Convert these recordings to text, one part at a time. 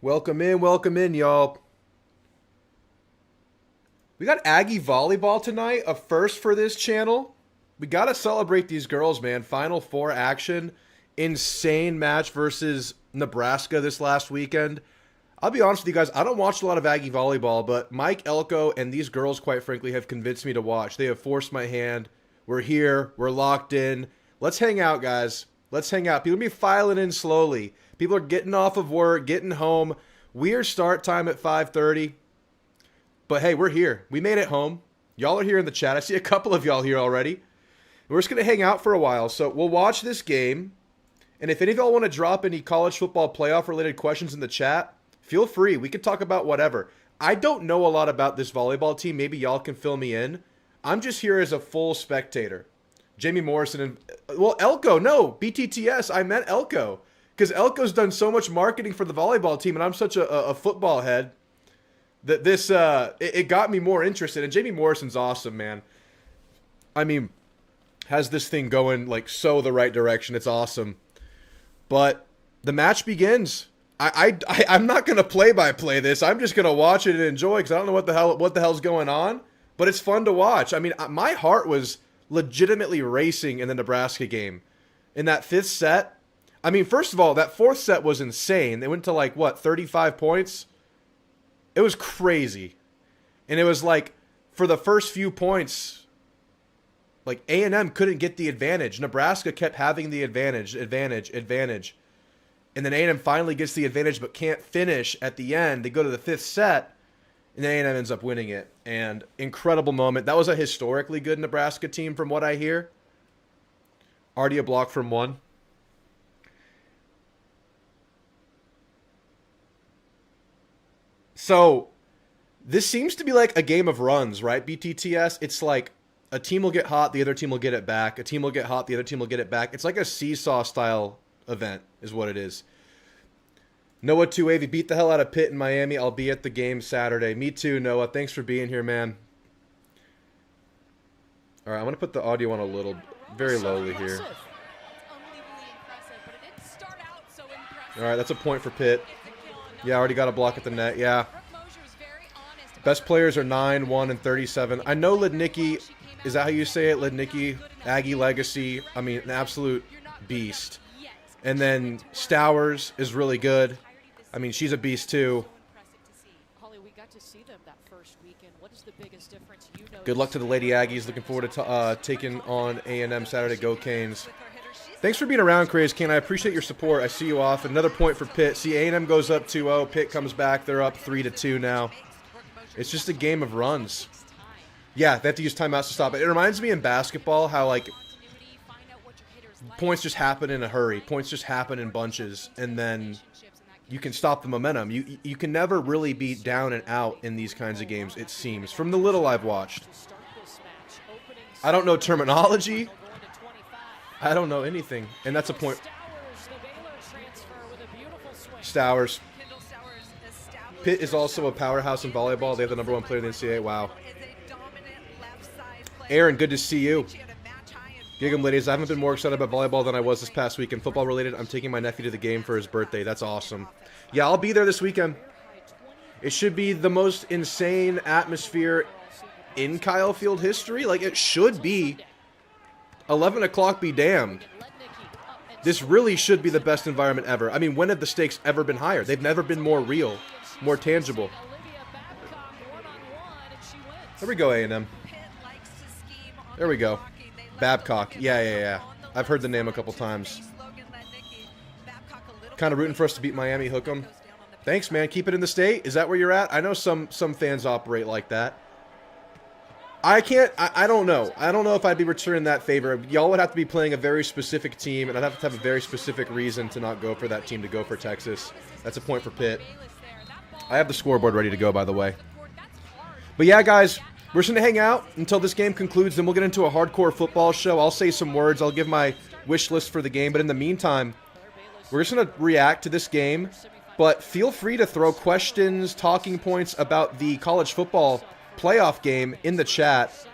Welcome in, y'all. We got Aggie Volleyball tonight, a first for this channel. We got to celebrate these girls, man. Final Four action. Insane match versus Nebraska this last weekend. I'll be honest with you guys, I don't watch a lot of Aggie Volleyball, but Mike Elko and these girls, quite frankly, have convinced me to watch. They have forced my hand. We're here. We're locked in. Let's hang out, guys. Let's hang out. People be filing in slowly. People are getting off of work, getting home. Weird start time at 5:30. But hey, we're here. We made it home. Y'all are here in the chat. I see a couple of y'all here already. We're just going to hang out for a while. So we'll watch this game. And if any of y'all want to drop any college football playoff related questions in the chat, feel free. We could talk about whatever. I don't know a lot about this volleyball team. Maybe y'all can fill me in. I'm just here as a full spectator. Jamie Morrison and... Well, Elko. No, BTTS. I meant Elko. Because Elko's done so much marketing for the volleyball team, and I'm such a football head that this... it got me more interested. And Jamie Morrison's awesome, man. I mean, has this thing going, like, so the right direction. It's awesome. But the match begins. I'm not going to play-by-play this. I'm just going to watch it and enjoy because I don't know what the hell's going on. But it's fun to watch. I mean, my heart was legitimately racing in the Nebraska game. In that fifth set, I mean, first of all, that fourth set was insane. They went to, like, what, 35 points? It was crazy. And it was like, for the first few points, like, A&M couldn't get the advantage. Nebraska kept having the advantage. And then A&M finally gets the advantage but can't finish at the end. They go to the fifth set, and then A&M ends up winning it. And incredible moment. That was a historically good Nebraska team from what I hear. Already a block from one. So, this seems to be like a game of runs, right, BTTS? It's like a team will get hot, the other team will get it back. A team will get hot, the other team will get it back. It's like a seesaw-style event is what it is. Noah 2AV beat the hell out of Pitt in Miami. I'll be at the game Saturday. Me too, Noah. Thanks for being here, man. All right, I'm going to put the audio on a little, very lowly here. All right, that's a point for Pitt. Yeah, already got a block at the net. Yeah. Best players are 9, 1, and 37. I know Lidnicki, is that how you say it? Lidnicki, Aggie Legacy. I mean, an absolute beast. And then Stowers is really good. I mean, she's a beast too. Good luck to the Lady Aggies. Looking forward to taking on A&M Saturday. Go Canes. Thanks for being around, Craze Kane. I appreciate your support. I see you off. Another point for Pitt. See, A&M goes up 2-0. Pitt comes back. They're up 3-2 now. It's just a game of runs. Yeah, they have to use timeouts to stop it. It reminds me in basketball how, like, points just happen in a hurry. Points just happen in bunches, and then you can stop the momentum. You can never really be down and out in these kinds of games, it seems, from the little I've watched. I don't know terminology. I don't know anything, and that's a point. Stowers. Pitt is also a powerhouse in volleyball. They have the #1 player in the NCAA. Wow. Aaron, good to see you. Gig'em ladies, I haven't been more excited about volleyball than I was this past weekend. Football related, I'm taking my nephew to the game for his birthday. That's awesome. Yeah, I'll be there this weekend. It should be the most insane atmosphere in Kyle Field history. Like, it should be. 11 o'clock be damned. This really should be the best environment ever. I mean, when have the stakes ever been higher? They've never been more real, more tangible. There we go, A&M. There we go. Babcock. Yeah. I've heard the name a couple times. Kind of rooting for us to beat Miami. Hook 'em. Thanks, man. Keep it in the state. Is that where you're at? I know some fans operate like that. I don't know. I don't know if I'd be returning that favor. Y'all would have to be playing a very specific team, and I'd have to have a very specific reason to not go for that team to go for Texas. That's a point for Pitt. I have the scoreboard ready to go, by the way. But yeah, guys, we're just going to hang out until this game concludes, then we'll get into a hardcore football show. I'll say some words. I'll give my wish list for the game. But in the meantime, we're just going to react to this game. But feel free to throw questions, talking points about the college football playoff game in the chat,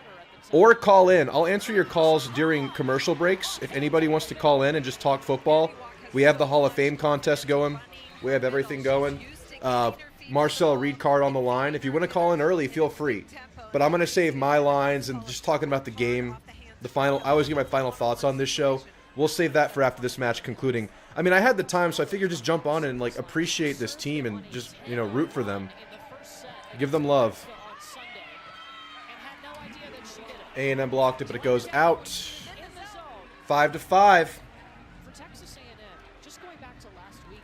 or call in. I'll answer your calls during commercial breaks. If anybody wants to call in and just talk football, we have the Hall of Fame contest going. We have everything going. Marcel Reed card on the line. If you want to call in early, feel free. But I'm going to save my lines and just talking about the game, the final. I always give my final thoughts on this show. We'll save that for after this match concluding. I mean, I had the time, so I figured just jump on and like appreciate this team and just, you know, root for them. Give them love. A&M blocked it, but it goes out. 5-5.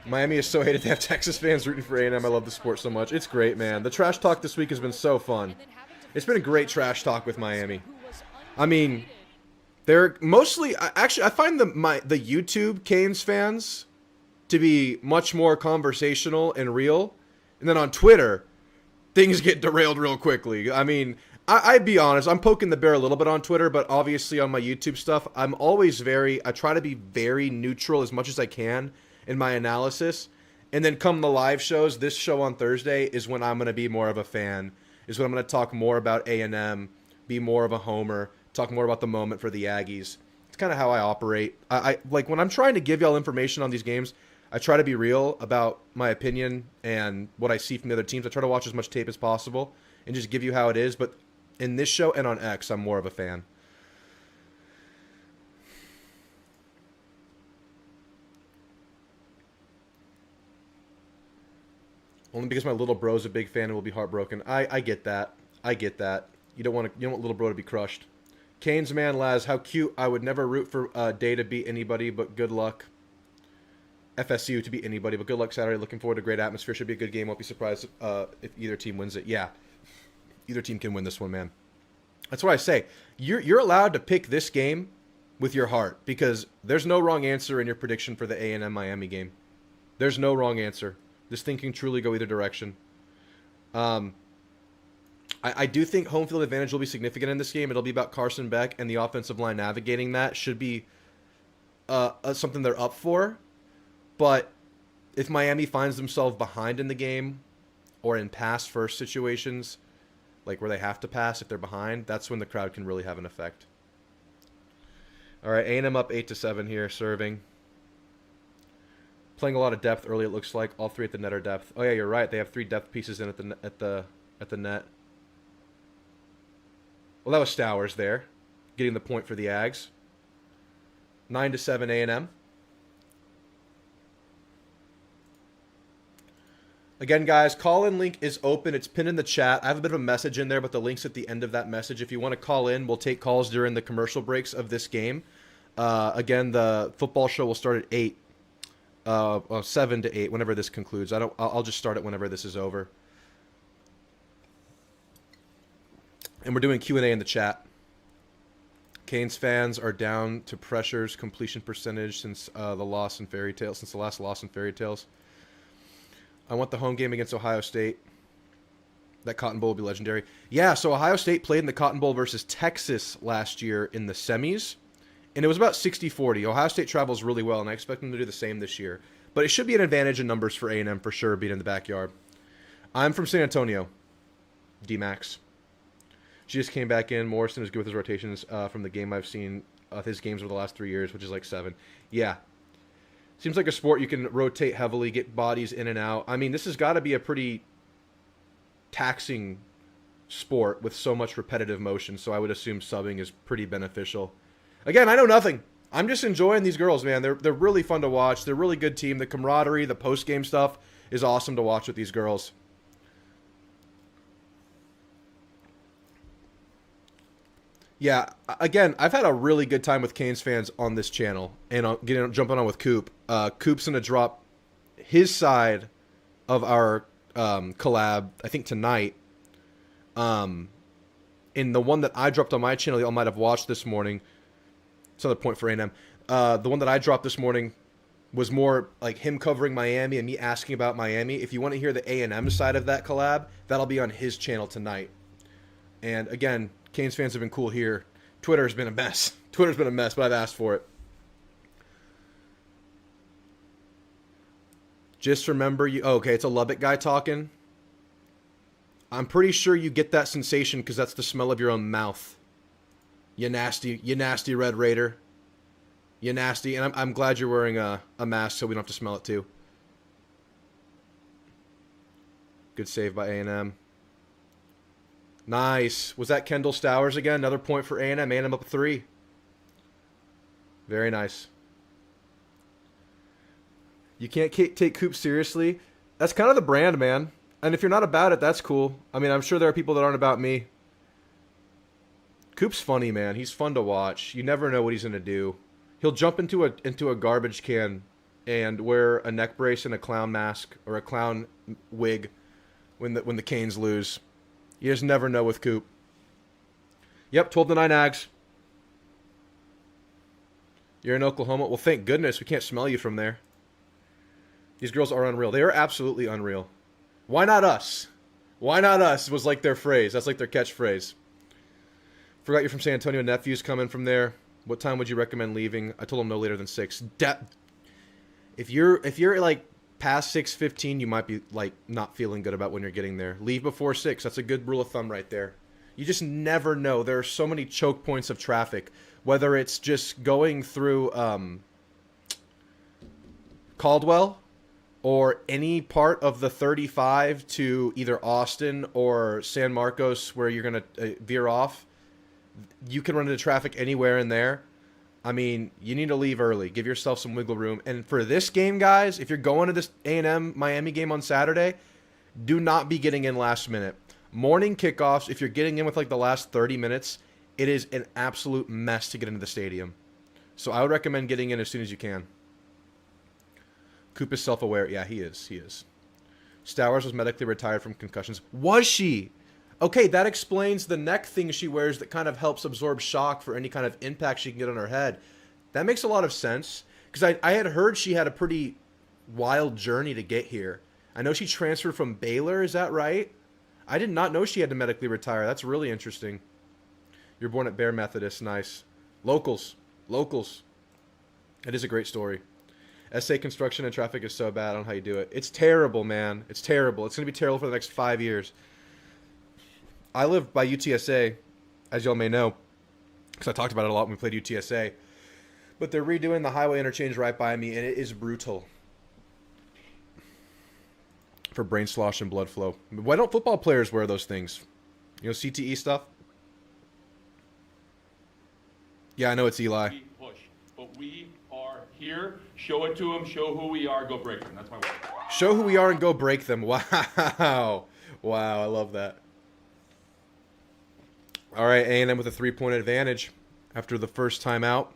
Miami is so hated. They have Texas fans rooting for A&M. I love the sport so much. It's great, man. The trash talk this week has been so fun. It's been a great trash talk with Miami. I mean, they're mostly... Actually, I find the YouTube Canes fans to be much more conversational and real. And then on Twitter, things get derailed real quickly. I mean, I'd be honest. I'm poking the bear a little bit on Twitter, but obviously on my YouTube stuff, I'm always I try to be very neutral as much as I can in my analysis. And then come the live shows, this show on Thursday is when I'm going to be more of a fan, is when I'm going to talk more about A&M, be more of a homer, talk more about the moment for the Aggies. It's kind of how I operate. I like when I'm trying to give y'all information on these games, I try to be real about my opinion and what I see from the other teams. I try to watch as much tape as possible and just give you how it is. But in this show and on X, I'm more of a fan. Only because my little bro's a big fan and will be heartbroken. I get that. I get that. You don't want little bro to be crushed. Canes man, Laz, how cute. I would never root for Day to beat anybody, but good luck. FSU to beat anybody, but good luck Saturday. Looking forward to great atmosphere. Should be a good game. Won't be surprised if either team wins it. Yeah, either team can win this one, man. That's what I say. You're allowed to pick this game with your heart because there's no wrong answer in your prediction for the A&M Miami game. There's no wrong answer. This thing can truly go either direction. I do think home field advantage will be significant in this game. It'll be about Carson Beck and the offensive line navigating that. Should be something they're up for. But if Miami finds themselves behind in the game or in pass first situations, like where they have to pass if they're behind, that's when the crowd can really have an effect. All right, A&M up 8-7 here, serving. Playing a lot of depth early, it looks like. All three at the net are depth. Oh yeah, you're right. They have 3 depth pieces in at the net. Well, that was Stowers there, getting the point for the Ags. 9-7 A&M. Again, guys, call-in link is open. It's pinned in the chat. I have a bit of a message in there, but the link's at the end of that message. If you want to call in, we'll take calls during the commercial breaks of this game. Again, the football show will start at 8. 7 to 8, whenever this concludes. I'll just start it whenever this is over. And we're doing Q&A in the chat. Canes fans are down to Pressure's completion percentage since the last loss in Fairy Tales. I want the home game against Ohio State. That Cotton Bowl will be legendary. Yeah, so Ohio State played in the Cotton Bowl versus Texas last year in the semis. And it was about 60-40. Ohio State travels really well, and I expect them to do the same this year. But it should be an advantage in numbers for A&M for sure, being in the backyard. I'm from San Antonio. D-Max. She just came back in. Morrison is good with his rotations from the game I've seen of his games over the last 3 years, which is like 7. Yeah. Seems like a sport you can rotate heavily, get bodies in and out. I mean, this has got to be a pretty taxing sport with so much repetitive motion, so I would assume subbing is pretty beneficial. Again, I know nothing. I'm just enjoying these girls, man. They're really fun to watch. They're a really good team. The camaraderie, the post-game stuff is awesome to watch with these girls. Yeah, again, I've had a really good time with Canes fans on this channel and jumping on with Coop. Coop's going to drop his side of our collab, I think, tonight. In the one that I dropped on my channel, y'all might have watched this morning. It's another point for A&M. The one that I dropped this morning was more like him covering Miami and me asking about Miami. If you want to hear the A&M side of that collab, that'll be on his channel tonight. And again, Canes fans have been cool here. Twitter's been a mess. Twitter's been a mess, but I've asked for it. Just remember you... Oh, okay, it's a Lubbock guy talking. I'm pretty sure you get that sensation because that's the smell of your own mouth. You nasty Red Raider. You nasty. And I'm glad you're wearing a mask so we don't have to smell it too. Good save by A&M. Nice. Was that Kendall Stowers again? Another point for A&M. A&M up 3. Very nice. You can't take Coop seriously. That's kind of the brand, man. And if you're not about it, that's cool. I mean, I'm sure there are people that aren't about me. Coop's funny, man. He's fun to watch. You never know what he's going to do. He'll jump into a garbage can and wear a neck brace and a clown mask or a clown wig when the Canes lose. You just never know with Coop. Yep, 12-9 Ags. You're in Oklahoma? Well, thank goodness we can't smell you from there. These girls are unreal. They are absolutely unreal. Why not us? Why not us was like their phrase. That's like their catchphrase. Forgot you're from San Antonio. Nephew's coming from there. What time would you recommend leaving? I told him no later than 6. If you're like past 6:15, you might be like not feeling good about when you're getting there. Leave before 6. That's a good rule of thumb right there. You just never know. There are so many choke points of traffic, whether it's just going through Caldwell or any part of the 35 to either Austin or San Marcos where you're going to veer off. You can run into traffic anywhere in there. I mean, you need to leave early. Give yourself some wiggle room. And for this game, guys, if you're going to this A&M Miami game on Saturday, do not be getting in last minute. Morning kickoffs, if you're getting in with like the last 30 minutes, it is an absolute mess to get into the stadium. So I would recommend getting in as soon as you can. Coop is self-aware. Yeah, he is. He is. Stowers was medically retired from concussions. Was she? Okay, that explains the neck thing she wears that kind of helps absorb shock for any kind of impact she can get on her head. That makes a lot of sense. Because I had heard she had a pretty wild journey to get here. I know she transferred from Baylor, is that right? I did not know she had to medically retire. That's really interesting. You're born at Bear Methodist. Nice. Locals. Locals. It is a great story. SA construction and traffic is so bad. I don't know how you do it. It's terrible, man. It's terrible. It's going to be terrible for the next 5 years. I live by UTSA, as y'all may know, because I talked about it a lot when we played UTSA. But they're redoing the highway interchange right by me, and it is brutal for brain slosh and blood flow. Why don't football players wear those things? You know, CTE stuff? Yeah, I know it's Eli. We push, but we are here. Show it to them. Show who we are. Go break them. That's my word. Show who we are and go break them. Wow. Wow, I love that. All right, A&M with a 3-point advantage after the first time out.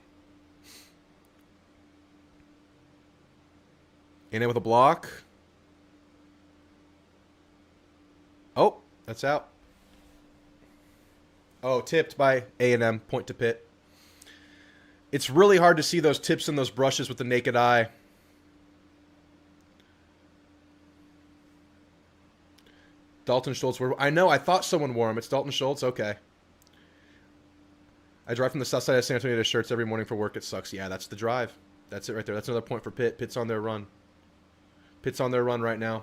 A&M with a block. Oh, that's out. Oh, tipped by A&M, point to Pitt. It's really hard to see those tips and those brushes with the naked eye. Dalton Schultz. I know, I thought someone wore him. It's Dalton Schultz? Okay. I drive from the south side of San Antonio to Shirts every morning for work. It sucks. Yeah, that's the drive. That's it right there. That's another point for Pitt. Pitt's on their run. Pitt's on their run right now.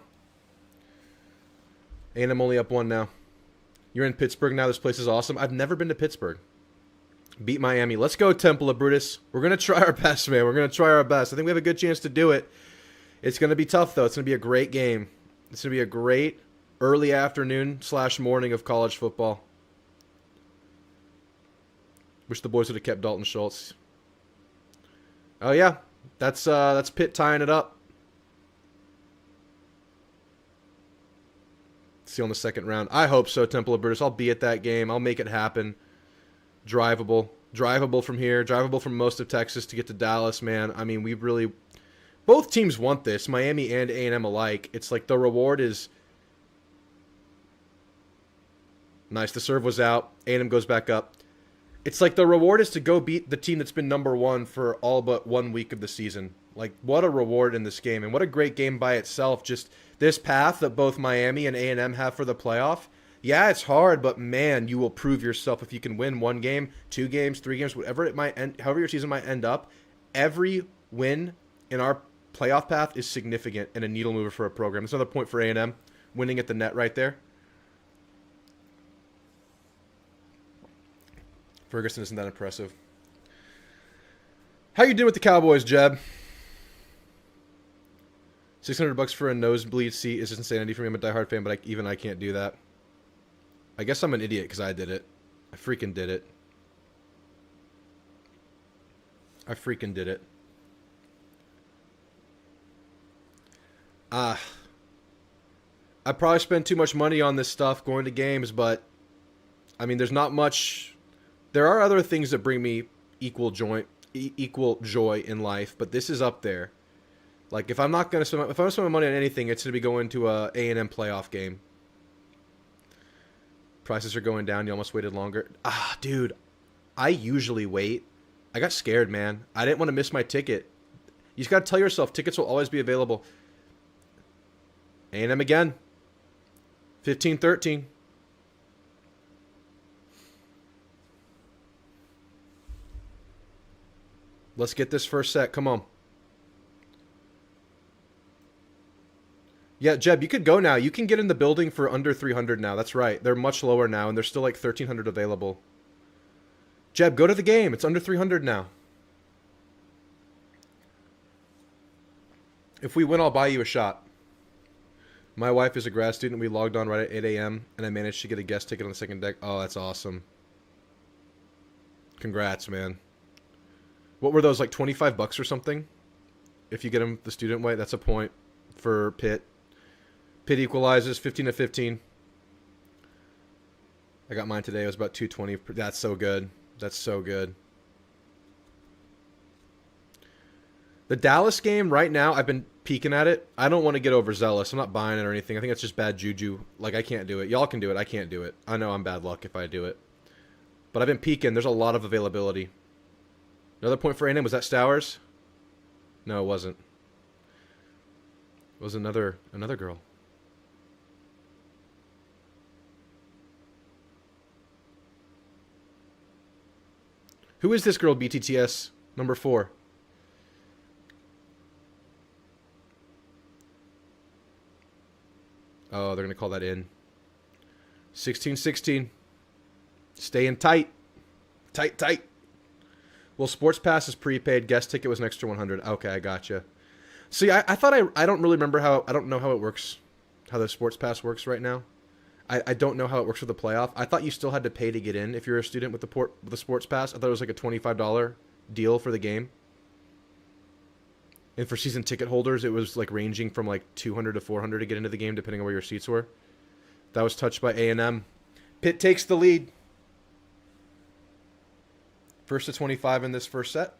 A&M only up 1 now. You're in Pittsburgh now. This place is awesome. I've never been to Pittsburgh. Beat Miami. Let's go, Temple of Brutus. We're going to try our best, man. We're going to try our best. I think we have a good chance to do it. It's going to be tough, though. It's going to be a great game. It's going to be a great early afternoon / morning of college football. Wish the boys would have kept Dalton Schultz. Oh, yeah. That's Pitt tying it up. See you on the second round. I hope so, Temple of Brutus. I'll be at that game. I'll make it happen. Drivable. Drivable from here. Drivable from most of Texas to get to Dallas, man. I mean, we really... Both teams want this, Miami and A&M alike. It's like the reward is... Nice. The serve was out. A&M goes back up. It's like the reward is to go beat the team that's been number 1 for all but 1 week of the season. Like, what a reward in this game. And what a great game by itself. Just this path that both Miami and A&M have for the playoff. Yeah, it's hard, but man, you will prove yourself if you can win 1 game, 2 games, 3 games, whatever it might end, however your season might end up. Every win in our playoff path is significant and a needle mover for a program. That's another point for A&M, winning at the net right there. Ferguson isn't that impressive. How you doing with the Cowboys, Jeb? $600 for a nosebleed seat is insanity for me. I'm a diehard fan, but even I can't do that. I guess I'm an idiot because I did it. I freaking did it. I freaking did it. I probably spend too much money on this stuff going to games, but I mean, there's not much. There are other things that bring me equal joy in life, but this is up there. Like if I'm gonna spend my money on anything, it's gonna be going to a A&M playoff game. Prices are going down. You almost waited longer. Dude, I usually wait. I got scared, man. I didn't want to miss my ticket. You just gotta tell yourself tickets will always be available. A&M again. 15-13. Let's get this first set. Come on. Yeah, Jeb, you could go now. You can get in the building for under 300 now. That's right. They're much lower now, and there's still like 1,300 available. Jeb, go to the game. It's under 300 now. If we win, I'll buy you a shot. My wife is a grad student. We logged on right at 8 a.m., and I managed to get a guest ticket on the second deck. Oh, that's awesome. Congrats, man. What were those, like $25 or something? If you get them the student way, that's a point for Pitt. Pitt equalizes 15-15. I got mine today. It was about 220. That's so good. That's so good. The Dallas game right now, I've been peeking at it. I don't want to get overzealous. I'm not buying it or anything. I think it's just bad juju. Like, I can't do it. Y'all can do it. I can't do it. I know I'm bad luck if I do it. But I've been peeking. There's a lot of availability. Another point for A&M. Was that Stowers? No, it wasn't. It was another girl. Who is this girl, BTTS? Number 4. Oh, they're going to call that in. 16-16. Staying tight. Tight. Well, Sports Pass is prepaid. Guest ticket was an extra 100. Okay, I gotcha. See, I thought I don't really remember how... I don't know how it works. How the Sports Pass works right now. I don't know how it works with the playoff. I thought you still had to pay to get in if you're a student with the Sports Pass. I thought it was like a $25 deal for the game. And for season ticket holders, it was like ranging from like $200 to $400 to get into the game, depending on where your seats were. That was touched by A&M. Pitt takes the lead. First to 25 in this first set.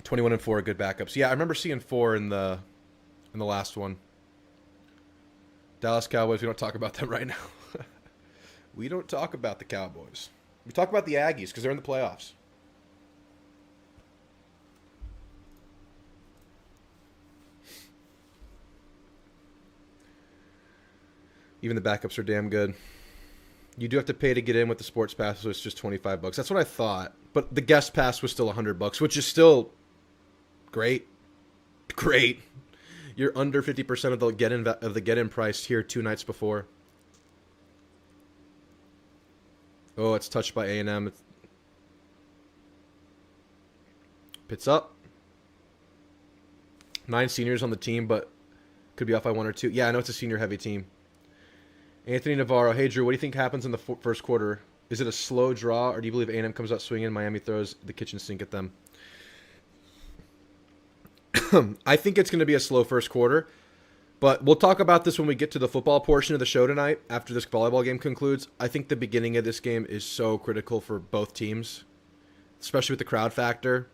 21-4, good backups. Yeah, I remember seeing 4 in the last one. Dallas Cowboys, we don't talk about them right now. We don't talk about the Cowboys. We talk about the Aggies because they're in the playoffs. Even the backups are damn good. You do have to pay to get in with the Sports Pass, so it's just $25. That's what I thought. But the guest pass was still $100, which is still great. Great. You're under 50% of the get-in price here 2 nights before. Oh, it's touched by A&M. Pitt's up. 9 seniors on the team, but could be off by 1 or 2. Yeah, I know it's a senior-heavy team. Anthony Navarro. Hey, Drew, what do you think happens in the first quarter? Is it a slow draw, or do you believe A&M comes out swinging and Miami throws the kitchen sink at them? I think it's going to be a slow first quarter, but we'll talk about this when we get to the football portion of the show tonight after this volleyball game concludes. I think the beginning of this game is so critical for both teams, especially with the crowd factor.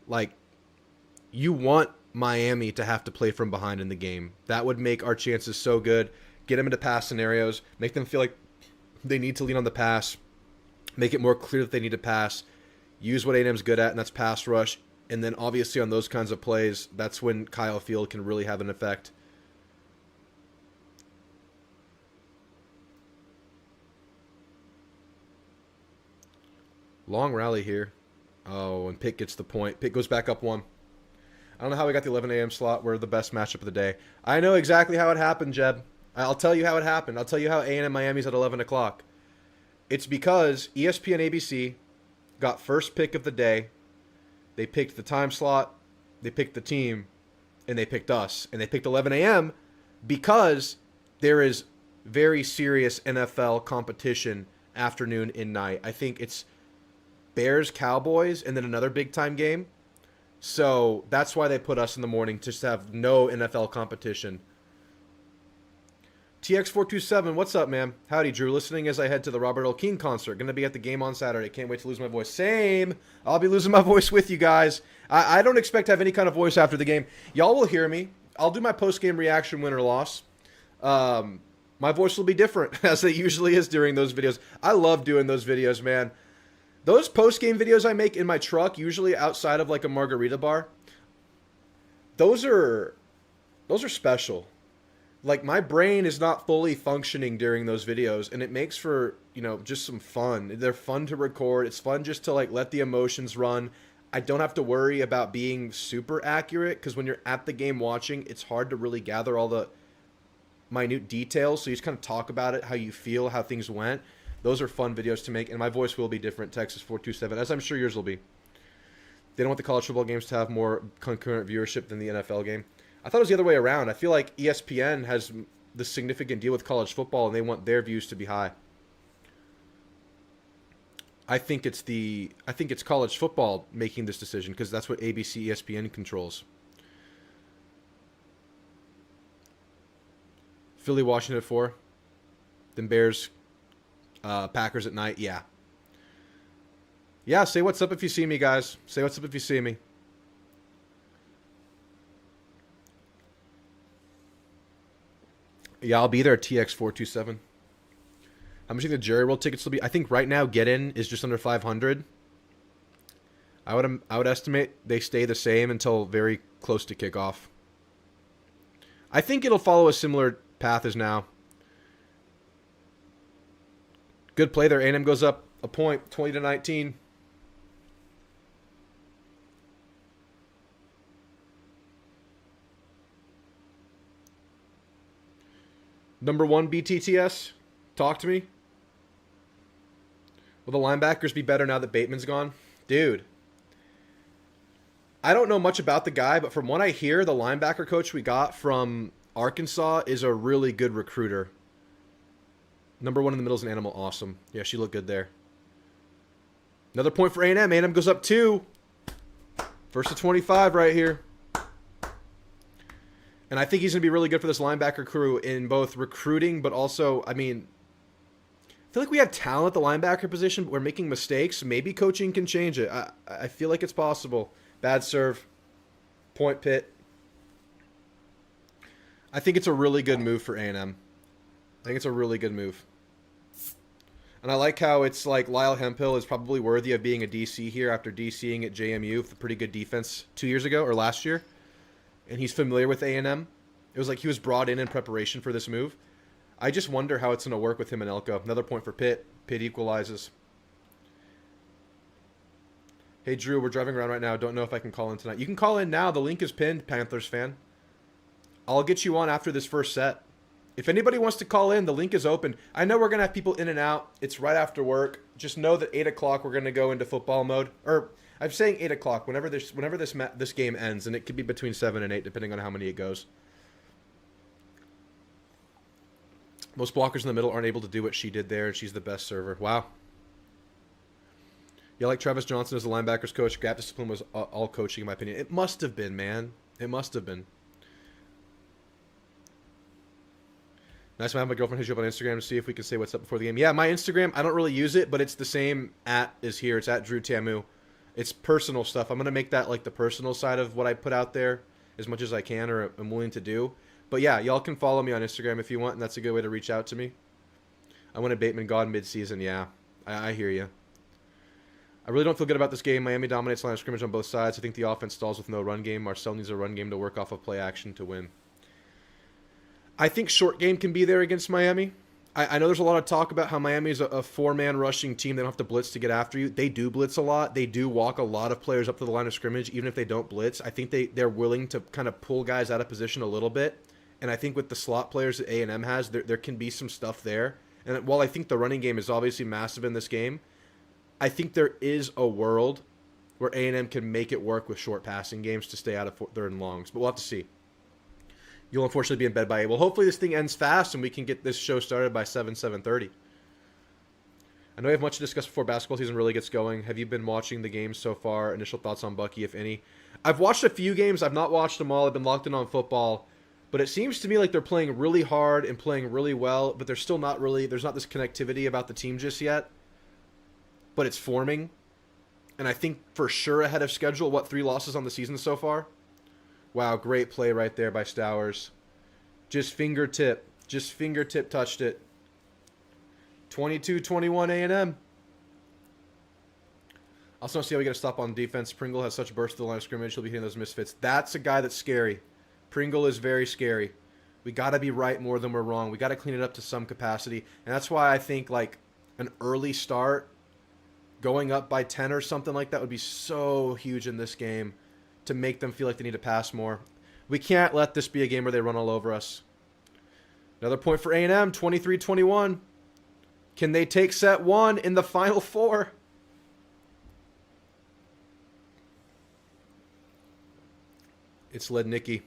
Like, you want Miami to have to play from behind in the game. That would make our chances so good. Get them into pass scenarios, make them feel like they need to lean on the pass, make it more clear that they need to pass, use what A&M's good at, and that's pass rush. And then obviously on those kinds of plays, that's when Kyle Field can really have an effect. Long rally here. Oh, and Pitt gets the point. Pitt goes back up 1. I don't know how we got the 11 a.m. slot. We're the best matchup of the day. I know exactly how it happened, Jeb. I'll tell you how it happened. I'll tell you how A&M Miami's at 11 o'clock. It's because ESPN ABC got first pick of the day. They picked the time slot. They picked the team. and they picked us. And they picked 11 a.m. because there is very serious NFL competition afternoon and night. I think it's Bears, Cowboys, and then another big-time game. So that's why they put us in the morning, just to have no NFL competition. TX427, what's up, man? Howdy, Drew. Listening as I head to the Robert L. King concert. Going to be at the game on Saturday. Can't wait to lose my voice. Same. I'll be losing my voice with you guys. I don't expect to have any kind of voice after the game. Y'all will hear me. I'll do my post-game reaction, win or loss. My voice will be different, as it usually is during those videos. I love doing those videos, man. Those post-game videos I make in my truck, usually outside of like a margarita bar, those are special. Like, my brain is not fully functioning during those videos, and it makes for, you know, just some fun. They're fun to record. It's fun just to, like, let the emotions run. I don't have to worry about being super accurate, because when you're at the game watching, it's hard to really gather all the minute details, so you just kind of talk about it, how you feel, how things went. Those are fun videos to make, and my voice will be different, Texas 427, as I'm sure yours will be. They don't want the college football games to have more concurrent viewership than the NFL game. I thought it was the other way around. I feel like ESPN has the significant deal with college football, and they want their views to be high. I think it's college football making this decision, because that's what ABC ESPN controls. Philly, Washington at 4. Then Bears, Packers at night. Yeah. Yeah, say what's up if you see me, guys. Say what's up if you see me. Yeah, I'll be there at TX427. How much do you think the Jerry World tickets will be? I think right now get-in is just under 500. I would estimate they stay the same until very close to kickoff. I think it'll follow a similar path as now. Good play there. A&M goes up a point, 20-19. Number 1 BTTS, talk to me. Will the linebackers be better now that Bateman's gone? Dude, I don't know much about the guy, but from what I hear, the linebacker coach we got from Arkansas is a really good recruiter. Number 1 in the middle is an animal. Awesome. Yeah, she looked good there. Another point for A&M. A&M goes up 2. First to 25 right here. And I think he's going to be really good for this linebacker crew in both recruiting, but also, I mean, I feel like we have talent at the linebacker position, but we're making mistakes. Maybe coaching can change it. I feel like it's possible. Bad serve. Point Pitt. I think it's a really good move for A&M. I think it's a really good move. And I like how it's like Lyle Hemphill is probably worthy of being a DC here after DCing at JMU with a pretty good defense 2 years ago or last year. And he's familiar with A&M. It was like he was brought in preparation for this move. I just wonder how it's going to work with him and Elko. Another point for Pitt. Pitt equalizes. Hey, Drew, we're driving around right now. Don't know if I can call in tonight. You can call in now. The link is pinned, Panthers fan. I'll get you on after this first set. If anybody wants to call in, the link is open. I know we're going to have people in and out. It's right after work. Just know that 8 o'clock we're going to go into football mode. Or I'm saying 8 o'clock, whenever this game ends, and it could be between 7 and 8, depending on how many it goes. Most blockers in the middle aren't able to do what she did there, and she's the best server. Wow. Yeah, like Travis Johnson as the linebackers coach. Gap discipline was all coaching, in my opinion. It must have been, man. It must have been. Nice to have my girlfriend hit you up on Instagram to see if we can say what's up before the game. Yeah, my Instagram, I don't really use it, but it's the same @ is here. It's at Drewtamu. It's personal stuff. I'm going to make that like the personal side of what I put out there as much as I can or I'm willing to do. But yeah, y'all can follow me on Instagram if you want, and that's a good way to reach out to me. I wanted Bateman gone mid-season. Yeah, I hear you. I really don't feel good about this game. Miami dominates line of scrimmage on both sides. I think the offense stalls with no run game. Marcel needs a run game to work off of play action to win. I think short game can be there against Miami. I know there's a lot of talk about how Miami is a 4-man rushing team. They don't have to blitz to get after you. They do blitz a lot. They do walk a lot of players up to the line of scrimmage, even if they don't blitz. I think they're willing to kind of pull guys out of position a little bit. And I think with the slot players that A&M has, there can be some stuff there. And while I think the running game is obviously massive in this game, I think there is a world where A&M can make it work with short passing games to stay out of 3rd and longs. But we'll have to see. You'll unfortunately be in bed by 8. Well, hopefully this thing ends fast and we can get this show started by 7:30. I know we have much to discuss before basketball season really gets going. Have you been watching the games so far? Initial thoughts on Bucky, if any? I've watched a few games. I've not watched them all. I've been locked in on football. But it seems to me like they're playing really hard and playing really well, but there's not this connectivity about the team just yet. But it's forming. And I think for sure ahead of schedule. 3 losses on the season so far? Wow, great play right there by Stowers. Just fingertip touched it. 22-21 A&M. Also want to see how we get a stop on defense. Pringle has such burst to the line of scrimmage. He'll be hitting those misfits. That's a guy that's scary. Pringle is very scary. We got to be right more than we're wrong. We got to clean it up to some capacity. And that's why I think like an early start, going up by 10 or something like that would be so huge in this game to make them feel like they need to pass more. We can't let this be a game where they run all over us. Another point for A&M, 23-21. Can they take set 1 in the Final Four? It's Lednicki.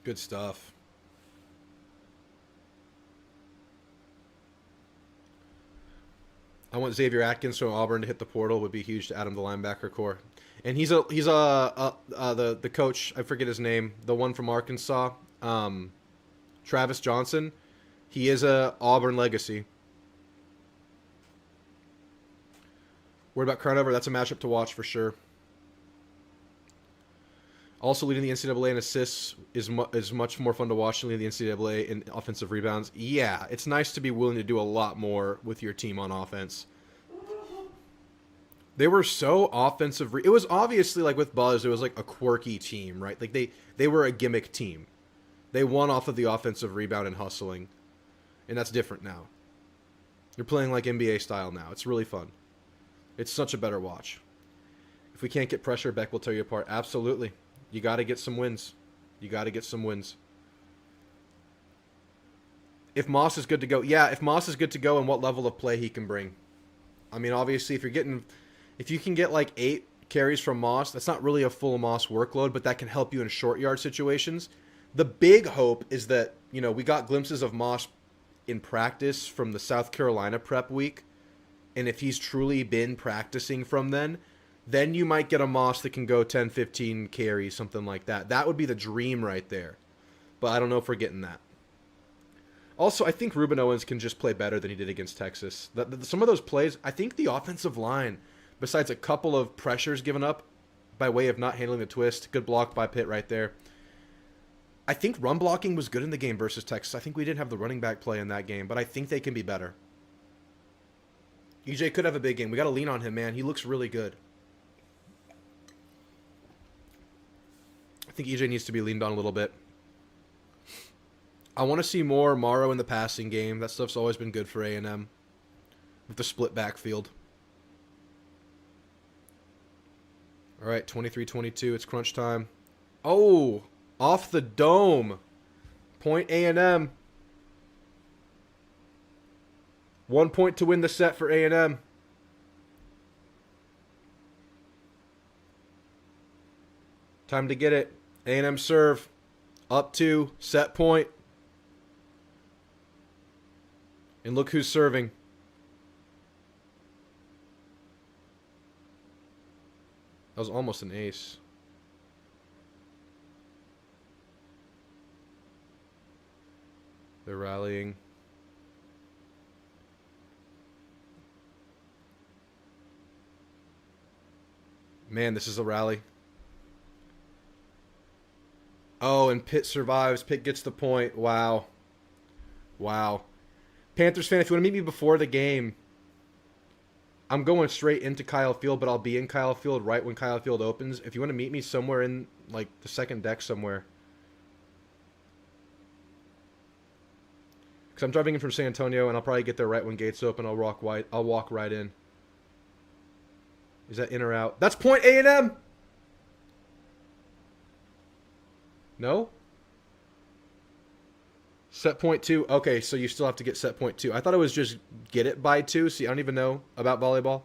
Good stuff. I want Xavier Atkins from Auburn to hit the portal. Would be huge to add him to the linebacker core. And he's the coach. I forget his name. The one from Arkansas, Travis Johnson. He is a Auburn legacy. Worried about Crownover? That's a matchup to watch for sure. Also leading the NCAA in assists is much more fun to watch than leading the NCAA in offensive rebounds. Yeah, it's nice to be willing to do a lot more with your team on offense. They were so offensive. It was obviously like with Buzz, it was like a quirky team, right? Like they were a gimmick team. They won off of the offensive rebound and hustling. And that's different now. You're playing like NBA style now. It's really fun. It's such a better watch. If we can't get pressure, Beck will tear you apart. Absolutely. You got to get some wins. You got to get some wins. If Moss is good to go. Yeah, if Moss is good to go and what level of play he can bring. I mean, obviously, if you can get like 8 carries from Moss, that's not really a full Moss workload, but that can help you in short yard situations. The big hope is that, we got glimpses of Moss in practice from the South Carolina prep week. And if he's truly been practicing from then you might get a Moss that can go 10, 15 carries, something like that. That would be the dream right there. But I don't know if we're getting that. Also, I think Ruben Owens can just play better than he did against Texas. Some of those plays, I think the offensive line, besides a couple of pressures given up by way of not handling the twist, good block by Pitt right there. I think run blocking was good in the game versus Texas. I think we didn't have the running back play in that game, but I think they can be better. EJ could have a big game. We got to lean on him, man. He looks really good. I think EJ needs to be leaned on a little bit. I want to see more Morrow in the passing game. That stuff's always been good for A&M with the split backfield. All right, 23-22. It's crunch time. Oh, off the dome. Point A&M. 1 point to win the set for A&M. Time to get it. A&M serve. Up 2. Set point. And look who's serving. That was almost an ace. They're rallying. Man, this is a rally. Oh, and Pitt survives. Pitt gets the point. Wow. Wow. Panthers fan, if you want to meet me before the game, I'm going straight into Kyle Field, but I'll be in Kyle Field right when Kyle Field opens. If you want to meet me somewhere in, like, the second deck somewhere. Because I'm driving in from San Antonio, and I'll probably get there right when gates open. I'll walk right in. Is that in or out? That's point A&M! No? Set point 2. Okay, so you still have to get set point 2. I thought it was just get it by 2. See, I don't even know about volleyball.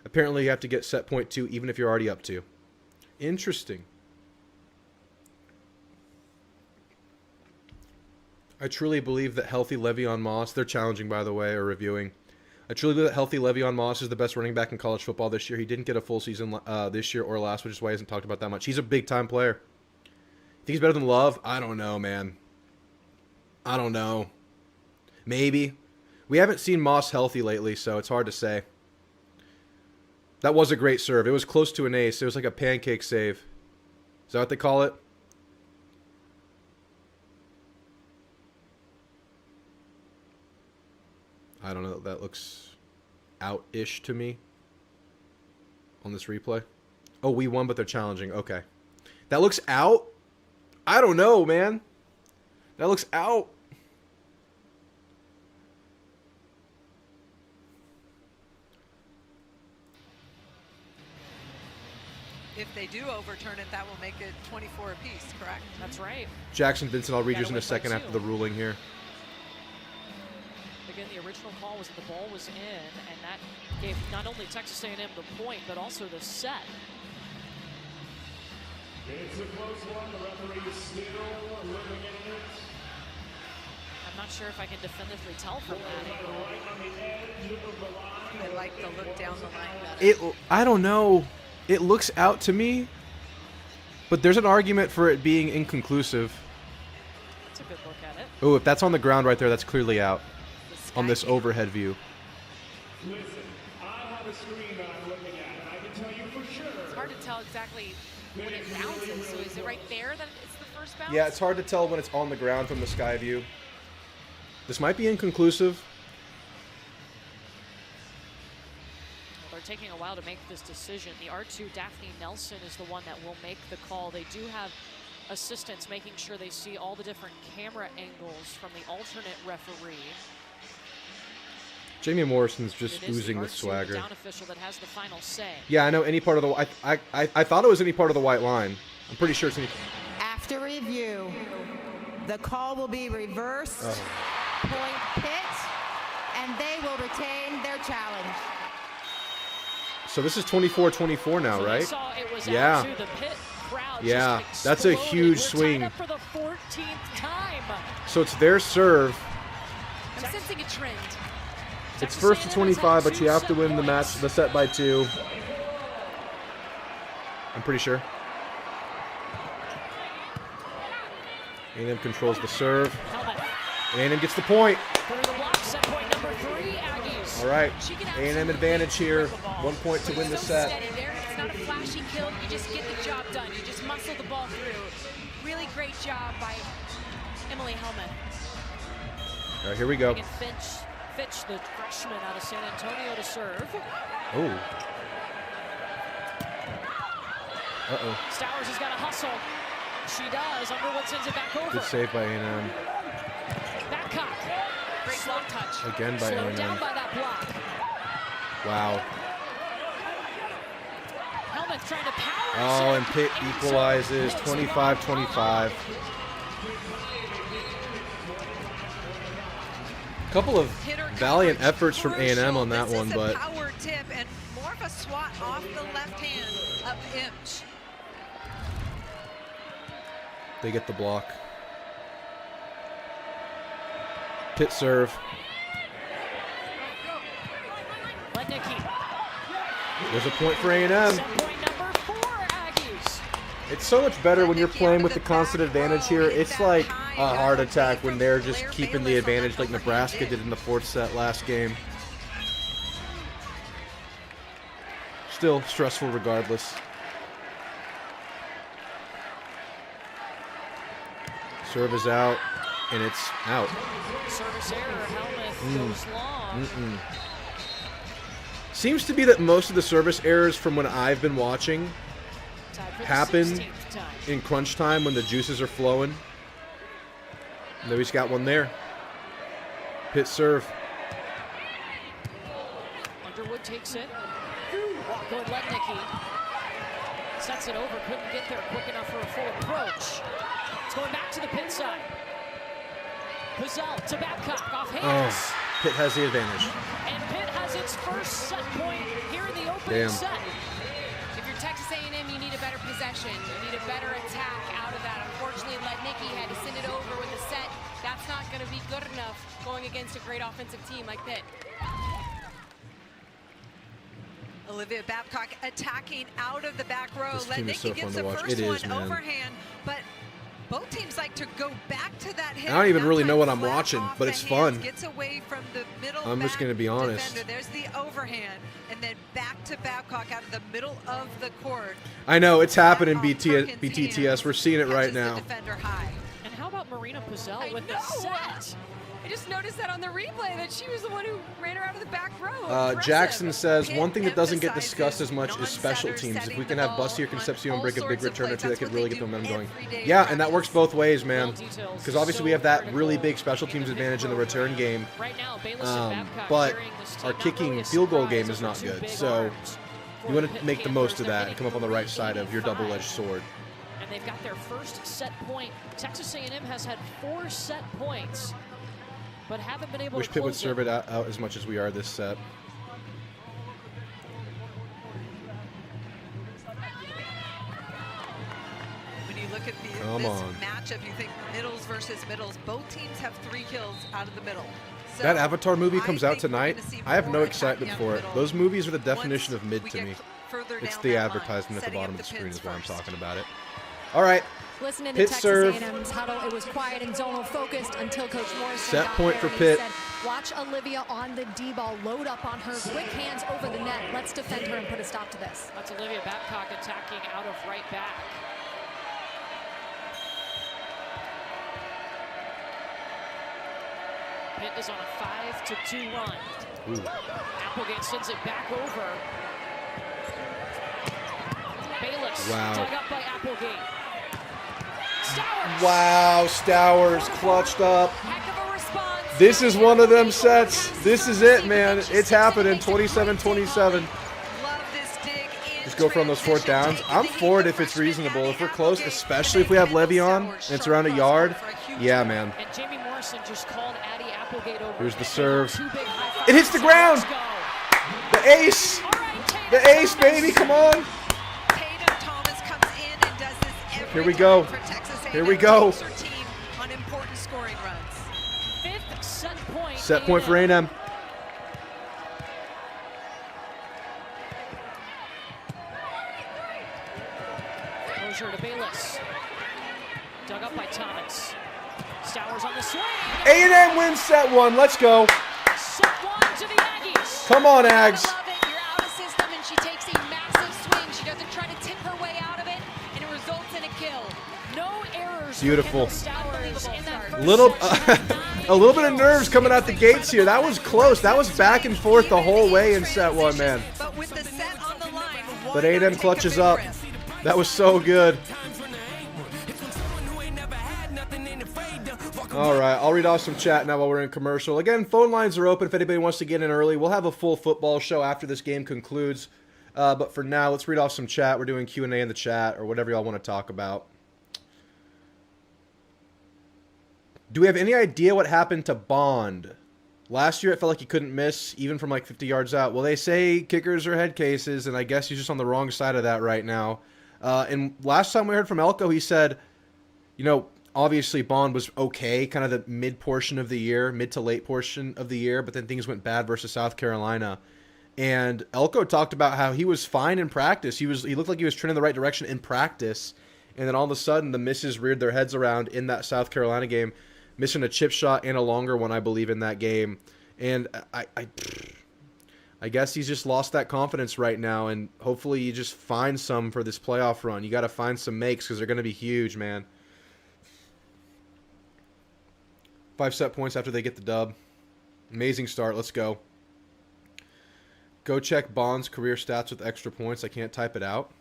Apparently you have to get set point 2 even if you're already up 2. Interesting. I truly believe that healthy Le'Veon Moss, they're challenging, by the way, or reviewing. I truly believe that healthy Le'Veon Moss is the best running back in college football this year. He didn't get a full season this year or last, which is why he hasn't talked about that much. He's a big-time player. Think he's better than Love? I don't know, man. I don't know. Maybe. We haven't seen Moss healthy lately, so it's hard to say. That was a great serve. It was close to an ace. It was like a pancake save. Is that what they call it? I don't know. That looks out-ish to me on this replay. Oh, we won, but they're challenging. Okay. That looks out? I don't know, man. That looks out. If they do overturn it, that will make it 24 apiece, correct? That's right. Jackson Vincent, I'll read yours in a second after the ruling here. Again, the original call was that the ball was in, and that gave not only Texas A&M the point, but also the set. It's a close one. The referee is still looking at it. I'm not sure if I can definitively tell from that angle. I like the look down the line better. I don't know. It looks out to me, but there's an argument for it being inconclusive. That's a good look at it. Oh, if that's on the ground right there, that's clearly out on this overhead view. Listen, I have a screen that I'm looking at, and I can tell you for sure. It's hard to tell exactly when it bounces. So is it right there that it's the first bounce? Yeah, it's hard to tell when it's on the ground from the sky view. This might be inconclusive. Well, they're taking a while to make this decision. The R2, Daphne Nelson, is the one that will make the call. They do have assistants making sure they see all the different camera angles from the alternate referee. Jamie Morrison's just It is oozing the with R2 swagger. down official that has the final say. Yeah, I know any part of the. I thought it was any part of the white line. I'm pretty sure it's any. After review, the call will be reversed, point Pitt, and they will retain their challenge. So this is 24-24 now, So right? they saw it was Yeah. out to the Pitt crowd. Yeah, just that's a exploded. huge We're swing. tied up for the 14th time. So it's their serve. I'm sensing a trend. It's first to 25, but you have to win the match, the set by 2. I'm pretty sure. A&M controls the serve. A&M gets the point. Through the block, set point number 3, Aggies. All right, She can A&M absolutely advantage here. break the ball. 1 point to win the So set. steady there. It's not a flashy kill. You just get the job done. You just muscle the ball through. Really great job by Emily Hellman. All right, here we go. Megan Fitch, the freshman out of San Antonio, to serve. Oh. Uh-oh. Stowers has got to hustle. She does. Underwood sends it back over. Good save by A&M. Back up. Great slow touch. Again by Slowed down A&M. by that block. Wow. Hellman's trying to power. Oh, serve. and Pitt equalizes 25-25. Couple of Hitter valiant coverage, efforts from A&M crucial. on that This one, is but a power tip and more of a swat off the left hand up inch. they get the block. Pitt serve. Lednicki. There's a point for A&M. Set point number 4, Aggies. It's so much better when you're playing with the constant advantage here. It's like a heart attack when they're just keeping the advantage like Nebraska did in the 4th set last game. Still stressful regardless. Serve is out, and it's out. Service error. Helmuth goes long. Seems to be that most of the service errors from when I've been watching Tied for the happen 16th time. in crunch time when the juices are flowing. And then he's got one there. Pitt serve. Underwood takes it. Walker Lednicki sets it over. Couldn't get there quick enough for a full approach. It's going back to the Pitt side. Pizzell to Babcock off hands. Oh, Pitt has the advantage. And Pitt has its first set point here in the opening Damn. set. If you're Texas Texas A&M, you need a better possession. You need a better attack out of that. Unfortunately, Lednicki had to send it over with a set. That's not going to be good enough going against a great offensive team like Pitt. Olivia Babcock attacking out of the back row. This team is so Lednicki fun gets to the watch. first It is, one man. overhand, but both teams like to go back to that hit. I don't even That really time know what I'm flat watching, off but the it's hands, fun. Gets away from the middle I'm just back gonna be honest. defender. There's the overhand, and then back to Babcock out of the middle of the court. I know it's happening, Off Perkins' BTTS. hands, We're seeing it right catches the now. defender high. And how about Marina Pazell I with the know. set? I just noticed that on the replay that she was the one who ran her out of the back row. Impressive. Jackson says, Pitt one thing that doesn't get emphasizes discussed as much is special non-setters teams. If setting we can the have ball Bussy or on Concepcion all break a big sorts of return or plays. two, that That's could what really they get the do momentum going. every day Yeah, in and that works practice. both ways, man. Little details Because obviously so we have that critical really big special in teams the advantage in the mid-pro return game. Right now, Bayless and Babcock But carrying this team. our Not kicking really a field goal surprise game is over not two good. big So arms for you want Pitt to make the most of Panthers. that They're and come up on the right side of your 85. double-edged sword. And they've got their first set point. Texas A&M has had 4 set points, but haven't been able Wish to Pitt would close serve it out as much as we are this set. When you look at Come this on. matchup, you think middles versus middles. Both teams have 3 kills out of the middle. So That Avatar movie I comes out think we're tonight. gonna see I have more no attacking excitement up for it. middle. Those movies are the definition Once of mid we to get me. further It's down the that line, advertisement at the setting bottom up of the screen pins is why I'm first. talking about it. All right. Listening to Pitt Texas serve. A&M's huddle, it was quiet and zonal focused until Coach Morrison Set got point there for and Pitt. said, watch Olivia on the D-ball, load up on her, quick hands over the net. Let's defend her and put a stop to this. That's Olivia Babcock attacking out of right back. Pitt is on a 5-2 run. Ooh. Applegate sends it back over. Bayless Wow. dug up by Applegate. Stowers. Wow, Stowers clutched up. Heck of a response. This is one of them sets. This is it, man. It's happening. 27-27. Love this dig in Just go from those 4th transition, downs. taking I'm the for it lead if it's for freshman reasonable. If we're Aggie close, Applegate, especially if and we have then Levy on Stowers, and it's sharp around a cross yard. for a huge Yeah, run. man. And Jamie Morrison just called Addie Applegate over. Here's the And serve. 2 big high It hits the fives. ground. Let's go. The ace. All right, Tatum The ace, Thomas. baby. Come on. Tatum Thomas comes in and does this every Here we time go. for Texas A&M. Here we go. Takes her team on important scoring runs. 5th set point. Set point for A&M. Closure to Bayless. Dug up by Thomas. Stowers on the swing. A&M wins set 1. Let's go. Set 1 to the Aggies. Come on, I Ags. love it. You're out of system, and she takes a massive swing. She doesn't try to tip her way out of it, and it results in a kill. No errors. Beautiful. For Kendall Stowers in that first Little, set. She had 9 a little bit of nerves coming out the gates here. That was close. That was back and forth the whole way in set 1, man. But with the set on the line, But why A&M not take a clutches big up. risk? That was so good. All right, I'll read off some chat now while we're in commercial. Again, phone lines are open if anybody wants to get in early. We'll have a full football show after this game concludes. But for now, let's read off some chat. We're doing Q&A in the chat or whatever y'all want to talk about. Do we have any idea what happened to Bond? Last year, it felt like he couldn't miss, even from like 50 yards out. Well, they say kickers are head cases, and I guess he's just on the wrong side of that right now. And last time we heard from Elko, he said, you know, obviously Bond was okay, kind of the mid portion of the year, mid to late portion of the year, but then things went bad versus South Carolina. And Elko talked about how he was fine in practice. He looked like he was trending the right direction in practice. And then all of a sudden, the misses reared their heads around in that South Carolina game, missing a chip shot and a longer one, I believe, in that game. And I guess he's just lost that confidence right now, and hopefully you just find some for this playoff run. You got to find some makes because they're going to be huge, man. 5 set points after they get the dub. Amazing start. Let's go. Go check Bond's career stats with extra points. I can't type it out.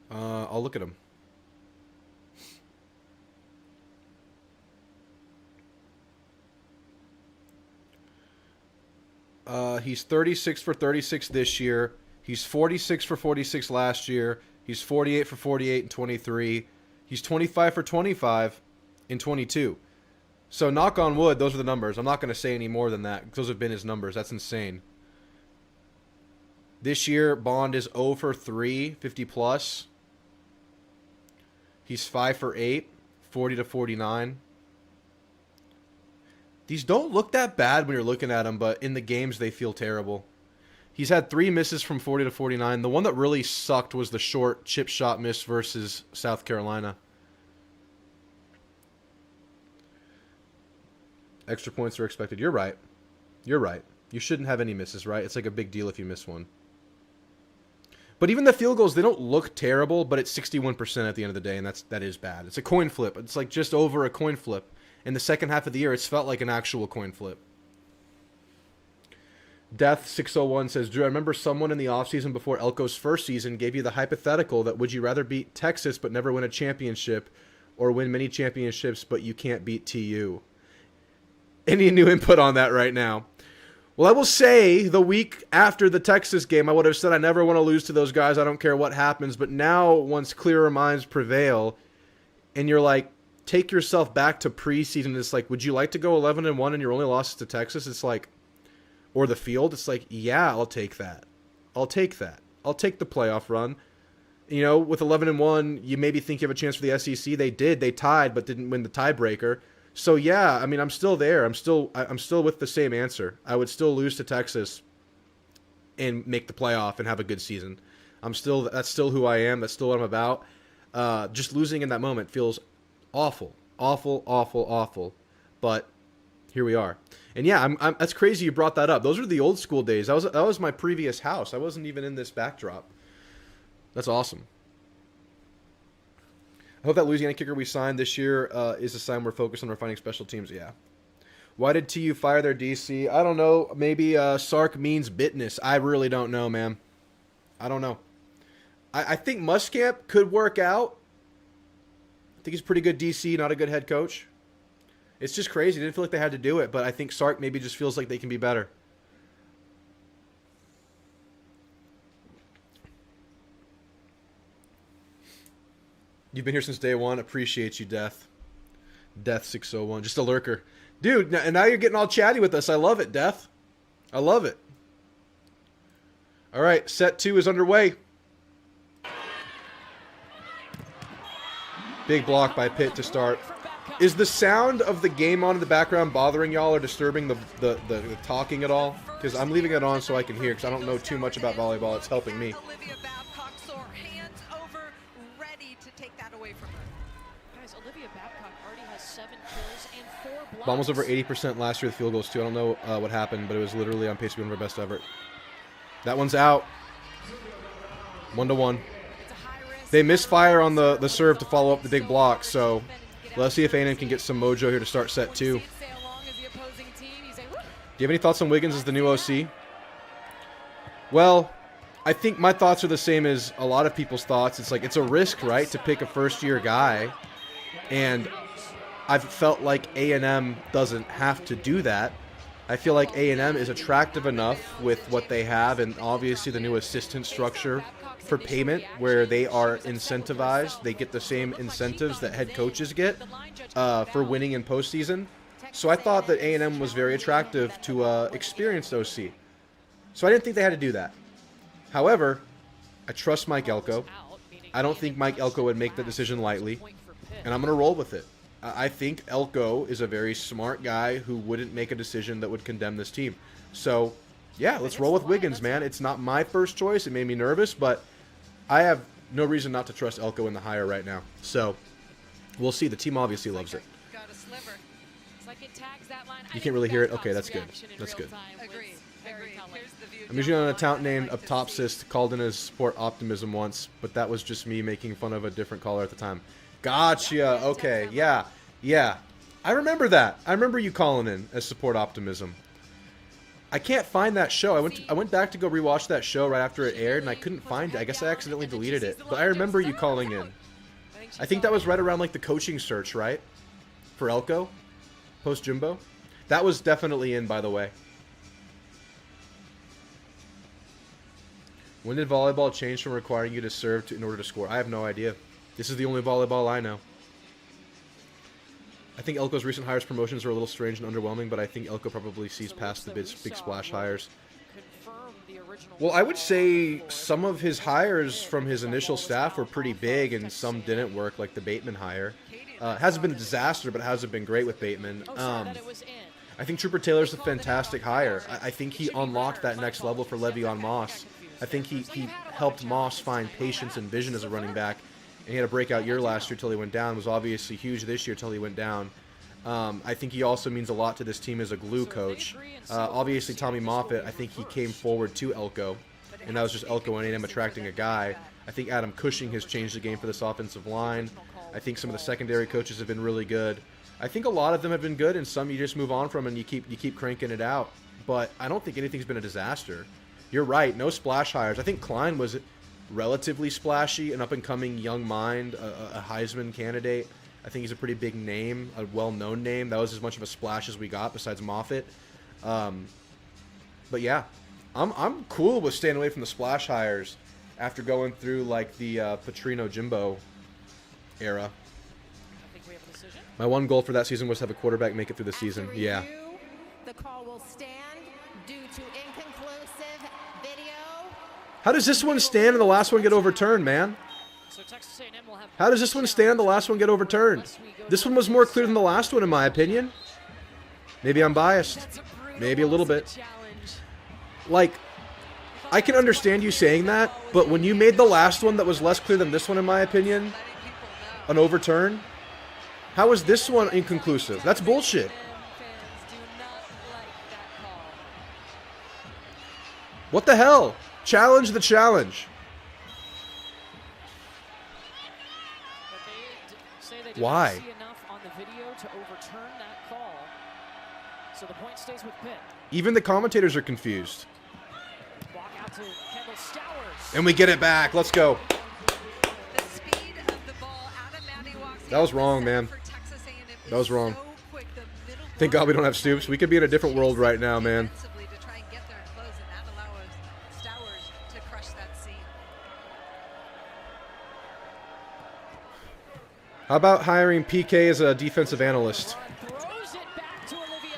I'll look at him. He's 36 for 36 this year. He's 46 for 46 last year. He's 48 for 48 in 23. He's 25 for 25 in 22. So knock on wood, those are the numbers. I'm not going to say any more than that because those have been his numbers. That's insane. This year, Bond is 0 for 3, 50 plus. He's 5 for 8, 40 to 49. These don't look that bad when you're looking at them, but in the games they feel terrible. He's had 3 misses from 40 to 49. The one that really sucked was the short chip shot miss versus South Carolina. Extra points are expected. You're right. You're right. You shouldn't have any misses, right? It's like a big deal if you miss one. But even the field goals, they don't look terrible, but it's 61% at the end of the day, and that is bad. It's a coin flip. It's like just over a coin flip. In the second half of the year, it's felt like an actual coin flip. Death601 says, Drew, I remember someone in the offseason before Elko's first season gave you the hypothetical that would you rather beat Texas but never win a championship or win many championships but you can't beat TU? Any new input on that right now? Well, I will say the week after the Texas game, I would have said I never want to lose to those guys. I don't care what happens. But now, once clearer minds prevail, and you're like, take yourself back to preseason. It's like, would you like to go 11-1 and your only loss to Texas? It's like, or the field. It's like, yeah, I'll take that. I'll take that. I'll take the playoff run. You know, with 11-1, you maybe think you have a chance for the SEC. They did. They tied, but didn't win the tiebreaker. So yeah, I mean, I'm still there. I'm still with the same answer. I would still lose to Texas and make the playoff and have a good season. That's still who I am. That's still what I'm about. Just losing in that moment feels awful, awful, awful, awful. But here we are. And yeah, that's crazy you brought that up. Those are the old school days. That was my previous house. I wasn't even in this backdrop. That's awesome. I hope that Louisiana kicker we signed this year is a sign we're focused on refining special teams. Yeah. Why did TU fire their DC? I don't know. Maybe Sark means bitness. I really don't know, man. I don't know. I think Muscamp could work out. I think he's a pretty good DC, not a good head coach. It's just crazy. Didn't feel like they had to do it, but I think Sark maybe just feels like they can be better. You've been here since day one. Appreciate you, Death. Death601. Just a lurker. Dude, and now you're getting all chatty with us. I love it, Death. I love it. All right, set 2 is underway. Big block by Pitt to start. Is the sound of the game on in the background bothering y'all or disturbing the talking at all? Because I'm leaving it on so I can hear because I don't know too much about volleyball. It's helping me. Ball was over 80% last year with field goals, too. I don't know what happened, but it was literally on pace to be one of our best ever. That one's out. 1-1. They misfire on the serve to follow up the big block, so let's see if A&M can get some mojo here to start set 2. Do you have any thoughts on Wiggins as the new OC? Well, I think my thoughts are the same as a lot of people's thoughts. It's like it's a risk, right, to pick a first-year guy, and I've felt like A&M doesn't have to do that. I feel like A&M is attractive enough with what they have and obviously the new assistant structure for payment where they are incentivized. They get the same incentives that head coaches get for winning in postseason. So I thought that A&M was very attractive to experienced OC. So I didn't think they had to do that. However, I trust Mike Elko. I don't think Mike Elko would make the decision lightly, and I'm going to roll with it. I think Elko is a very smart guy who wouldn't make a decision that would condemn this team. So, yeah, let's roll with Wiggins, man. It's not my first choice. It made me nervous, but I have no reason not to trust Elko in the hire right now. So, we'll see. The team obviously loves it. You can't really hear it? Okay, that's good. That's good. I'm usually on an account named Uptopsist, called in as Support Optimism once, but that was just me making fun of a different caller at the time. Gotcha. Okay. Yeah. Yeah. I remember that. I remember you calling in as Support Optimism. I can't find that show. I went back to go rewatch that show right after it aired, and I couldn't find it. I guess I accidentally deleted it. But I remember you calling in. I think that was right around like the coaching search, right? For Elko? Post Jumbo? That was definitely in, by the way. When did volleyball change from requiring you to serve in order to score? I have no idea. This is the only volleyball I know. I think Elko's recent hires promotions are a little strange and underwhelming, but I think Elko probably sees past the big splash hires. Well, I would say some of his hires from his initial staff were pretty big, and some didn't work, like the Bateman hire. Hasn't been a disaster, but hasn't been great with Bateman. I think Trooper Taylor's a fantastic hire. I think he unlocked that next level for Le'Veon Moss. I think he helped Moss find patience and vision as a running back. And he had a breakout year last year till he went down. Was obviously huge this year till he went down. I think he also means a lot to this team as a glue coach. Obviously, Tommy Moffitt, I think he came forward to Elko, and that was just Elko and A&M attracting a guy. I think Adam Cushing has changed the game for this offensive line. I think some of the secondary coaches have been really good. I think a lot of them have been good, and some you just move on from and you keep cranking it out. But I don't think anything's been a disaster. You're right, no splash hires. I think Klein was relatively splashy, an up-and-coming young mind, a Heisman candidate. I think he's a pretty big name, a well-known name. That was as much of a splash as we got besides Moffitt. But yeah, I'm cool with staying away from the splash hires after going through like the Petrino Jimbo era. My one goal for that season was to have a quarterback make it through the season. Yeah. The call will stand due to inconclusive video. How does this one stand and the last one get overturned, man? How does this one stand and the last one get overturned? This one was more clear than the last one, in my opinion. Maybe I'm biased. Maybe a little bit. Like, I can understand you saying that, but when you made the last one that was less clear than this one, in my opinion, an overturn, how is this one inconclusive? That's bullshit. What the hell? Challenge the challenge. Why? Even the commentators are confused. And we get it back. Let's go. That was wrong, man. That was wrong. Thank God we don't have Stoops. We could be in a different world right now, man. How about hiring PK as a defensive analyst?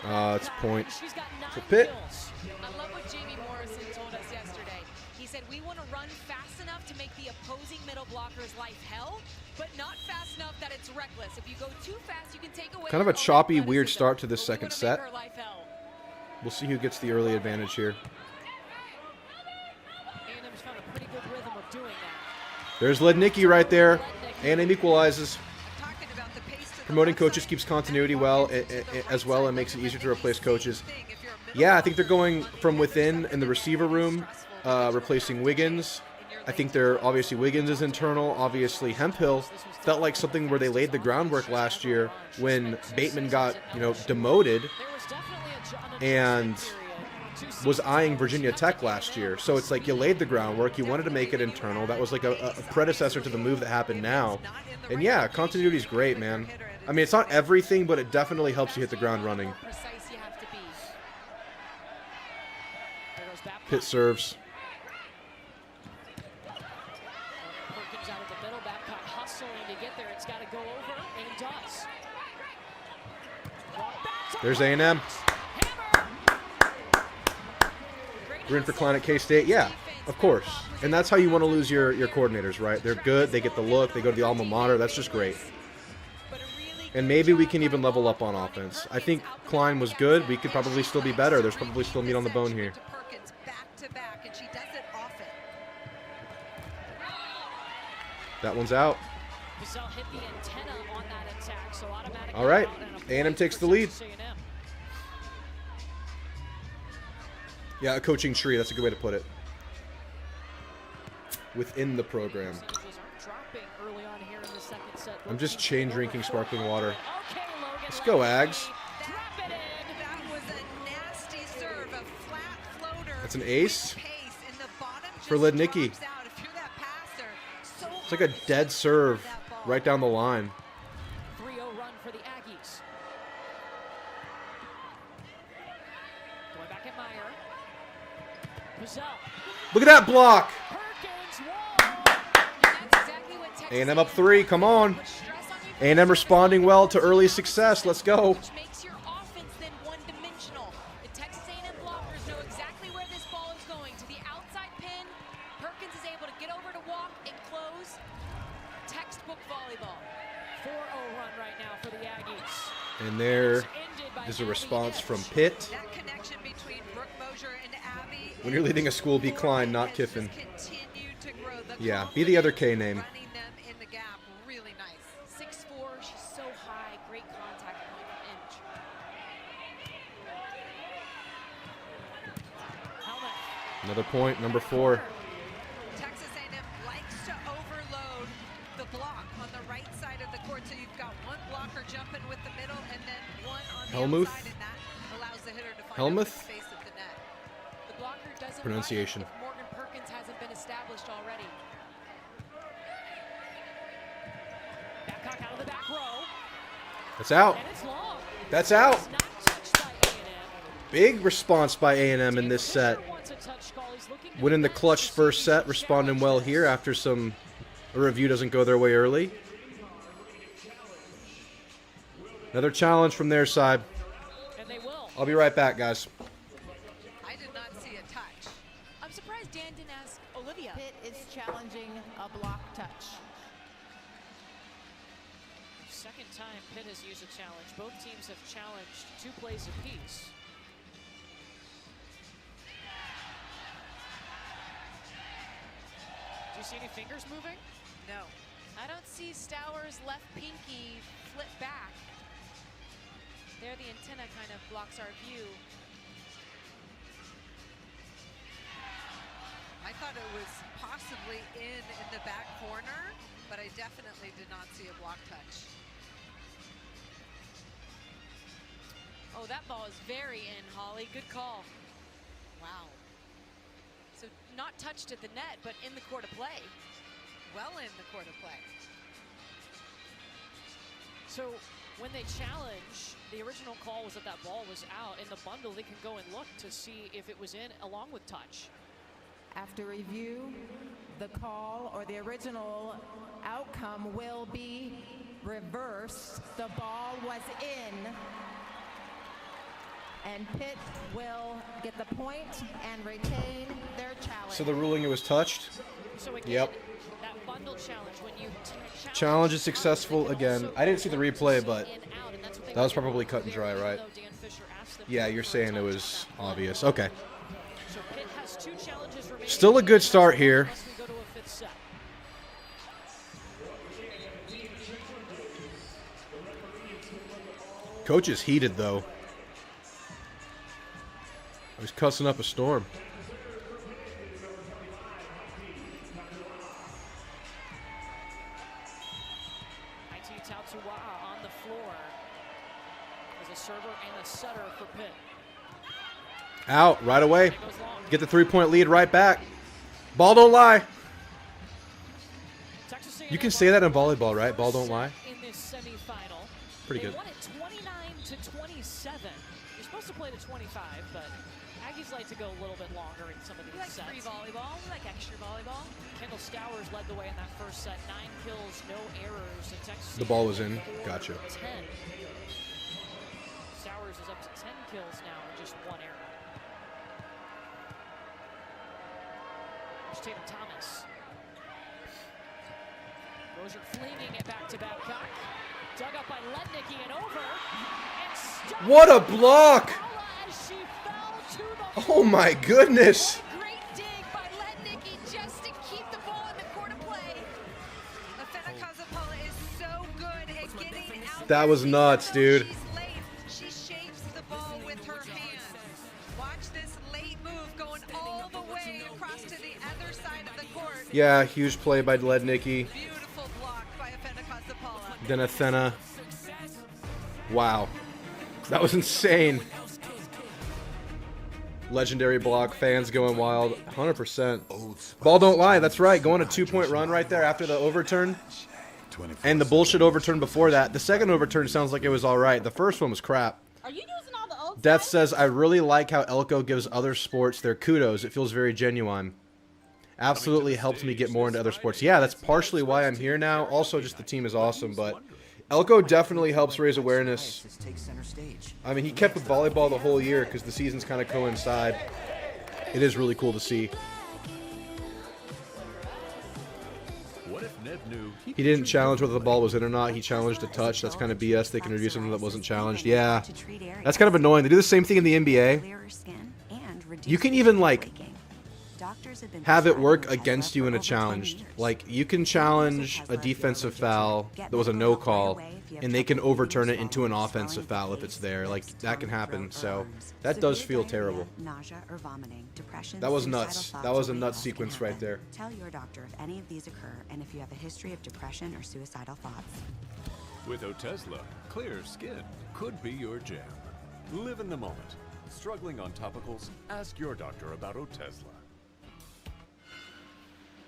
It's a point. For Pitt. I love what Jamie Morrison told us yesterday. He said, we want to run fast enough to make the opposing middle blocker's life hell, but not fast enough that it's reckless. If you go too fast, you can take away. Kind of a choppy, weird start to this second set. We'll see who gets the early advantage here. There's Lednicki right there. A&M equalizes. Promoting coaches keeps continuity well as well and makes it easier to replace coaches. Yeah, I think they're going from within in the receiver room, replacing Wiggins. I think they're obviously Wiggins is internal. Obviously Hemphill felt like something where they laid the groundwork last year when Bateman got demoted and was eyeing Virginia Tech last year. So it's like you laid the groundwork. You wanted to make it internal. That was like a predecessor to the move that happened now. And yeah, continuity is great, man. I mean, it's not everything, but it definitely helps you hit the ground running. Pitt serves. There's A&M. We're in for Klein at K-State. Yeah, of course. And that's how you want to lose your coordinators, right? They're good. They get the look. They go to the alma mater. That's just great. And maybe we can even level up on offense. I think Klein was good. We could probably still be better. There's probably still meat on the bone here. That one's out. All right. A&M takes the lead. Yeah, a coaching tree. That's a good way to put it. Within the program. I'm just chain drinking sparkling water. Let's go, Ags. That's an ace for Lednicki. It's like a dead serve right down the line. 3-0 run for the Aggies. Going back at Meyer. Look at that block. A&M up 3. Come on. A&M responding well to early success. Let's go. Which makes your offense then one-dimensional. The Texas A&M blockers know exactly where this ball is going. To the outside pin. Perkins is able to get over to walk and close. Textbook volleyball. 4-0 run right now for the Aggies. And there is a response from Pitt. That connection between Brooke Mosier and Abby. When you're leading a school, be Klein, not has Kiffin. just continued to grow. The Yeah, be the other K confidence name. Running them in the gap, really nice. 6'4", she's so high. Great contact point from Inch. Helmet. Another point, number 4. Texas A&M likes to overload the block on the right side of the court, so you've got one blocker jumping with the middle and then one on the Helmuth? outside, and that allows the hitter to find Helmuth? open space at the net. The blocker doesn't Pronunciation. bite if Morgan Perkins hasn't been established already. Babcock out of the back row. That's out. And it's long. That's out. It's not touched by A&M. Big response by A&M in this set. Fisher wants a touch call. He's looking to Winning the defend clutch to first see set, some responding well challenges. here after a review doesn't go their way early. Another challenge from their side. And they will. I'll be right back, guys. I did not see a touch. I'm surprised Dan didn't ask Olivia. Pitt is challenging a block touch. Second time Pitt has used a challenge. Both teams have challenged 2 plays apiece. Do you see any fingers moving? No. I don't see Stowers' left pinky flip back. There the antenna kind of blocks our view. I thought it was possibly in the back corner, but I definitely did not see a block touch. Oh, that ball is very in, Holly. Good call. Wow. So not touched at the net, but in the court of play. Well in the court of play. So when they challenge, the original call was that that ball was out. In the bundle, they can go and look to see if it was in along with touch. After review, the call or the original outcome will be reversed. The ball was in. And Pitt will get the point and retain their challenge. So the ruling, it was touched. So again, Yep. that bundle challenge, when you Challenge is successful again. I didn't see the replay, but in, out, and that's what they that was were probably doing cut and there, dry, even right? though Dan Fisher asked them Yeah, to you're for a saying it touch was on that obvious. bundle. Okay. So Pitt has 2 challenges remaining. Still a good start here. Unless we go to a 5th set. Coach is heated, though. He's cussing up a storm. IT Tautua'a on the floor as a server and a setter for Pitt. Out right away. And it goes long. Get the 3-point lead right back. Ball don't lie. Texas You A&M can say that in won volleyball, right? Ball don't first lie. set in this semifinal. Pretty They good. won it 29-27. You're supposed to play to 25, but Aggies like to go a little bit longer in some of We these like sets. free volleyball. We like extra volleyball. Kendall Stowers led the way in that first set. 9 kills, no errors. And Texas The ball was A&M in. 4 Gotcha. 10. Stowers is up to 10 kills now and just 1 error. There's Tatum Thomas. Rozier flinging it back to Babcock. Dug up by Lednicki and over. And stuck What a block! Paula as she fell to the Oh my goodness. Great dig by Lednicki just to keep the ball in the court of play. Afena Kazapala is so good at getting out. That was there. nuts, Even though dude. She's late. She shapes the ball with her hands. Watch this late move going all the way across to the other side of the court. Yeah, huge play by Lednicki. Beautiful block by Afena Kazapala. Then Athena. Wow. That was insane. Legendary block. Fans going wild. 100%. Ball don't lie. That's right. Going a 2-point run right there after the overturn. And the bullshit overturn before that. The second overturn sounds like it was all right. The first one was crap. Are you using all the old Death says, I really like how Elko gives other sports their kudos. It feels very genuine. Absolutely helps me get more into other sports. Yeah, that's partially why I'm here now. Also, just the team is awesome, but Elko definitely helps raise awareness. I mean, he kept with volleyball the whole year because the seasons kind of coincide. It is really cool to see. He didn't challenge whether the ball was in or not. He challenged a touch. That's kind of BS. They can review something that wasn't challenged. Yeah. That's kind of annoying. They do the same thing in the NBA. You can even, like, have it work against you in a challenge. Like, you can challenge a defensive foul that was a no call, and they can overturn it into an offensive foul if it's there. Like, that can happen. So that does feel terrible. That was nuts. That was a nuts sequence right there. Tell your doctor if any of these occur and if you have a history of depression or suicidal thoughts. With Otezla, clear skin could be your jam. Live in the moment. Struggling on topicals? Ask your doctor about Otezla.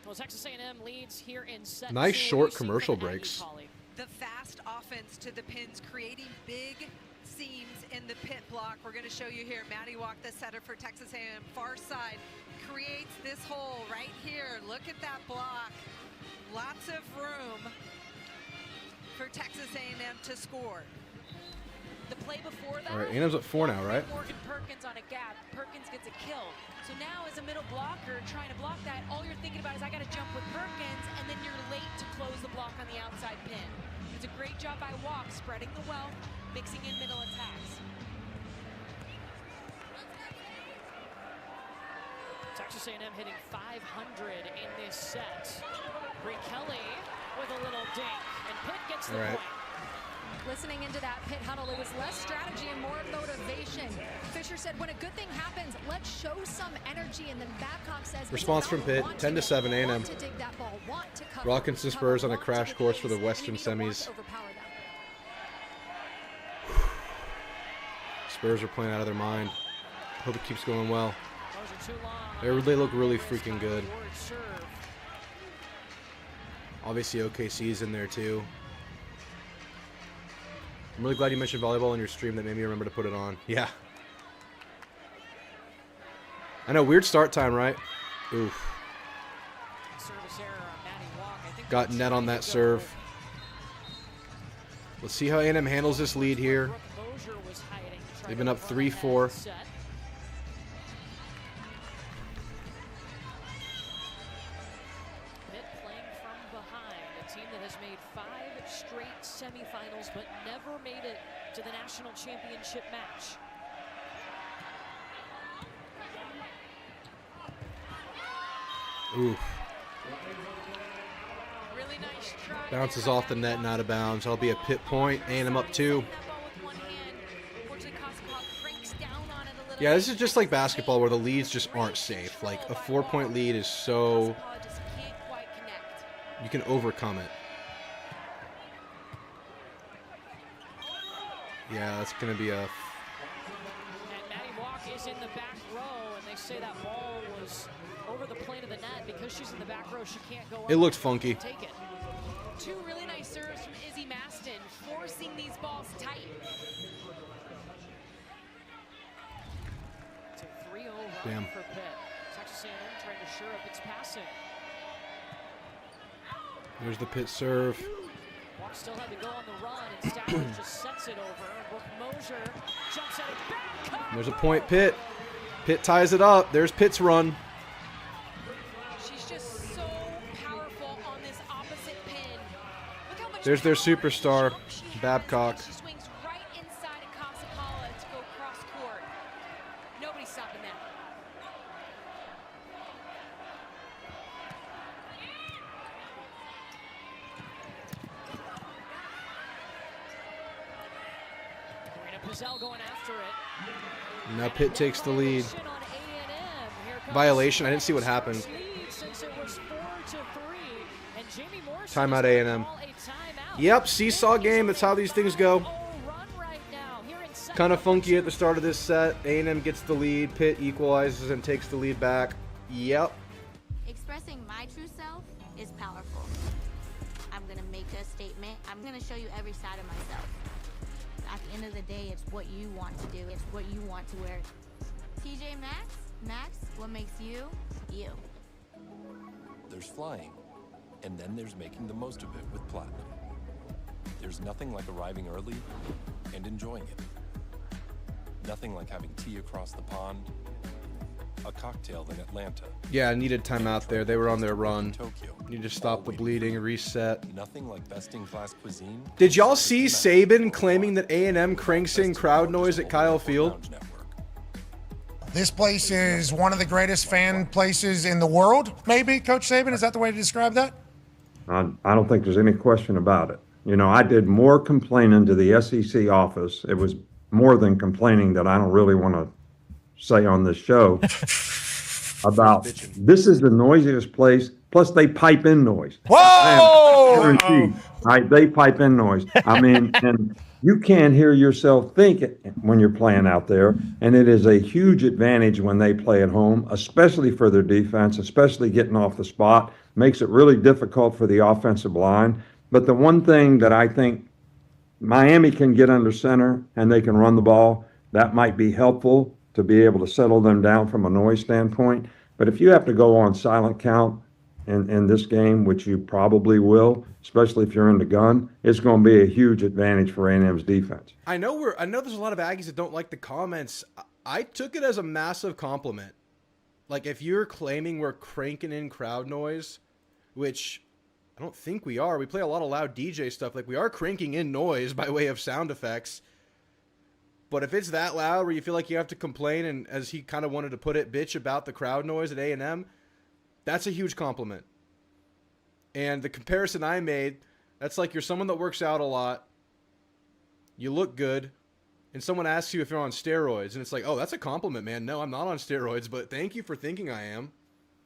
Well, Texas A&M leads here in set Nice two. short We've seen commercial from Aggie breaks. Polly. The fast offense to the pins, creating big seams in the pit block. We're going to show you here. Maddie Walk, the setter for Texas A&M, far side, creates this hole right here. Look at that block. Lots of room for Texas A&M to score. The play before that. All right, A&M's at 4 now, right? Morgan Perkins on a gap. Perkins gets a kill. So now as a middle blocker trying to block that, all you're thinking about is I got to jump with Perkins, and then you're late to close the block on the outside pin. It's a great job by Walk, spreading the wealth, mixing in middle attacks. Texas A&M hitting 500 in this set. Bree Kelly with a little dink, and Pitt gets the point. Listening into that pit huddle, it was less strategy and more motivation. Fisher said, when a good thing happens, let's show some energy. And then Babcock says, Response from Pitt, 10-7 A&M. Rockinson Spurs on a crash course for the Western semis. Spurs are playing out of their mind. Hope it keeps going well. They look really freaking good. Obviously OKC's in there too. I'm really glad you mentioned volleyball in your stream. That made me remember to put it on. Yeah. I know, weird start time, right? Oof. Got net on that serve. Let's see how A&M handles this lead here. They've been up 3-4. Semifinals, but never made it to the national championship match. Oof. Really nice try. Bounces off the net and out of bounds. That'll be a Pitt point. A&M up 2. Yeah, this is just like basketball where the leads just aren't safe. Like a 4-point lead is so... You can overcome it. Yeah, that's going to be a... And Maddie Walk is in the back row, and they say that ball was over the plane of the net. Because she's in the back row, she can't go up. It looked funky. Take it. Two really nice serves from Izzy Maston, forcing these balls tight. It's a 3-0 run Damn. for Pitt. Texas A&M trying to shore up its passing. There's the Pitt serve. Walk still had to go on the run, and Stafford just sets it over. Brooke Mosier jumps at it back. There's a point, Pitt. Pitt ties it up. There's Pitt's run. She's just so powerful on this opposite pin. Look how much There's their power superstar, jump she has. Babcock. She swings right inside of Casapala to go cross court. Nobody's stopping that. Pizzell going after it. Now Pitt takes the lead. Violation. I didn't see what happened. Timeout A&M. Yep, seesaw game. That's how these things go. Kind of funky at the start of this set. A&M gets the lead. Pitt equalizes and takes the lead back. Yep. Expressing my true self is powerful. I'm going to make a statement. I'm going to show you every side of myself. At the end of the day, it's what you want to do. It's what you want to wear. TJ Maxx, what makes you, you. There's flying, and then there's making the most of it with Platinum. There's nothing like arriving early and enjoying it. Nothing like having tea across the pond, a cocktail in Atlanta. Yeah, I needed timeout there. They were on their run. Need to stop the bleeding, reset. Nothing like best-in-class cuisine. Did y'all see Saban claiming that A&M cranks in crowd noise at Kyle Field? This place is one of the greatest fan places in the world, maybe, Coach Saban? Is that the way to describe that? I don't think there's any question about it. You know, I did more complaining to the SEC office. It was more than complaining that I don't really want to say on this show about this is the noisiest place. Plus, they pipe in noise. Whoa! Right? They pipe in noise. I mean, and you can't hear yourself think when you're playing out there. And it is a huge advantage when they play at home, especially for their defense, especially getting off the spot. Makes it really difficult for the offensive line. But the one thing that I think Miami can get under center and they can run the ball, that might be helpful to be able to settle them down from a noise standpoint. But if you have to go on silent count in this game, which you probably will, especially if you're in the gun, it's going to be a huge advantage for A&M's defense. I know there's a lot of Aggies that don't like the comments. I took it as a massive compliment. Like, if you're claiming we're cranking in crowd noise, which I don't think we are. We play a lot of loud DJ stuff. Like, we are cranking in noise by way of sound effects. But if it's that loud where you feel like you have to complain and, as he kind of wanted to put it, bitch about the crowd noise at A&M, that's a huge compliment. And the comparison I made, that's like you're someone that works out a lot, you look good, and someone asks you if you're on steroids, and it's like, oh, that's a compliment, man. No, I'm not on steroids, but thank you for thinking I am.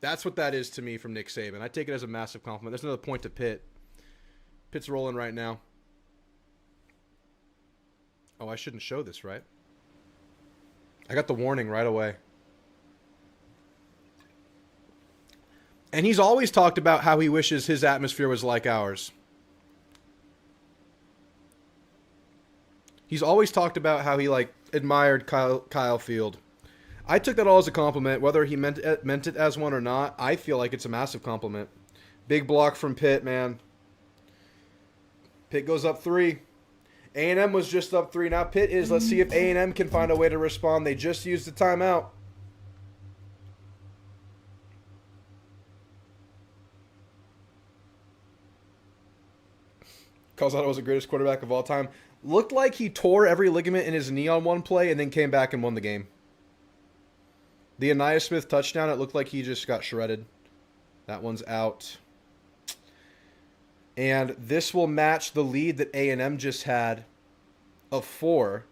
That's what that is to me from Nick Saban. I take it as a massive compliment. There's another point to Pitt. Pitt's rolling right now. Oh, I shouldn't show this, right? I got the warning right away. And he's always talked about how he wishes his atmosphere was like ours. He's always talked about how he, like, admired Kyle Field. I took that all as a compliment, whether he meant it as one or not. I feel like it's a massive compliment. Big block from Pitt, man. Pitt goes up 3. A&M was just up 3. Now Pitt is. Let's see if A&M can find a way to respond. They just used the timeout. Calzado was the greatest quarterback of all time. Looked like he tore every ligament in his knee on one play and then came back and won the game. The Aniyah Smith touchdown, it looked like he just got shredded. That one's out. And this will match the lead that A&M just had of 4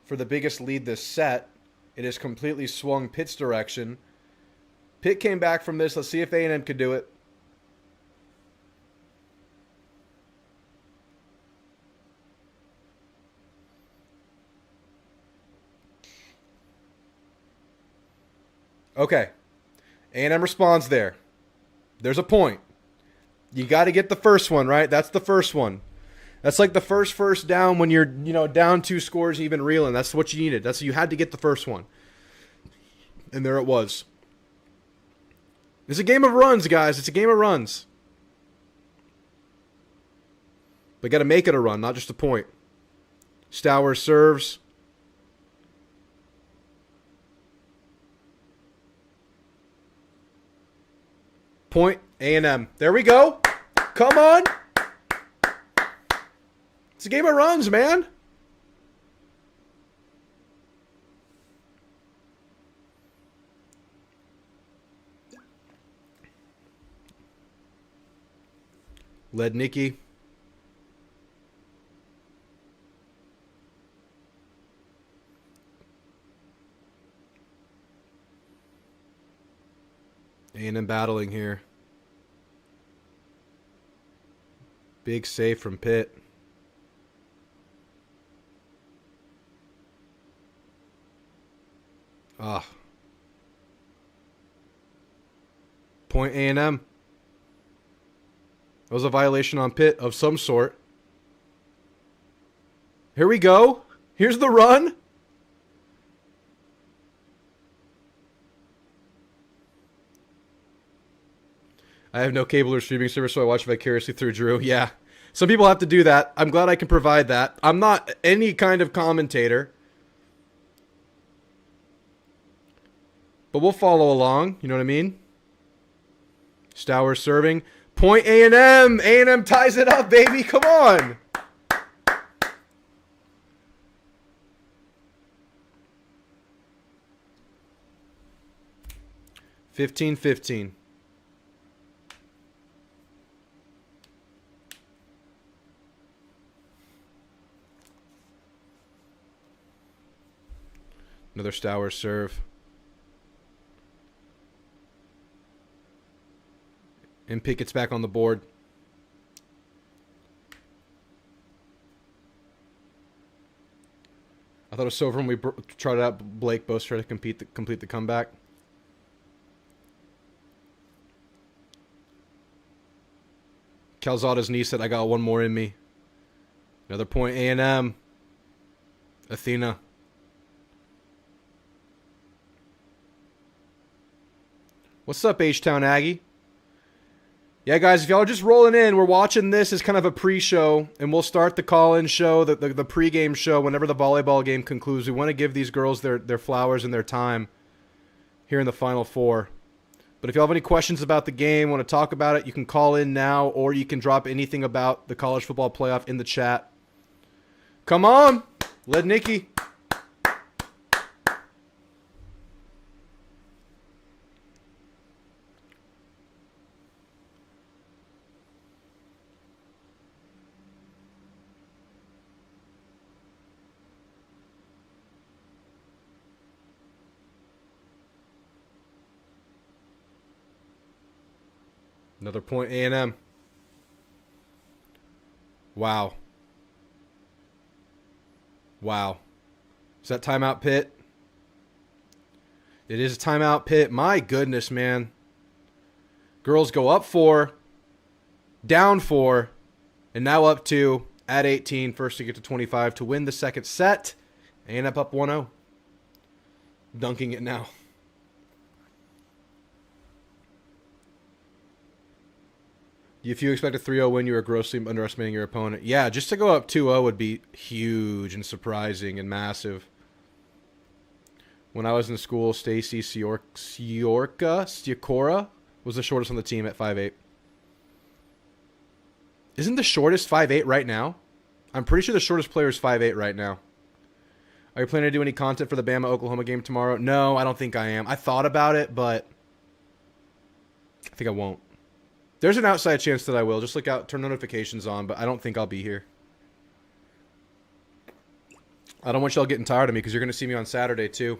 for the biggest lead this set. It has completely swung Pitt's direction. Pitt came back from this. Let's see if A&M could do it. Okay. A&M responds there. There's a point. You got to get the first one, right? That's the first one. That's like the first down when you're, down 2 scores, even reeling. That's what you needed. You had to get the first one. And there it was. It's a game of runs, guys. It's a game of runs. But got to make it a run, not just a point. Stowers serves. Point, A&M. There we go. Come on. It's a game of runs, man. Led Nicky. A&M battling here. Big save from Pitt. Point A&M. That was a violation on Pitt of some sort. Here we go. Here's the run. I have no cable or streaming service, so I watch vicariously through Drew. Yeah. Some people have to do that. I'm glad I can provide that. I'm not any kind of commentator. But we'll follow along. You know what I mean? Stowers serving. Point A&M. A&M ties it up, baby. Come on. $15-15. Another Stowers serve. And Pickett's back on the board. I thought it was so when we tried out Blake both tried to complete the comeback. Calzada's knee said, I got one more in me. Another point, A&M. Athena. What's up, H-Town Aggie? Yeah, guys, if y'all are just rolling in, we're watching this as kind of a pre-show, and we'll start the call-in show, the pregame show, whenever the volleyball game concludes. We want to give these girls their flowers and their time here in the Final Four. But if you have any questions about the game, want to talk about it, you can call in now, or you can drop anything about the college football playoff in the chat. Come on, Led Nikki. Another point, A&M. Wow. Wow. Is that timeout, Pitt? It is a timeout, Pitt. My goodness, man. Girls go up 4, down 4, and now up 2 at 18. First to get to 25 to win the second set. A&M up 1-0. Dunking it now. If you expect a 3-0 win, you are grossly underestimating your opponent. Yeah, just to go up 2-0 would be huge and surprising and massive. When I was in school, Stacy Siocora was the shortest on the team at 5'8". Isn't the shortest 5'8" right now? I'm pretty sure the shortest player is 5'8" right now. Are you planning to do any content for the Bama-Oklahoma game tomorrow? No, I don't think I am. I thought about it, but I think I won't. There's an outside chance that I will. Just look out, turn notifications on, but I don't think I'll be here. I don't want y'all getting tired of me because you're going to see me on Saturday too.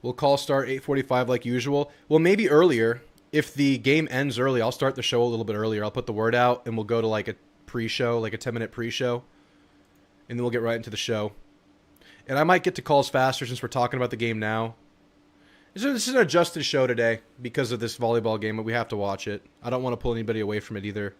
We'll call start 8:45 like usual. Well, maybe earlier. If the game ends early, I'll start the show a little bit earlier. I'll put the word out, and we'll go to like a pre-show, like a 10-minute pre-show. And then we'll get right into the show. And I might get to calls faster since we're talking about the game now. This is an adjusted show today because of this volleyball game, but we have to watch it. I don't want to pull anybody away from it either.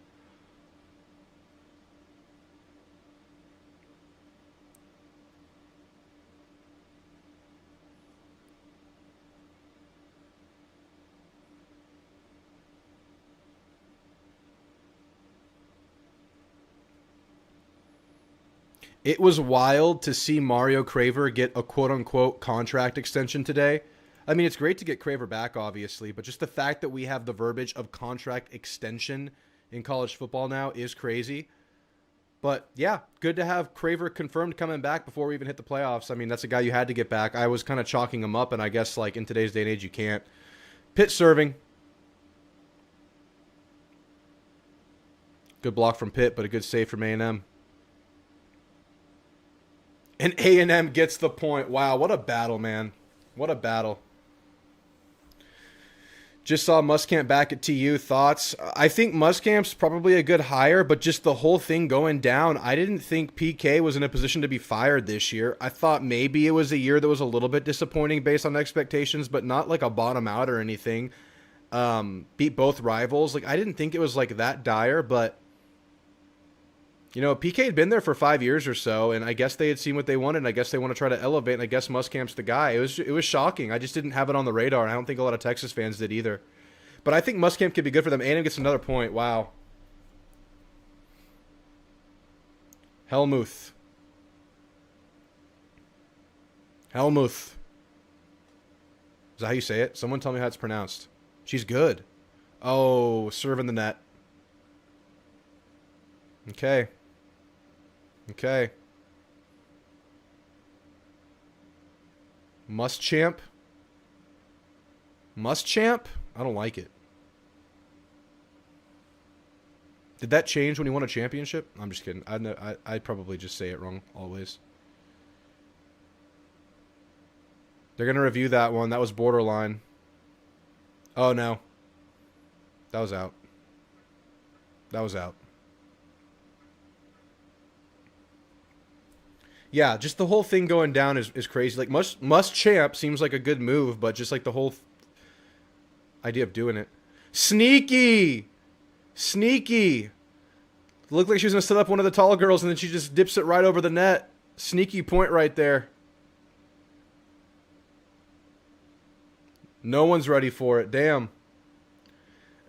It was wild to see Mario Craver get a quote-unquote contract extension today. I mean, it's great to get Craver back, obviously, but just the fact that we have the verbiage of contract extension in college football now is crazy. But, yeah, good to have Craver confirmed coming back before we even hit the playoffs. I mean, that's a guy you had to get back. I was kind of chalking him up, and I guess, like, in today's day and age, you can't. Pitt serving. Good block from Pitt, but a good save from A&M. And A&M gets the point. Wow, what a battle, man. What a battle. Just saw Muskamp back at TU. Thoughts? I think Muskamp's probably a good hire, but just the whole thing going down, I didn't think PK was in a position to be fired this year. I thought maybe it was a year that was a little bit disappointing based on expectations, but not like a bottom out or anything. Beat both rivals. Like, I didn't think it was like that dire, but you know, PK had been there for 5 years or so, and I guess they had seen what they wanted, and I guess they want to try to elevate, and I guess Muskamp's the guy. It was shocking. I just didn't have it on the radar, and I don't think a lot of Texas fans did either. But I think Muskamp could be good for them. A&M gets another point. Wow. Helmuth. Is that how you say it? Someone tell me how it's pronounced. She's good. Oh, serving the net. Okay. Muschamp? I don't like it. Did that change when he won a championship? I'm just kidding. I'd probably just say it wrong always. They're going to review that one. That was borderline. Oh, no. That was out. Yeah, just the whole thing going down is crazy. Like, Muschamp seems like a good move, but just like the whole idea of doing it. Sneaky! Looked like she was going to set up one of the tall girls, and then she just dips it right over the net. Sneaky point right there. No one's ready for it. Damn.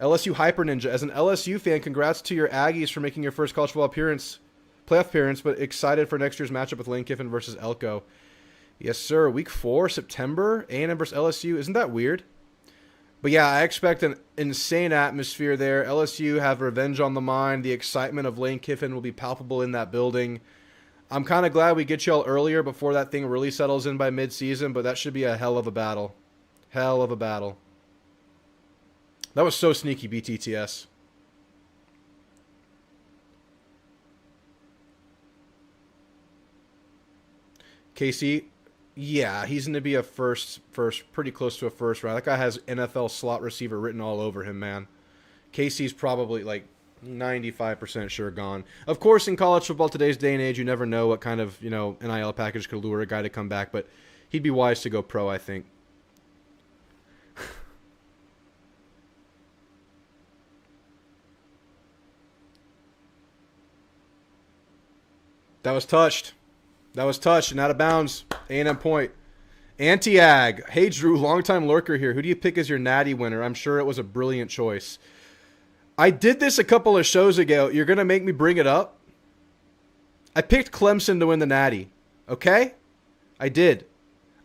LSU Hyper Ninja. As an LSU fan, congrats to your Aggies for making your first college football playoff appearance, but excited for next year's matchup with Lane Kiffin versus Elko. Yes, sir. Week 4, September. A&M versus LSU. Isn't that weird? But yeah, I expect an insane atmosphere there. LSU have revenge on the mind. The excitement of Lane Kiffin will be palpable in that building. I'm kind of glad we get y'all earlier before that thing really settles in by mid-season, but that should be a hell of a battle. That was so sneaky, BTTS. Casey, yeah, he's going to be a first, pretty close to a first round. That guy has NFL slot receiver written all over him, man. Casey's probably like 95% sure gone. Of course, in college football today's day and age, you never know what kind of, NIL package could lure a guy to come back, but he'd be wise to go pro, I think. That was touched and out of bounds. A&M point. Anti-Ag. Hey, Drew, longtime lurker here. Who do you pick as your natty winner? I'm sure it was a brilliant choice. I did this a couple of shows ago. You're going to make me bring it up? I picked Clemson to win the natty. Okay? I did.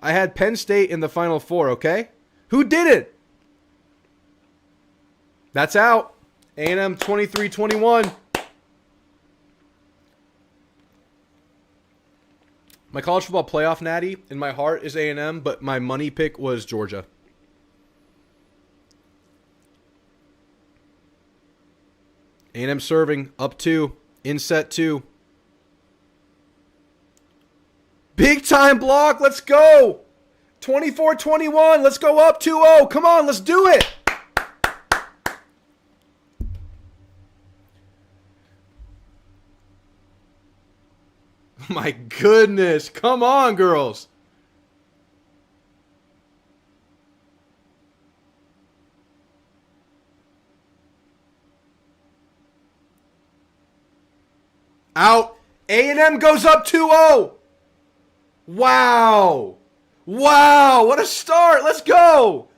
I had Penn State in the Final Four, okay? Who did it? That's out. A&M 23-21. My college football playoff natty in my heart is A&M, but my money pick was Georgia. A&M serving, up 2, in set 2. Big time block, let's go! 24-21, let's go up 2-0. Come on, let's do it! My goodness. Come on, girls. Out. A&M goes up 2-0. Wow. What a start. Let's go.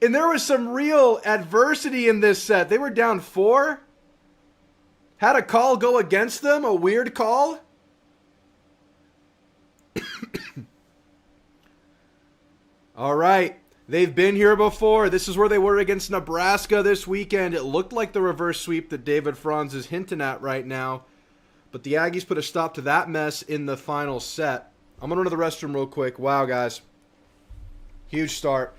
And there was some real adversity in this set. They were down 4. Had a call go against them, a weird call. All right. They've been here before. This is where they were against Nebraska this weekend. It looked like the reverse sweep that David Franz is hinting at right now. But the Aggies put a stop to that mess in the final set. I'm going to run to the restroom real quick. Wow, guys. Huge start.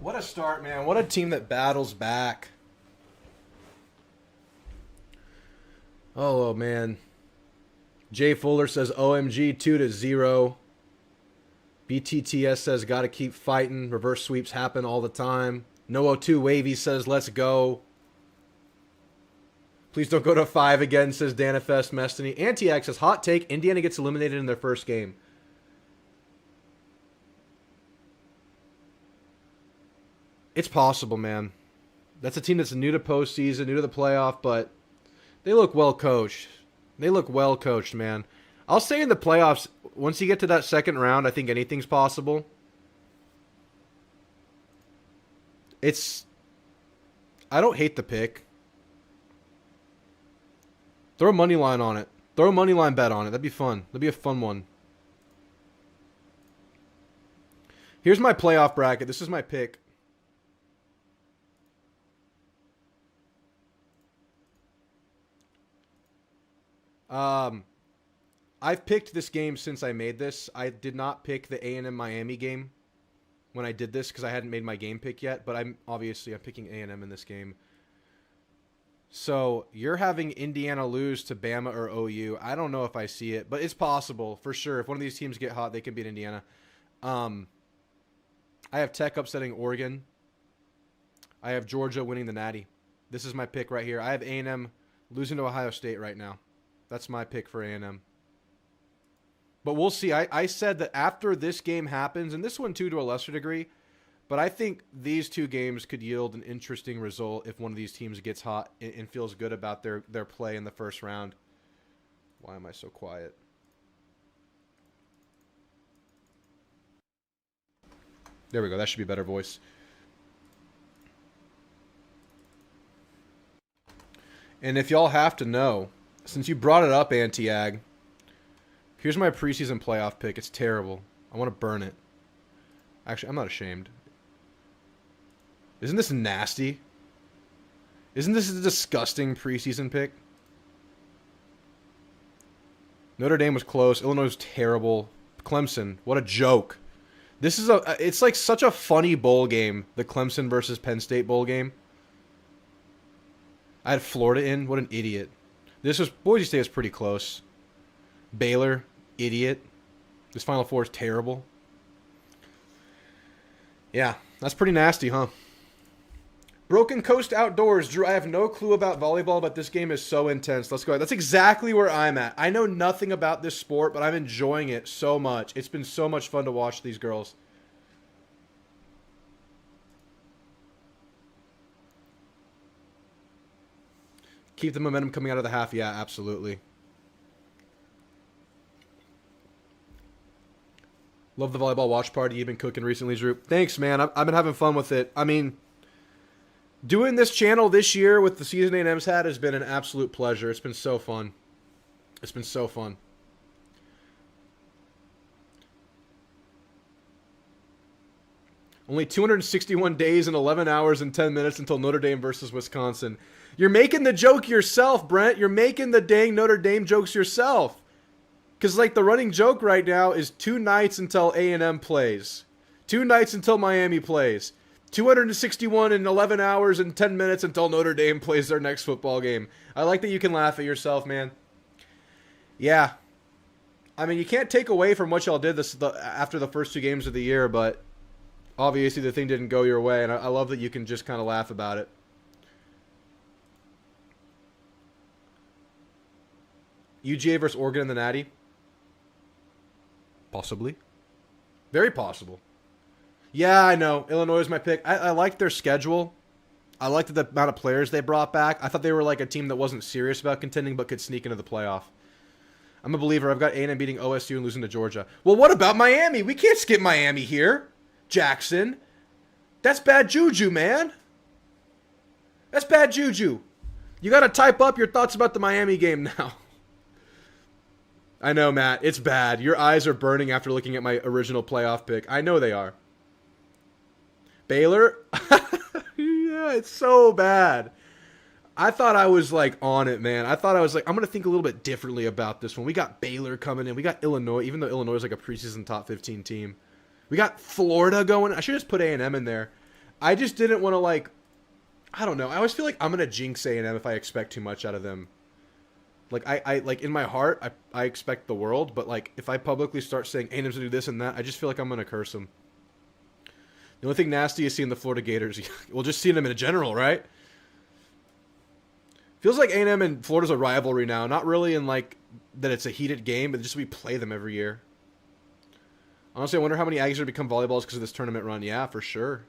What a start, man. What a team that battles back. Oh, man. Jay Fuller says OMG 2-0. BTTS says gotta keep fighting. Reverse sweeps happen all the time. No02 Wavy says let's go. Please don't go to 5 again, says Danifest Mestany. Antiac says hot take. Indiana gets eliminated in their first game. It's possible, man. That's a team that's new to postseason, new to the playoff, but they look well coached. They look well coached, man. I'll say in the playoffs, once you get to that second round, I think anything's possible. I don't hate the pick. Throw a money line on it. Throw a money line bet on it. That'd be fun. That'd be a fun one. Here's my playoff bracket. This is my pick. I've picked this game since I made this. I did not pick the A&M Miami game when I did this because I hadn't made my game pick yet, but I'm picking A&M in this game. So you're having Indiana lose to Bama or OU. I don't know if I see it, but it's possible for sure. If one of these teams get hot, they can beat Indiana. I have Tech upsetting Oregon. I have Georgia winning the Natty. This is my pick right here. I have A&M losing to Ohio State right now. That's my pick for A&M. But we'll see. I said that after this game happens, and this one too to a lesser degree, but I think these two games could yield an interesting result if one of these teams gets hot and feels good about their play in the first round. Why am I so quiet? There we go. That should be better voice. And if y'all have to know, since you brought it up, Anti-Ag, here's my preseason playoff pick. It's terrible. I want to burn it. Actually, I'm not ashamed. Isn't this nasty? Isn't this a disgusting preseason pick? Notre Dame was close. Illinois was terrible. Clemson, what a joke. It's like such a funny bowl game, the Clemson versus Penn State bowl game. I had Florida in. What an idiot. Boise State was pretty close. Baylor, idiot. This Final Four is terrible. Yeah, that's pretty nasty, huh? Broken Coast Outdoors. Drew, I have no clue about volleyball, but this game is so intense. Let's go. That's exactly where I'm at. I know nothing about this sport, but I'm enjoying it so much. It's been so much fun to watch these girls. Keep the momentum coming out of the half. Yeah, absolutely. Love the volleyball watch party you've been cooking recently, Drew. Thanks, man. I've been having fun with it. I mean, doing this channel this year with the season A&M's hat has been an absolute pleasure. It's been so fun. It's been so fun. Only 261 days and 11 hours and 10 minutes until Notre Dame versus Wisconsin. You're making the joke yourself, Brent. You're making the dang Notre Dame jokes yourself. Because, like, the running joke right now is 2 nights until A&M plays. 2 nights until Miami plays. 261 and 11 hours and 10 minutes until Notre Dame plays their next football game. I like that you can laugh at yourself, man. Yeah. I mean, you can't take away from what y'all did after the first 2 games of the year, but obviously the thing didn't go your way, and I love that you can just kind of laugh about it. UGA versus Oregon in the Natty? Possibly. Very possible. Yeah, I know. Illinois is my pick. I liked their schedule. I liked the amount of players they brought back. I thought they were like a team that wasn't serious about contending but could sneak into the playoff. I'm a believer. I've got A&M beating OSU and losing to Georgia. Well, what about Miami? We can't skip Miami here. Jackson. That's bad juju, man. That's bad juju. You got to type up your thoughts about the Miami game now. I know, Matt. It's bad. Your eyes are burning after looking at my original playoff pick. I know they are. Baylor? Yeah, it's so bad. I thought I was, like, on it, man. I thought I was like, I'm going to think a little bit differently about this one. We got Baylor coming in. We got Illinois, even though Illinois is like a preseason top 15 team. We got Florida going. I should just put A&M in there. I just didn't want to, like, I don't know. I always feel like I'm going to jinx A&M if I expect too much out of them. Like, I like, in my heart, I expect the world. But, like, if I publicly start saying A&M's going to do this and that, I just feel like I'm going to curse them. The only thing nasty is seeing the Florida Gators. Well, just seeing them in general, right? Feels like A&M and Florida's a rivalry now. Not really in, like, that it's a heated game, but just we play them every year. Honestly, I wonder how many Aggies are going to become volleyballs because of this tournament run. Yeah, for sure.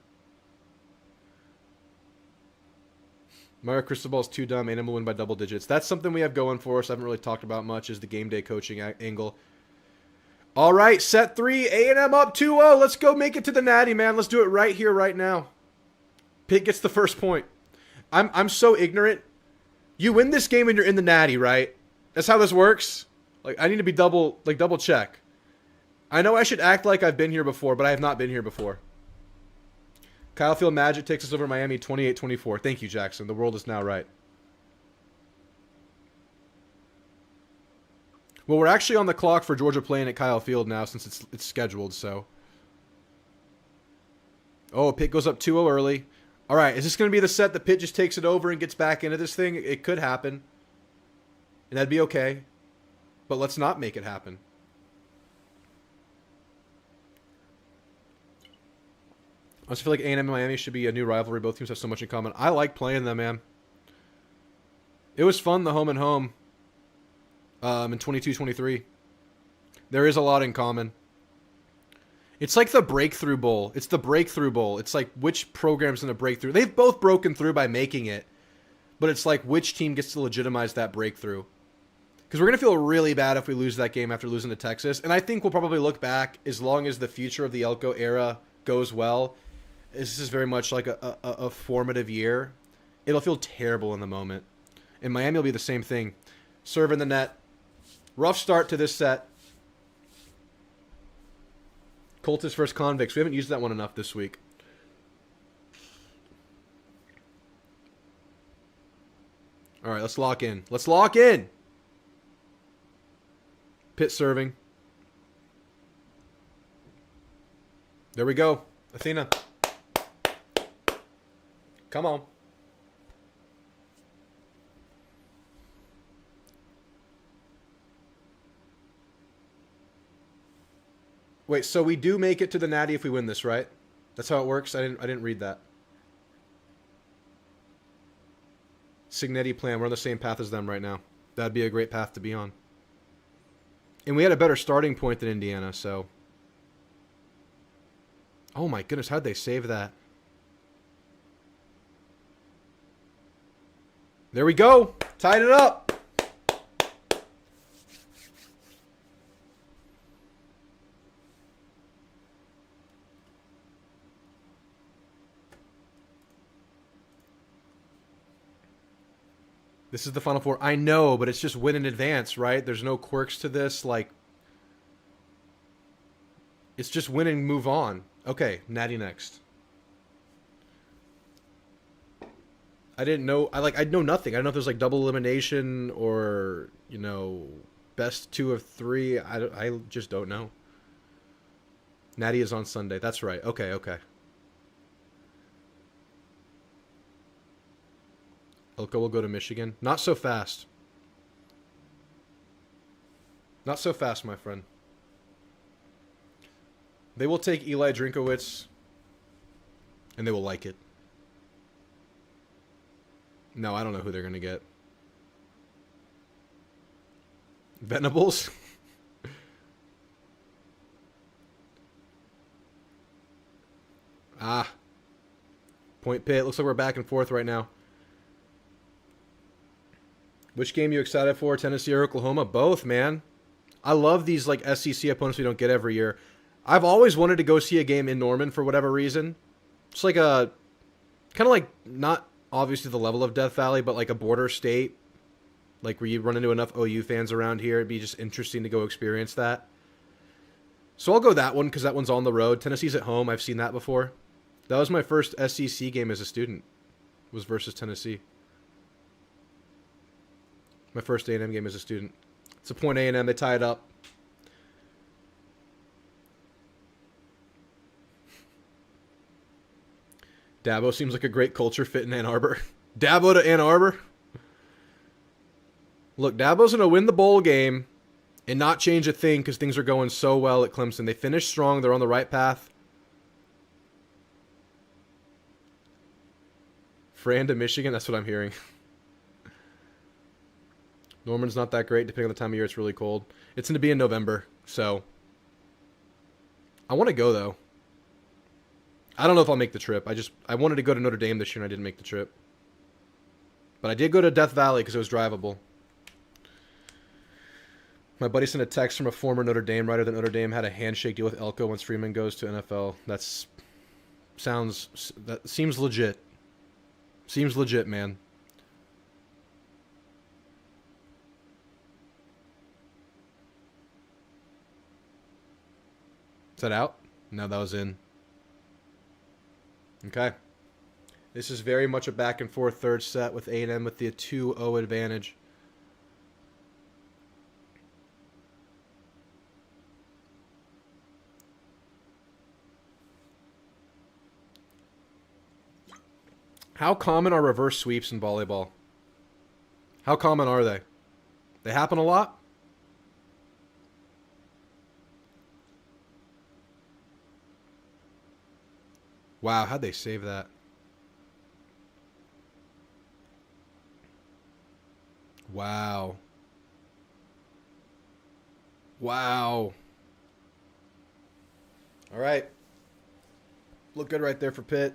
Mario Cristobal's too dumb. A&M will win by double digits. That's something we have going for us. I haven't really talked about much, is the game day coaching angle. All right, set 3. A&M up 2-0. Let's go make it to the natty, man. Let's do it right here, right now. Pitt gets the first point. I'm so ignorant. You win this game and you're in the natty, right? That's how this works. Like, I need to be double check. I know I should act like I've been here before, but I have not been here before. Kyle Field Magic takes us over Miami 28-24. Thank you, Jackson. The world is now right. Well, we're actually on the clock for Georgia playing at Kyle Field now since it's scheduled, so. Oh, Pitt goes up 2-0 early. All right, is this going to be the set that Pitt just takes it over and gets back into this thing? It could happen. And that'd be okay. But let's not make it happen. I just feel like A&M and Miami should be a new rivalry. Both teams have so much in common. I like playing them, man. It was fun, the home and home. In 22-23. There is a lot in common. It's like the Breakthrough Bowl. It's the Breakthrough Bowl. It's like which program's going to break through. They've both broken through by making it. But it's like which team gets to legitimize that breakthrough. Because we're going to feel really bad if we lose that game after losing to Texas. And I think we'll probably look back, as long as the future of the Elko era goes well. This is very much like a formative year. It'll feel terrible in the moment. And Miami will be the same thing. Serve in the net. Rough start to this set. Coltis versus Convicts. We haven't used that one enough this week. All right, let's lock in. Let's lock in. Pitt serving. There we go. Athena. Come on. Wait, so we do make it to the natty if we win this, right? That's how it works? I didn't read that. Signetti plan. We're on the same path as them right now. That'd be a great path to be on. And we had a better starting point than Indiana, so. Oh my goodness, how'd they save that? There we go. Tied it up. This is the Final Four. I know, but it's just win in advance, right? There's no quirks to this. Like, it's just win and move on. Okay, natty next. I didn't know. I know nothing. I don't know if there's like double elimination or, you know, best 2 of 3. I just don't know. Natty is on Sunday. That's right. Okay. Elko will go to Michigan. Not so fast. Not so fast, my friend. They will take Eli Drinkowitz, and they will like it. No, I don't know who they're going to get. Venables? Point Pitt. Looks like we're back and forth right now. Which game you excited for? Tennessee or Oklahoma? Both, man. I love these like SEC opponents we don't get every year. I've always wanted to go see a game in Norman for whatever reason. It's like a kind of like not obviously the level of Death Valley, but like a border state, like where you run into enough OU fans around here. It'd be just interesting to go experience that. So I'll go that one because that one's on the road. Tennessee's at home. I've seen that before. That was my first SEC game as a student. Was versus Tennessee. My first A&M game as a student. It's a point A&M. They tie it up. Dabo seems like a great culture fit in Ann Arbor. Dabo to Ann Arbor? Look, Dabo's going to win the bowl game and not change a thing because things are going so well at Clemson. They finished strong. They're on the right path. Fran to Michigan? That's what I'm hearing. Norman's not that great. Depending on the time of year, it's really cold. It's going to be in November, so I want to go, though. I don't know if I'll make the trip. I wanted to go to Notre Dame this year, and I didn't make the trip. But I did go to Death Valley because it was drivable. My buddy sent a text from a former Notre Dame writer that Notre Dame had a handshake deal with Elko once Freeman goes to NFL. That seems legit. Seems legit, man. Is that out? No, that was in. Okay. This is very much a back and forth third set with A&M with the 2-0 advantage. How common are reverse sweeps in volleyball? How common are they? They happen a lot? Wow, how'd they save that? Wow. Wow. All right. Look good right there for Pitt.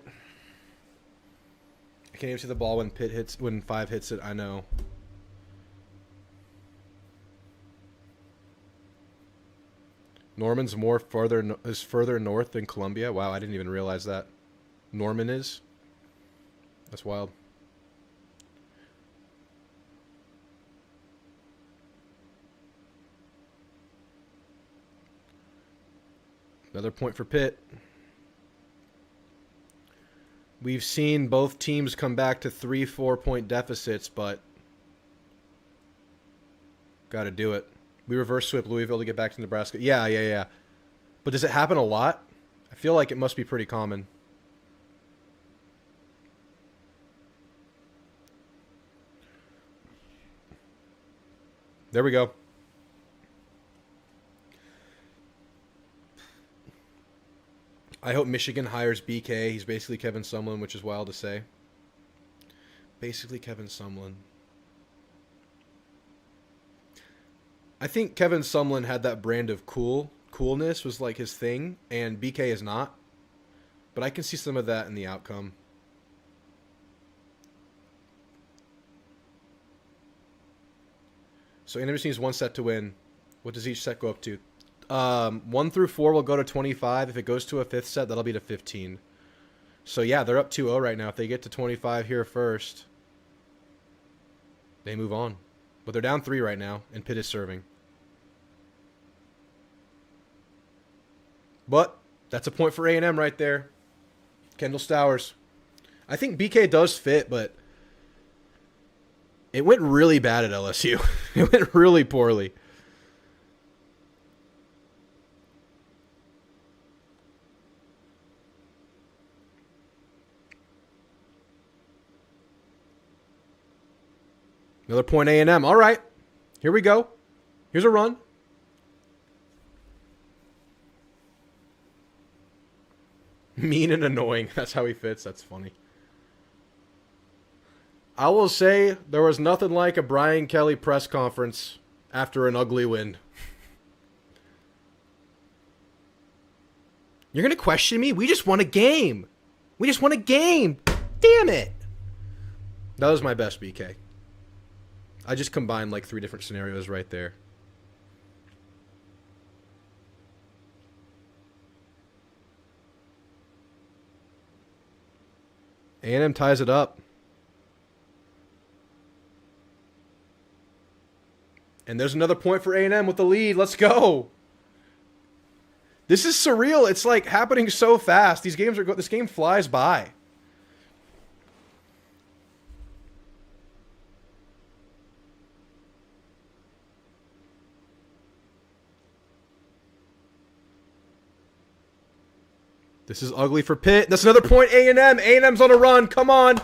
I can't even see the ball when 5 hits it. I know. Norman's is further north than Columbia. Wow, I didn't even realize that. Norman is. That's wild. Another point for Pitt. We've seen both teams come back to 3-4 point deficits, but got to do it. We reverse sweep Louisville to get back to Nebraska. Yeah. But does it happen a lot? I feel like it must be pretty common. There we go. I hope Michigan hires BK. He's basically Kevin Sumlin, which is wild to say. Basically Kevin Sumlin. I think Kevin Sumlin had that brand of coolness was like his thing, and BK is not. But I can see some of that in the outcome. So Anderson needs one set to win. What does each set go up to? 1 through 4 will go to 25. If it goes to a 5th set, that'll be to 15. So yeah, they're up 2-0 right now. If they get to 25 here first, they move on. But they're down 3 right now, and Pitt is serving. But that's a point for A&M right there. Kendall Stowers. I think BK does fit, but it went really bad at LSU. It went really poorly. Another point A&M. All right. Here we go. Here's a run. Mean and annoying. That's how he fits. That's funny. I will say there was nothing like a Brian Kelly press conference after an ugly win. You're going to question me? We just won a game. We just won a game. Damn it. That was my best BK. I just combined like 3 different scenarios right there. A&M ties it up. And there's another point for A&M with the lead. Let's go. This is surreal. It's like happening so fast. These games this game flies by. This is ugly for Pitt. That's another point, A&M. A&M's on a run. Come on.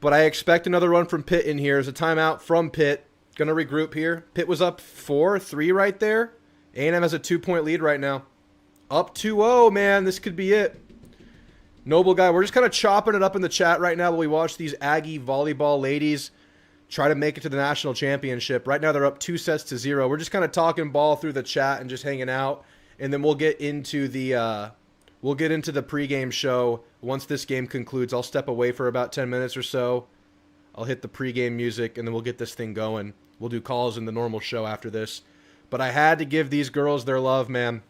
But I expect another run from Pitt in here. There's a timeout from Pitt. Going to regroup here. Pitt was up 4-3 right there. A&M has a 2-point lead right now. Up 2-0, man. This could be it. Noble guy, we're just kind of chopping it up in the chat right now while we watch these Aggie volleyball ladies try to make it to the national championship. Right now they're up 2-0. We're just kind of talking ball through the chat and just hanging out, and then we'll get into the pregame show once this game concludes. I'll step away for about 10 minutes or so. I'll hit the pregame music, and then we'll get this thing going. We'll do calls in the normal show after this. But I had to give these girls their love, man.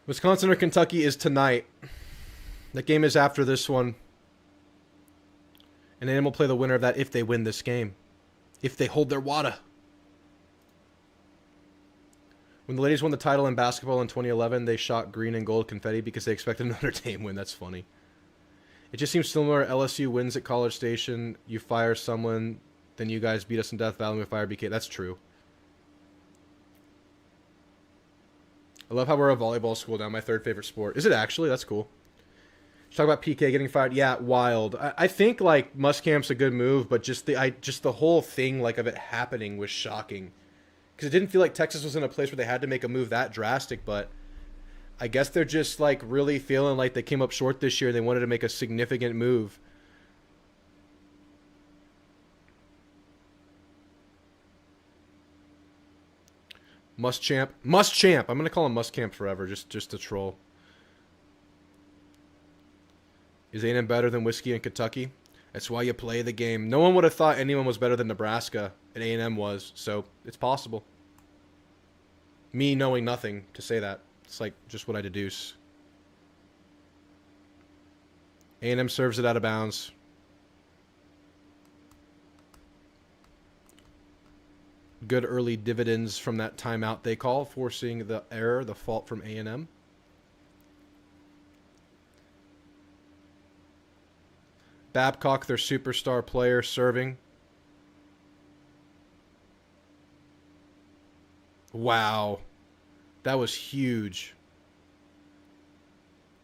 Wisconsin or Kentucky is tonight. That game is after this one. And A&M will play the winner of that if they win this game. If they hold their wada. When the ladies won the title in basketball in 2011, they shot green and gold confetti because they expected a Notre Dame win. That's funny. It just seems similar. LSU wins at College Station. You fire someone, then you guys beat us in Death Valley and we fire BK. That's true. I love how we're a volleyball school now. My third favorite sport. Is it actually? That's cool. Talk about PK getting fired. Yeah, wild. I think like Muskamp's a good move, but just the whole thing like of it happening was shocking. Because it didn't feel like Texas was in a place where they had to make a move that drastic, but I guess they're just like really feeling like they came up short this year and they wanted to make a significant move. Muschamp. I'm going to call him Muskamp forever, just to troll. Is A&M better than Whiskey and Kentucky? That's why you play the game. No one would have thought anyone was better than Nebraska, and A&M was, so it's possible. Me knowing nothing to say that. It's like just what I deduce. A&M serves it out of bounds. Good early dividends from that timeout they call, forcing the error, the fault from A&M. Babcock, their superstar player, serving. Wow. That was huge.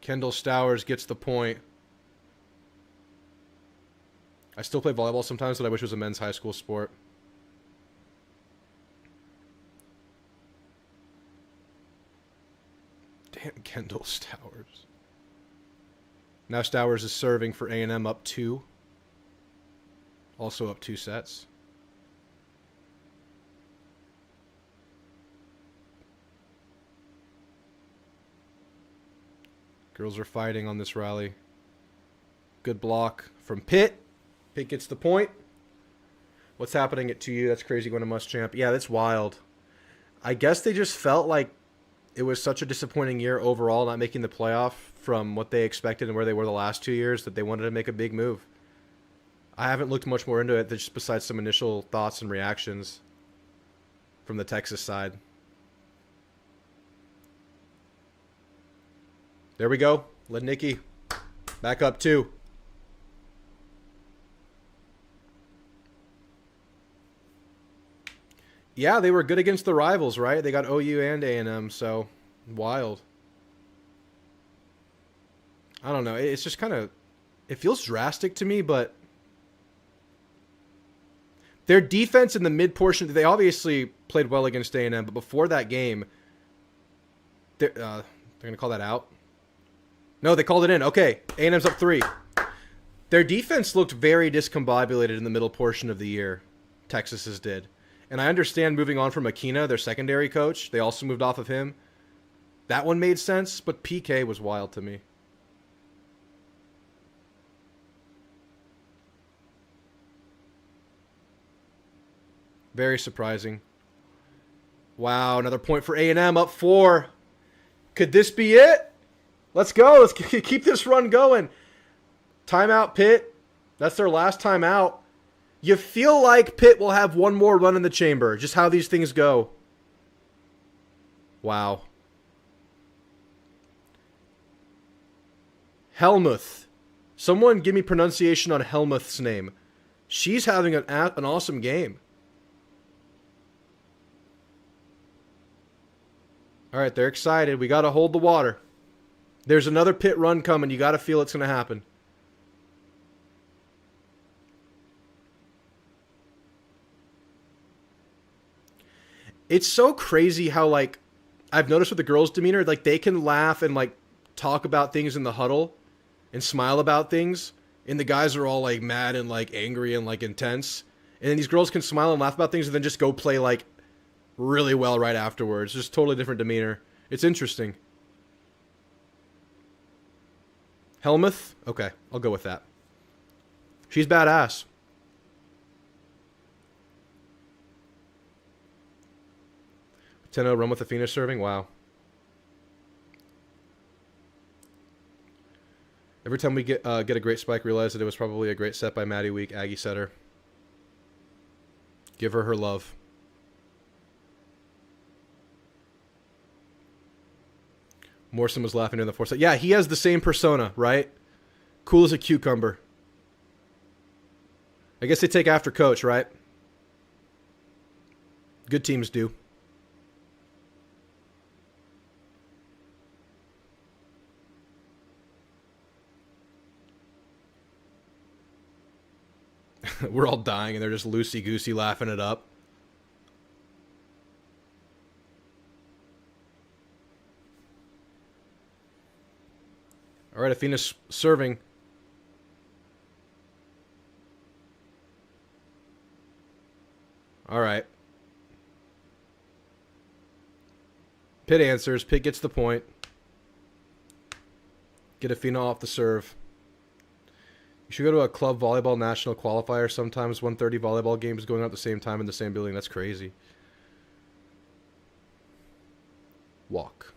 Kendall Stowers gets the point. I still play volleyball sometimes, but I wish it was a men's high school sport. Damn, Kendall Stowers. Now Stowers is serving for A&M up 2. Also up 2 sets. Girls are fighting on this rally. Good block from Pitt. Pitt gets the point. What's happening at 2U? That's crazy going to Muschamp. Yeah, that's wild. I guess they just felt like it was such a disappointing year overall, not making the playoff from what they expected and where they were the last 2 years, that they wanted to make a big move. I haven't looked much more into it, just besides some initial thoughts and reactions from the Texas side. There we go. Lednicki back up 2. Yeah, they were good against the rivals, right? They got OU and A&M, so wild. I don't know. It's just kind of... It feels drastic to me, but... Their defense in the mid-portion... They obviously played well against A&M, but before that game... They're going to call that out? No, they called it in. Okay, A&M's up 3. Their defense looked very discombobulated in the middle portion of the year. Texas's did. And I understand moving on from Aquina, their secondary coach. They also moved off of him. That one made sense, but PK was wild to me. Very surprising. Wow, another point for A&M, up 4. Could this be it? Let's go. Let's keep this run going. Timeout, Pitt. That's their last timeout. You feel like Pitt will have one more run in the chamber. Just how these things go. Wow. Helmuth. Someone give me pronunciation on Helmuth's name. She's having an awesome game. All right, they're excited. We got to hold the water. There's another Pitt run coming. You got to feel it's going to happen. It's so crazy how, like, I've noticed with the girls' demeanor, like, they can laugh and, like, talk about things in the huddle and smile about things, and the guys are all, like, mad and, like, angry and, like, intense. And then these girls can smile and laugh about things and then just go play, like, really well right afterwards. Just totally different demeanor. It's interesting. Helmuth? Okay, I'll go with that. She's badass. Tenno run with Athena serving? Wow. Every time we get a great spike, realize that it was probably a great set by Maddie Week, Aggie setter. Give her love. Morrison was laughing in the fourth set. Yeah, he has the same persona, right? Cool as a cucumber. I guess they take after coach, right? Good teams do. We're all dying and they're just loosey-goosey laughing it up. All right, Athena's serving. All right. Pitt answers. Pitt gets the point. Get Athena off the serve. You should go to a club volleyball national qualifier. Sometimes 1:30 volleyball games going on at the same time in the same building. That's crazy. Walk.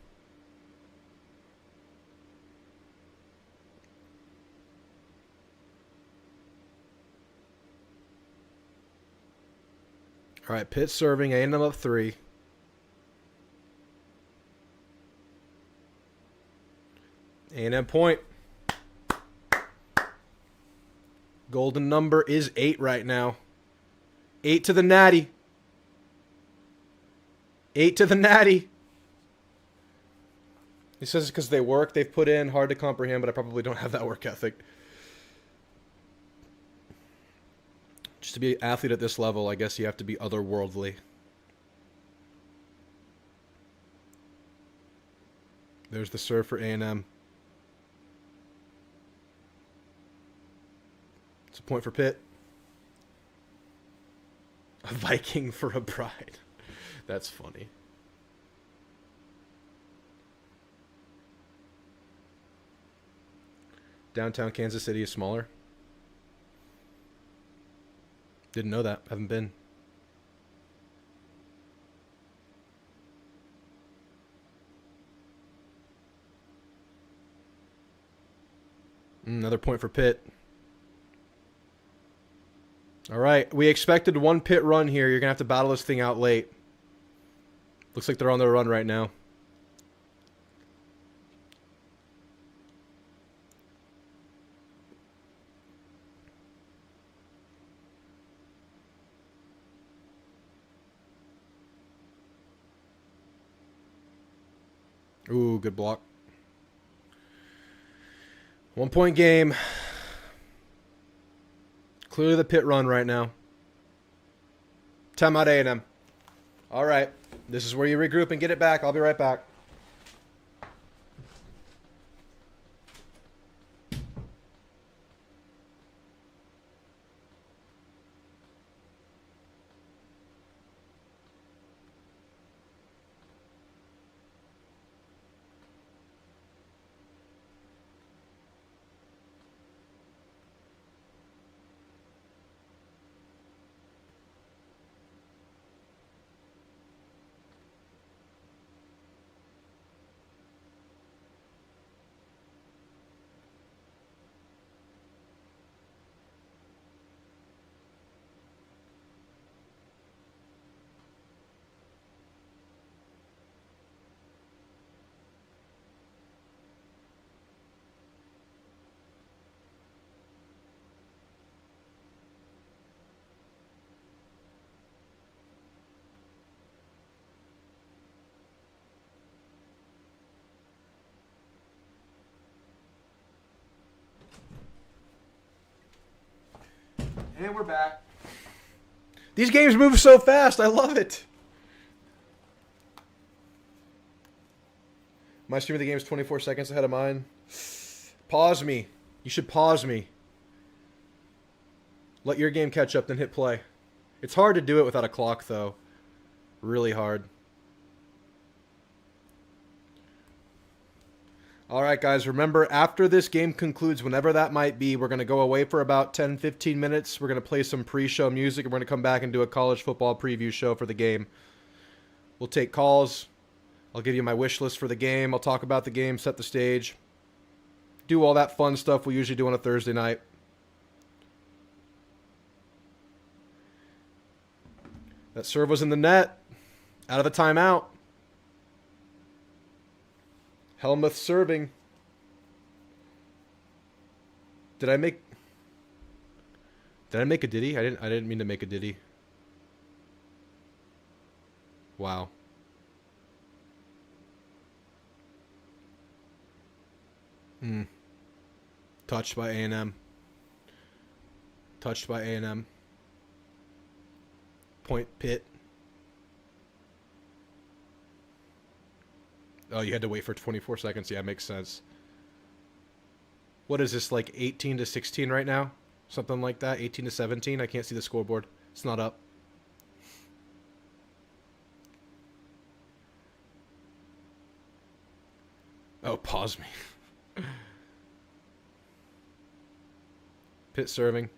All right, Pitt serving. A&M up 3. A&M point. Golden number is 8 right now. 8 to the natty. 8 to the natty. He says it's because they work. They've put in. Hard to comprehend, but I probably don't have that work ethic. Just to be an athlete at this level, I guess you have to be otherworldly. There's the serve for A&M. It's a point for Pitt. A Viking for a bride. That's funny. Downtown Kansas City is smaller. Didn't know that. Haven't been. Another point for Pitt. All right. We expected one Pitt run here. You're going to have to battle this thing out late. Looks like they're on their run right now. Ooh, good block. 1 point game. Clearly the Pitt run right now. Timeout A&M. All right. This is where you regroup and get it back. I'll be right back. And we're back. These games move so fast. I love it. My stream of the game is 24 seconds ahead of mine. Pause me. You should pause me. Let your game catch up, then hit play. It's hard to do it without a clock, though. Really hard. All right, guys, remember, after this game concludes, whenever that might be, we're going to go away for about 10, 15 minutes. We're going to play some pre-show music, and we're going to come back and do a college football preview show for the game. We'll take calls. I'll give you my wish list for the game. I'll talk about the game, set the stage. Do all that fun stuff we usually do on a Thursday night. That serve was in the net. Out of the timeout. Helmuth serving. Did I make a ditty? I didn't mean to make a ditty. Wow. Touched by A&M. Touched by A&M. Point Pitt. Oh, you had to wait for 24 seconds. Yeah, makes sense. What is this, like 18 to 16 right now? Something like that? 18 to 17? I can't see the scoreboard. It's not up. Oh, pause me. Pitt serving.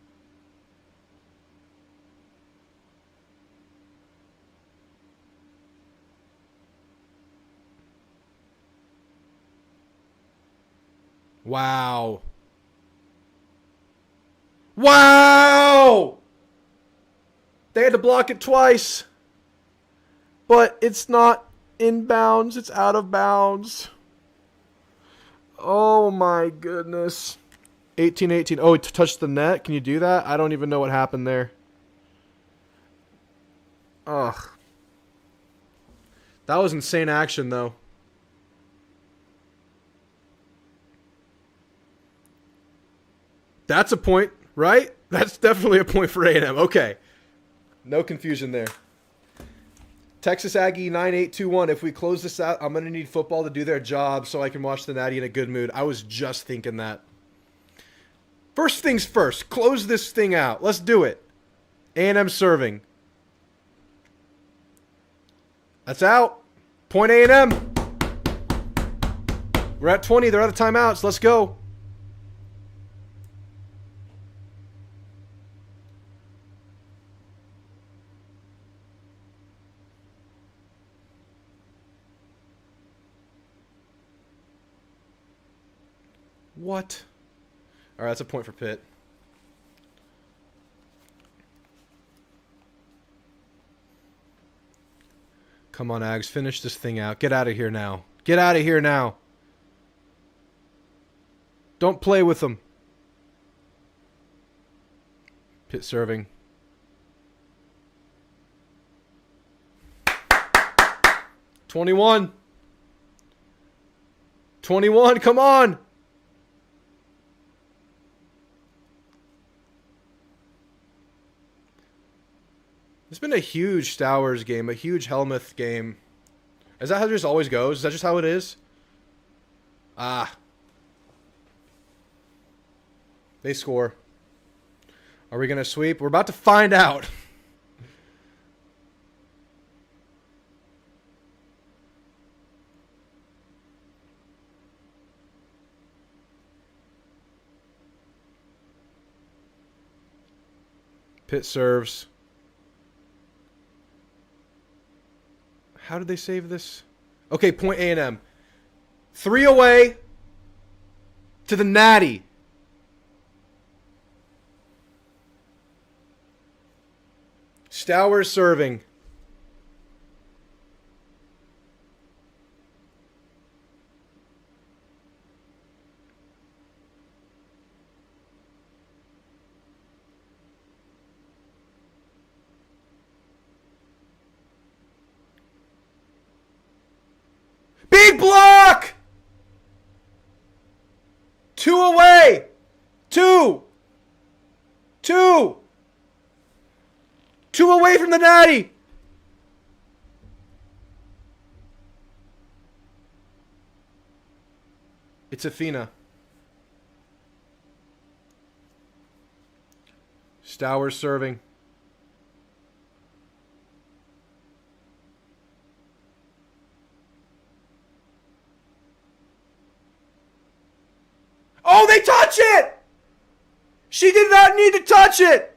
Wow. Wow! They had to block it twice. But it's not in bounds. It's out of bounds. Oh my goodness. 18-18. Oh, it touched the net? Can you do that? I don't even know what happened there. Ugh. That was insane action, though. That's a point, right? That's definitely a point for A&M. Okay. No confusion there. Texas Aggie 9821. If we close this out, I'm going to need football to do their job so I can watch the Natty in a good mood. I was just thinking that. First things first. Close this thing out. Let's do it. A&M serving. That's out. Point A&M. We're at 20. They're out of timeouts. Let's go. What? All right, that's a point for Pitt. Come on, Ags. Finish this thing out. Get out of here now. Get out of here now. Don't play with them. Pitt serving. "21. 21, come on. It's been a huge Stowers game, a huge Helmuth game. Is that how it just always goes? Is that just how it is? Ah. They score. Are we going to sweep? We're about to find out. Pitt serves. How did they save this? Okay, point A&M. 3 away to the Natty. Stowers serving. Big block! 2 away. 2. 2 away from the natty. It's Athena. Stowers serving. Oh, they touch it! She did not need to touch it!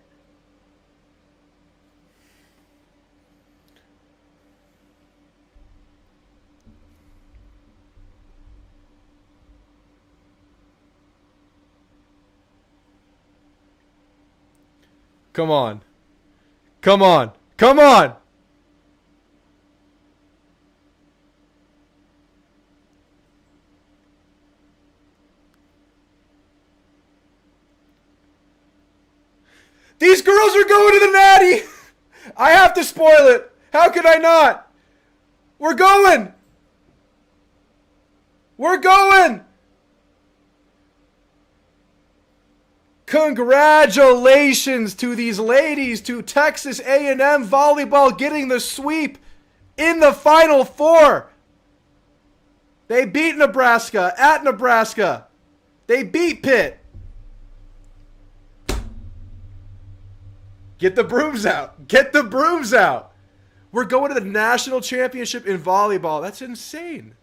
Come on. Come on. Come on! These girls are going to the natty! I have to spoil it. How could I not? We're going! We're going! Congratulations to these ladies, to Texas A&M volleyball getting the sweep in the Final Four. They beat Nebraska at Nebraska. They beat Pitt. Get the brooms out. Get the brooms out. We're going to the national championship in volleyball. That's insane.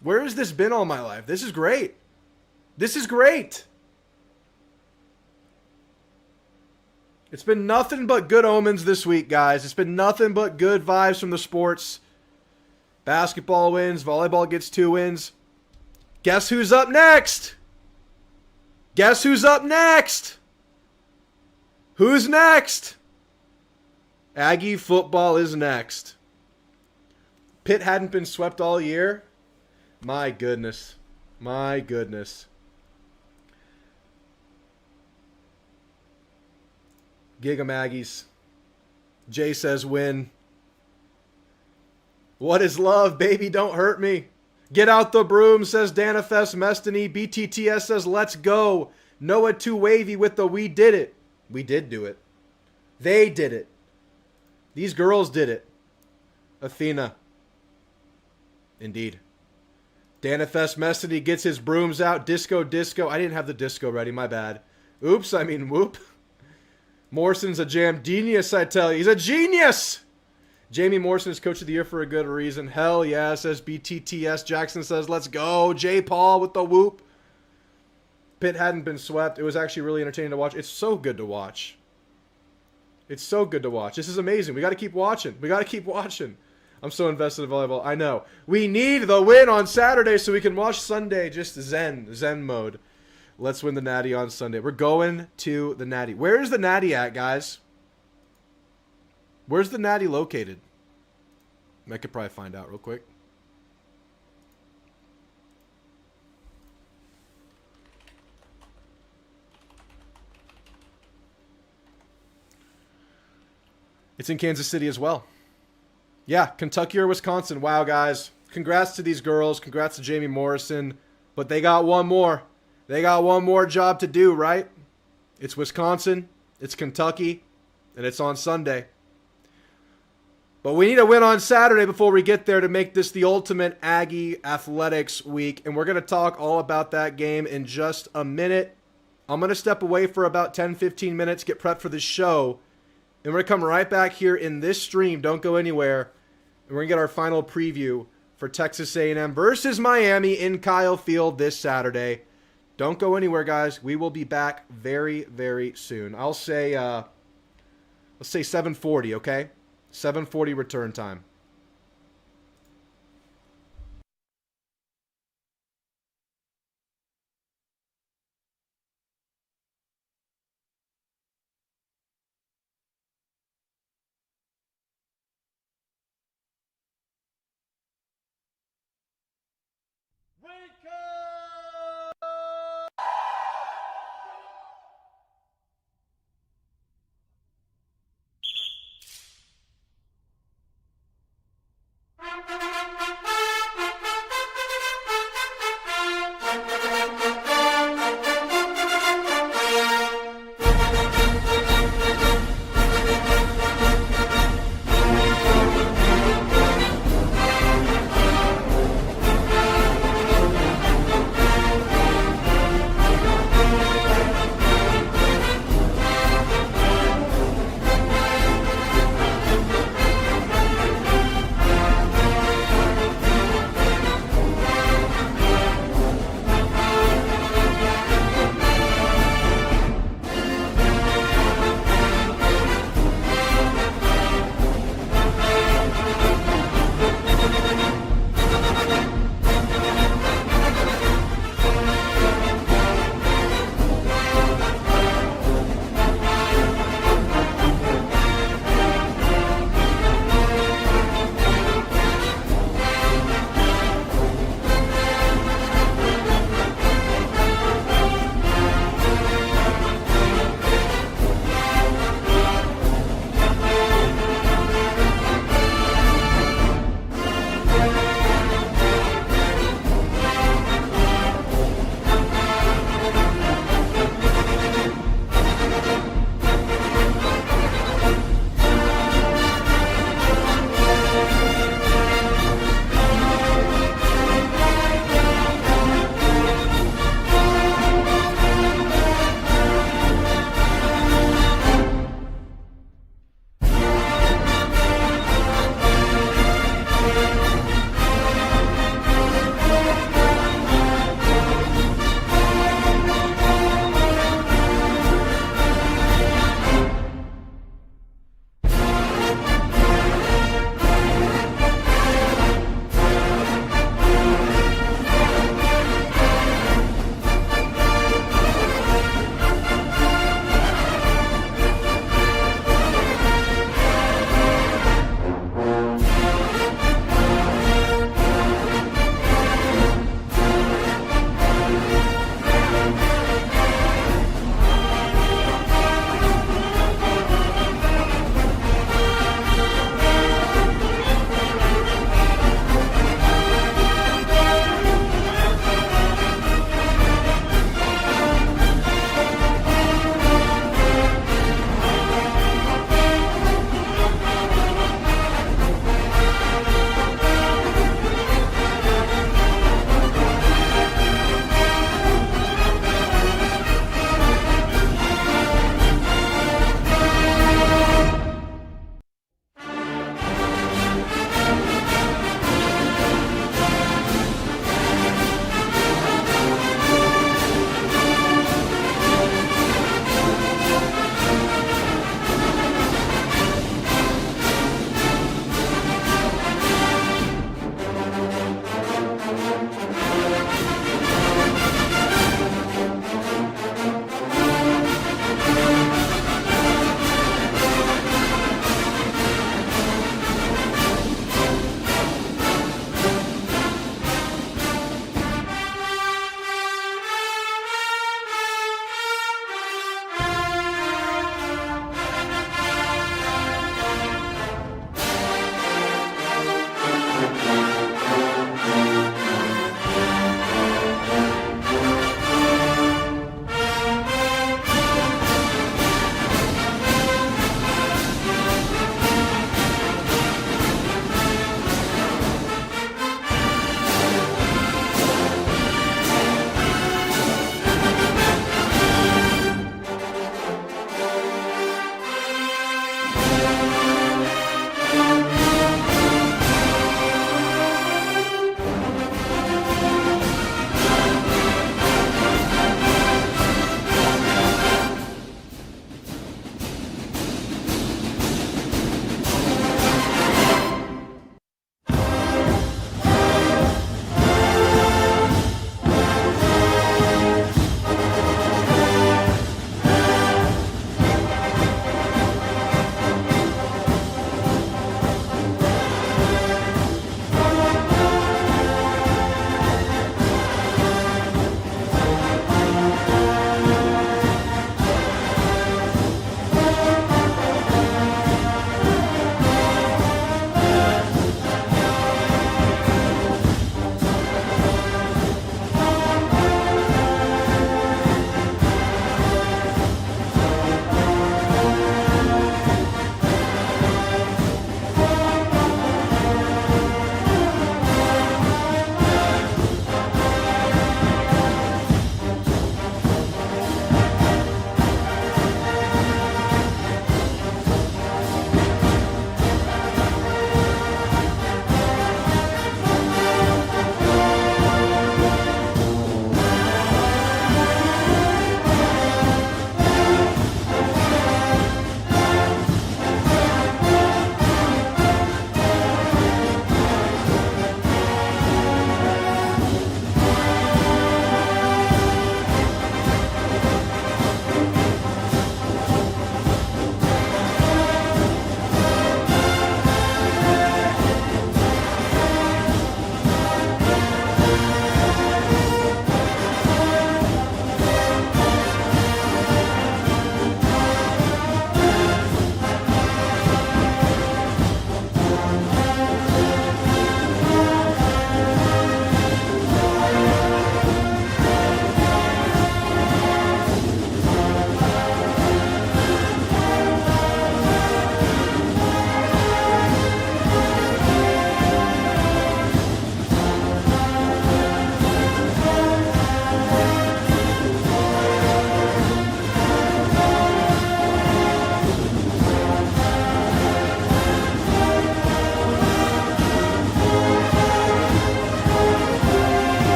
Where has this been all my life? This is great. This is great. It's been nothing but good omens this week, guys. It's been nothing but good vibes from the sports. Basketball wins. Volleyball gets 2 wins. Guess who's up next? Guess who's up next? Who's next? Aggie football is next. Pitt hadn't been swept all year. My goodness. My goodness. Gig 'em Aggies. Jay says win. What is love, baby? Don't hurt me. Get out the broom, says Danifest Mestany. BTTS says let's go. Noah too wavy with the we did it. We did do it. They did it. These girls did it. Athena. Indeed. Danifest Mestany gets his brooms out. Disco, disco. I didn't have the disco ready. My bad. Oops, I mean whoop. Morrison's a jam genius, I tell you. He's a genius! Jamie Morrison is coach of the year for a good reason. Hell yeah, says BTTS. Jackson says, let's go. J. Paul with the whoop. Pitt hadn't been swept. It was actually really entertaining to watch. It's so good to watch. It's so good to watch. This is amazing. We got to keep watching. We got to keep watching. I'm so invested in volleyball. I know. We need the win on Saturday so we can watch Sunday just Zen mode. Let's win the natty on Sunday. We're going to the natty. Where's the natty at, guys? Where's the natty located? I could probably find out real quick. It's in Kansas City as well. Yeah, Kentucky or Wisconsin. Wow, guys. Congrats to these girls. Congrats to Jamie Morrison. But they got one more. They got one more job to do, right? It's Wisconsin, it's Kentucky, and it's on Sunday. But we need a win on Saturday before we get there to make this the ultimate Aggie athletics week. And we're going to talk all about that game in just a minute. I'm going to step away for about 10-15 minutes, get prepped for the show. And we're going to come right back here in this stream. Don't go anywhere. And we're going to get our final preview for Texas A&M versus Miami in Kyle Field this Saturday. Don't go anywhere, guys. We will be back very, very soon. I'll say, let's say 7:40, okay? 7:40 return time.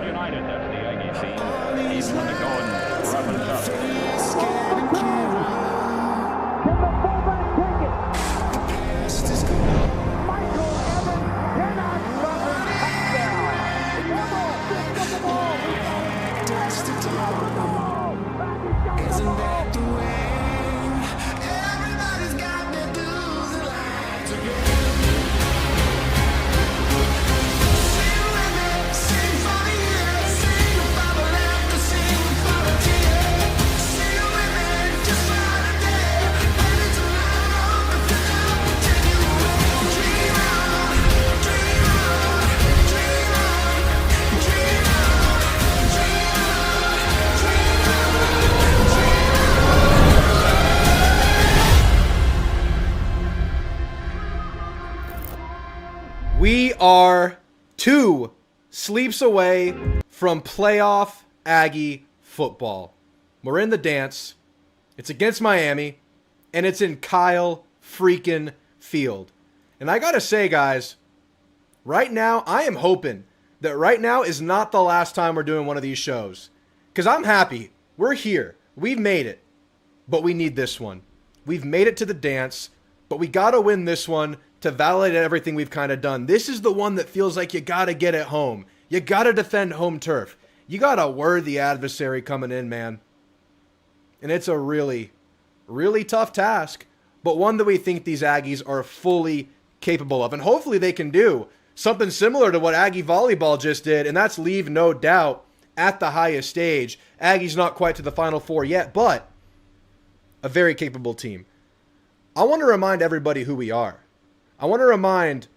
United, that's the Aggie team. He's going to go and rough and tough. We are 2 sleeps away from playoff Aggie football. We're in the dance. It's against Miami, and it's in Kyle freaking Field. And I gotta say, guys, right now, I am hoping that right now is not the last time we're doing one of these shows. Because I'm happy. We're here. We've made it. But we need this one. We've made it to the dance, but we gotta win this one to validate everything we've kind of done. This is the one that feels like you got to get it home. You got to defend home turf. You got a worthy adversary coming in, man. And it's a really, really tough task, but one that we think these Aggies are fully capable of. And hopefully they can do something similar to what Aggie Volleyball just did, and that's leave no doubt at the highest stage. Aggie's not quite to the Final Four yet, but a very capable team. I want to remind everybody who we are. I want to remind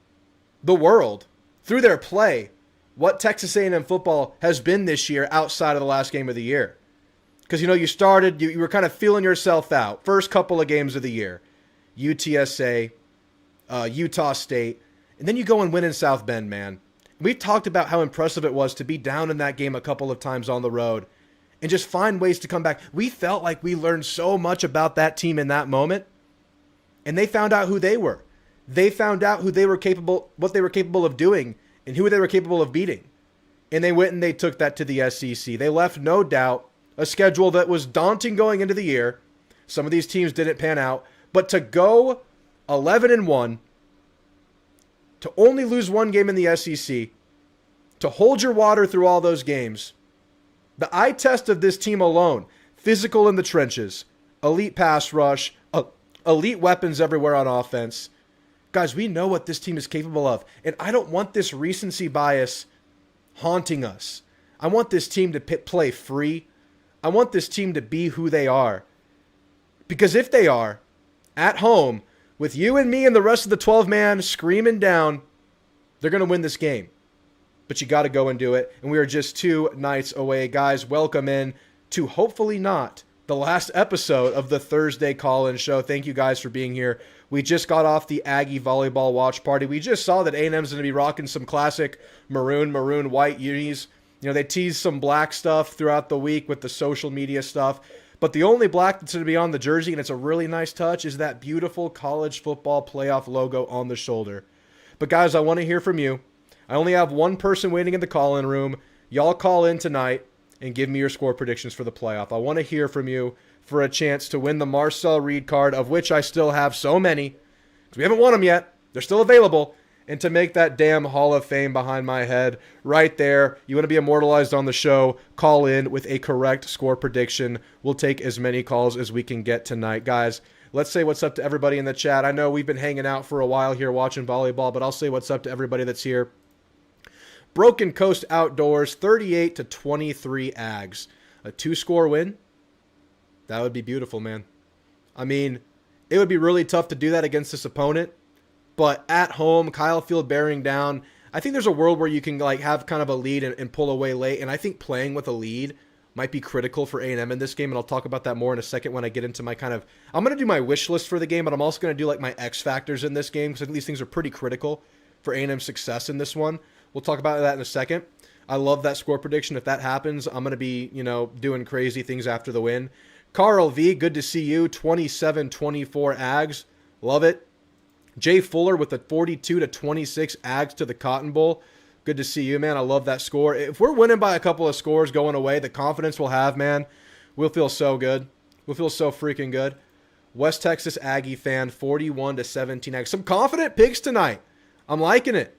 the world, through their play, what Texas A&M football has been this year outside of the last game of the year. Because, you know, you were kind of feeling yourself out. First couple of games of the year. UTSA, Utah State, and then you go and win in South Bend, man. We've talked about how impressive it was to be down in that game a couple of times on the road and just find ways to come back. We felt like we learned so much about that team in that moment, and they found out who they were. They found out who they were capable, what they were capable of doing, and who they were capable of beating. And they went and they took that to the SEC. They left, no doubt, a schedule that was daunting going into the year. Some of these teams didn't pan out. But to go 11-1, to only lose one game in the SEC, to hold your water through all those games, the eye test of this team alone, physical in the trenches, elite pass rush, elite weapons everywhere on offense. Guys, we know what this team is capable of, and I don't want this recency bias haunting us. I want this team to play free. I want this team to be who they are. Because if they are, at home, with you and me and the rest of the 12-man screaming down, they're going to win this game. But you got to go and do it, and we are just 2 nights away. Guys, welcome in to hopefully not the last episode of the Thursday call-in show. Thank you guys for being here. We just got off the Aggie volleyball watch party. We just saw that A&M's going to be rocking some classic maroon, white unis. You know, they teased some black stuff throughout the week with the social media stuff. But the only black that's going to be on the jersey, and it's a really nice touch, is that beautiful college football playoff logo on the shoulder. But guys, I want to hear from you. I only have one person waiting in the call-in room. Y'all call in tonight and give me your score predictions for the playoff. I want to hear from you for a chance to win the Marcel Reed card, of which I still have so many. We haven't won them yet. They're still available. And to make that damn Hall of Fame behind my head right there, you want to be immortalized on the show, call in with a correct score prediction. We'll take as many calls as we can get tonight. Guys, let's say what's up to everybody in the chat. I know we've been hanging out for a while here watching volleyball, but I'll say what's up to everybody that's here. Broken Coast Outdoors, 38-23 Ags. A 2-score win? That would be beautiful, man. I mean, it would be really tough to do that against this opponent, but at home, Kyle Field bearing down, I think there's a world where you can like have kind of a lead and pull away late, and I think playing with a lead might be critical for A&M in this game, and I'll talk about that more in a second when I get into my I'm going to do my wish list for the game, but I'm also going to do like my X factors in this game, because I think these things are pretty critical for A&M's success in this one. We'll talk about that in a second. I love that score prediction. If that happens, I'm going to be, doing crazy things after the win. Carl V, good to see you. 27-24 Ags. Love it. Jay Fuller with the 42-26 Ags to the Cotton Bowl. Good to see you, man. I love that score. If we're winning by a couple of scores going away, the confidence we'll have, man, we'll feel so good. We'll feel so freaking good. West Texas Aggie fan, 41-17. Some confident picks tonight. I'm liking it.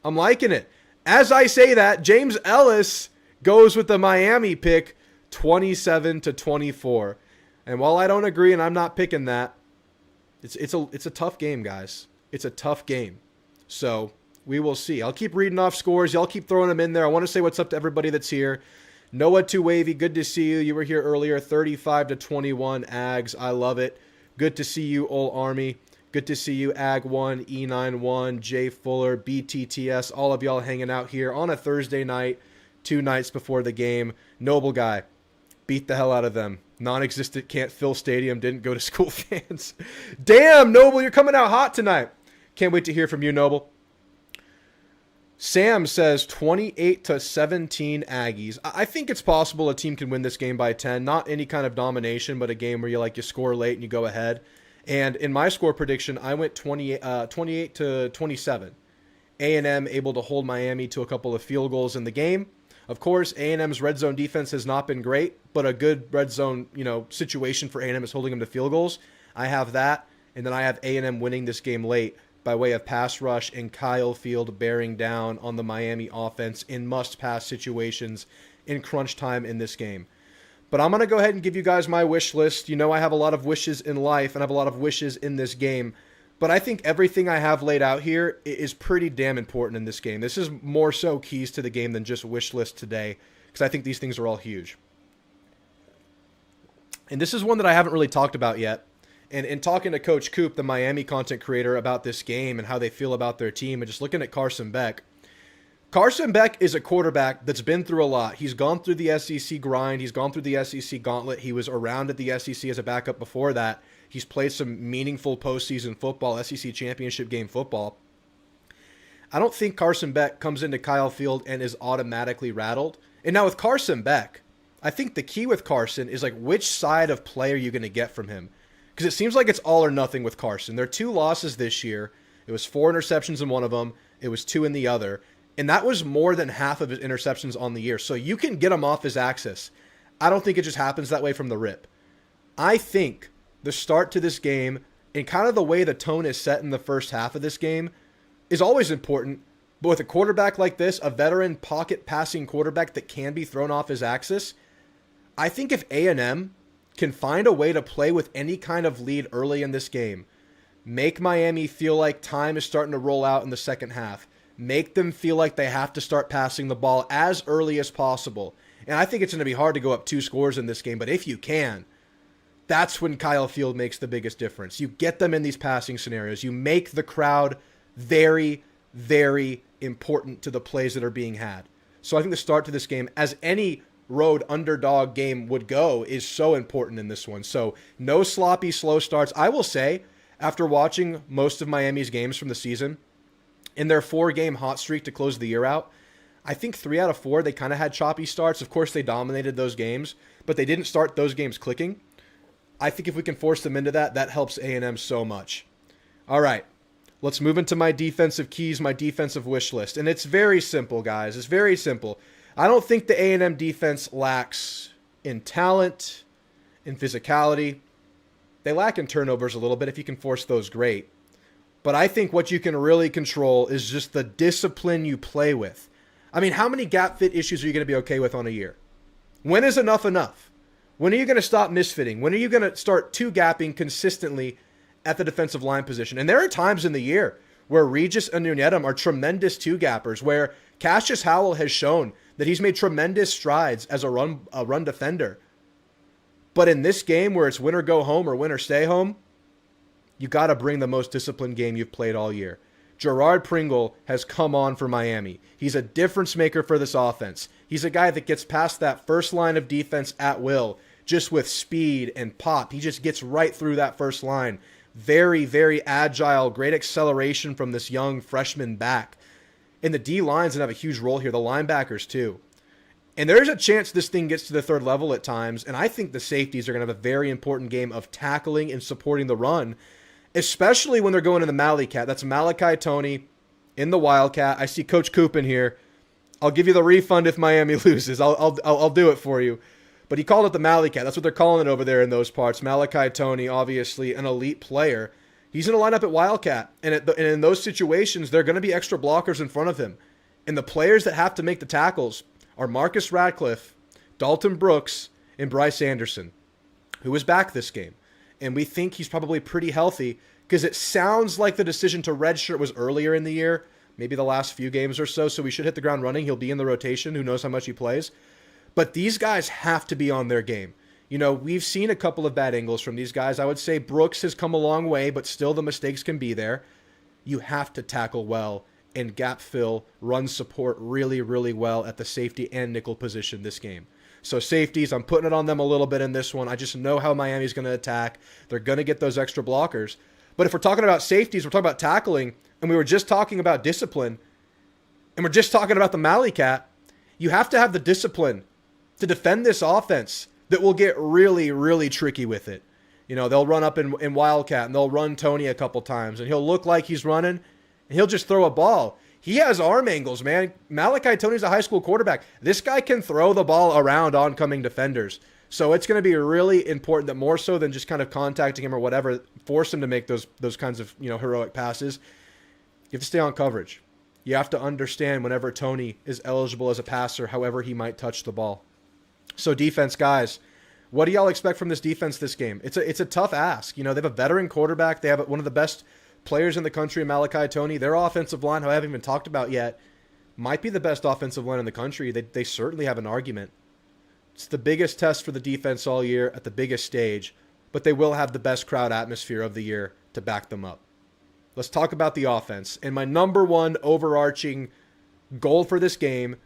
I'm liking it. As I say that, James Ellis goes with the Miami pick, 27-24. And while I don't agree and I'm not picking that, it's a tough game, guys. It's a tough game. So we will see. I'll keep reading off scores. Y'all keep throwing them in there. I want to say what's up to everybody that's here. Noah 2 Wavy, good to see you. You were here earlier, 35-21 Ags. I love it. Good to see you, Ol Army. Good to see you, Ag1, E91, Jay Fuller, BTTS, all of y'all hanging out here on a Thursday night, 2 nights before the game. Noble guy. Beat the hell out of them. Non-existent, can't fill stadium, didn't go to school fans. Damn, Noble, you're coming out hot tonight. Can't wait to hear from you, Noble. Sam says 28-17 Aggies. I think it's possible a team can win this game by 10. Not any kind of domination, but a game where you score late and you go ahead. And in my score prediction, I went 28-27. A&M able to hold Miami to a couple of field goals in the game. Of course, A&M's red zone defense has not been great, but a good red zone, situation for A&M is holding them to field goals. I have that, and then I have A&M winning this game late by way of pass rush and Kyle Field bearing down on the Miami offense in must-pass situations in crunch time in this game. But I'm going to go ahead and give you guys my wish list. I have a lot of wishes in life and I have a lot of wishes in this game. But I think everything I have laid out here is pretty damn important in this game. This is more so keys to the game than just wish list today, because I think these things are all huge. And this is one that I haven't really talked about yet. And in talking to Coach Coop, the Miami content creator, about this game and how they feel about their team, and just looking at Carson Beck. Carson Beck is a quarterback that's been through a lot. He's gone through the SEC grind. He's gone through the SEC gauntlet. He was around at the SEC as a backup before that. He's played some meaningful postseason football, SEC championship game football. I don't think Carson Beck comes into Kyle Field and is automatically rattled. And now with Carson Beck, I think the key with Carson is which side of play are you going to get from him? Because it seems like it's all or nothing with Carson. There are 2 losses this year. It was 4 interceptions in one of them. It was 2 in the other. And that was more than half of his interceptions on the year. So you can get him off his axis. I don't think it just happens that way from the rip. I think the start to this game and kind of the way the tone is set in the first half of this game is always important. But with a quarterback like this, a veteran pocket passing quarterback that can be thrown off his axis, I think if A&M can find a way to play with any kind of lead early in this game, make Miami feel like time is starting to roll out in the second half, make them feel like they have to start passing the ball as early as possible. And I think it's going to be hard to go up 2 scores in this game, but if you can, that's when Kyle Field makes the biggest difference. You get them in these passing scenarios. You make the crowd very, very important to the plays that are being had. So I think the start to this game, as any road underdog game would go, is so important in this one. So no sloppy, slow starts. I will say, after watching most of Miami's games from the season, in their 4-game hot streak to close the year out, I think 3 out of 4, they kind of had choppy starts. Of course, they dominated those games, but they didn't start those games clicking. I think if we can force them into that, that helps A&M so much. All right, let's move into my defensive keys, my defensive wish list. And it's very simple, guys. It's very simple. I don't think the A&M defense lacks in talent, in physicality. They lack in turnovers a little bit. If you can force those, great. But I think what you can really control is just the discipline you play with. I mean, how many gap fit issues are you going to be okay with on a year? When is enough enough? When are you going to stop misfitting? When are you going to start 2-gapping consistently at the defensive line position? And there are times in the year where Regis and Nunedum are tremendous 2-gappers, where Cassius Howell has shown that he's made tremendous strides as a run defender. But in this game where it's win or go home or win or stay home, you got to bring the most disciplined game you've played all year. Gerard Pringle has come on for Miami. He's a difference maker for this offense. He's a guy that gets past that first line of defense at will, just with speed and pop. He just gets right through that first line. Very, very agile, great acceleration from this young freshman back. And the D-line's going to have a huge role here, the linebackers too. And there's a chance this thing gets to the 3rd level at times, and I think the safeties are going to have a very important game of tackling and supporting the run, especially when they're going in the Malley Cat. That's Malachi Toney in the Wildcat. I see Coach Coop in here. I'll give you the refund if Miami loses. I'll do it for you. But he called it the Mally Cat. That's what they're calling it over there in those parts. Malachi Toney, obviously an elite player. He's going to line up at Wildcat. And in those situations, there are going to be extra blockers in front of him. And the players that have to make the tackles are Marcus Radcliffe, Dalton Brooks, and Bryce Anderson, who is back this game. And we think he's probably pretty healthy because it sounds like the decision to redshirt was earlier in the year, maybe the last few games or so. So we should hit the ground running. He'll be in the rotation. Who knows how much he plays. But these guys have to be on their game. You know, we've seen a couple of bad angles from these guys. I would say Brooks has come a long way, but still the mistakes can be there. You have to tackle well and gap fill, run support really, really well at the safety and nickel position this game. So safeties, I'm putting it on them a little bit in this one. I just know how Miami's going to attack. They're going to get those extra blockers. But if we're talking about safeties, we're talking about tackling, and we were just talking about discipline, and we're just talking about the Mally Cat, you have to have the discipline to defend this offense that will get really, really tricky with it. You know, they'll run up in Wildcat, and they'll run Toney a couple times, and he'll look like he's running, and he'll just throw a ball. He has arm angles, man. Malachi Toney's a high school quarterback. This guy can throw the ball around oncoming defenders. So it's going to be really important that more so than just kind of contacting him or whatever, force him to make those kinds of, you know, heroic passes. You have to stay on coverage. You have to understand whenever Toney is eligible as a passer, however he might touch the ball. So defense, guys, what do y'all expect from this defense this game? It's a tough ask. You know, they have a veteran quarterback. They have one of the best players in the country, Malachi Toney. Their offensive line, who I haven't even talked about yet, might be the best offensive line in the country. They certainly have an argument. It's the biggest test for the defense all year at the biggest stage, but they will have the best crowd atmosphere of the year to back them up. Let's talk about the offense. And my number one overarching goal for this game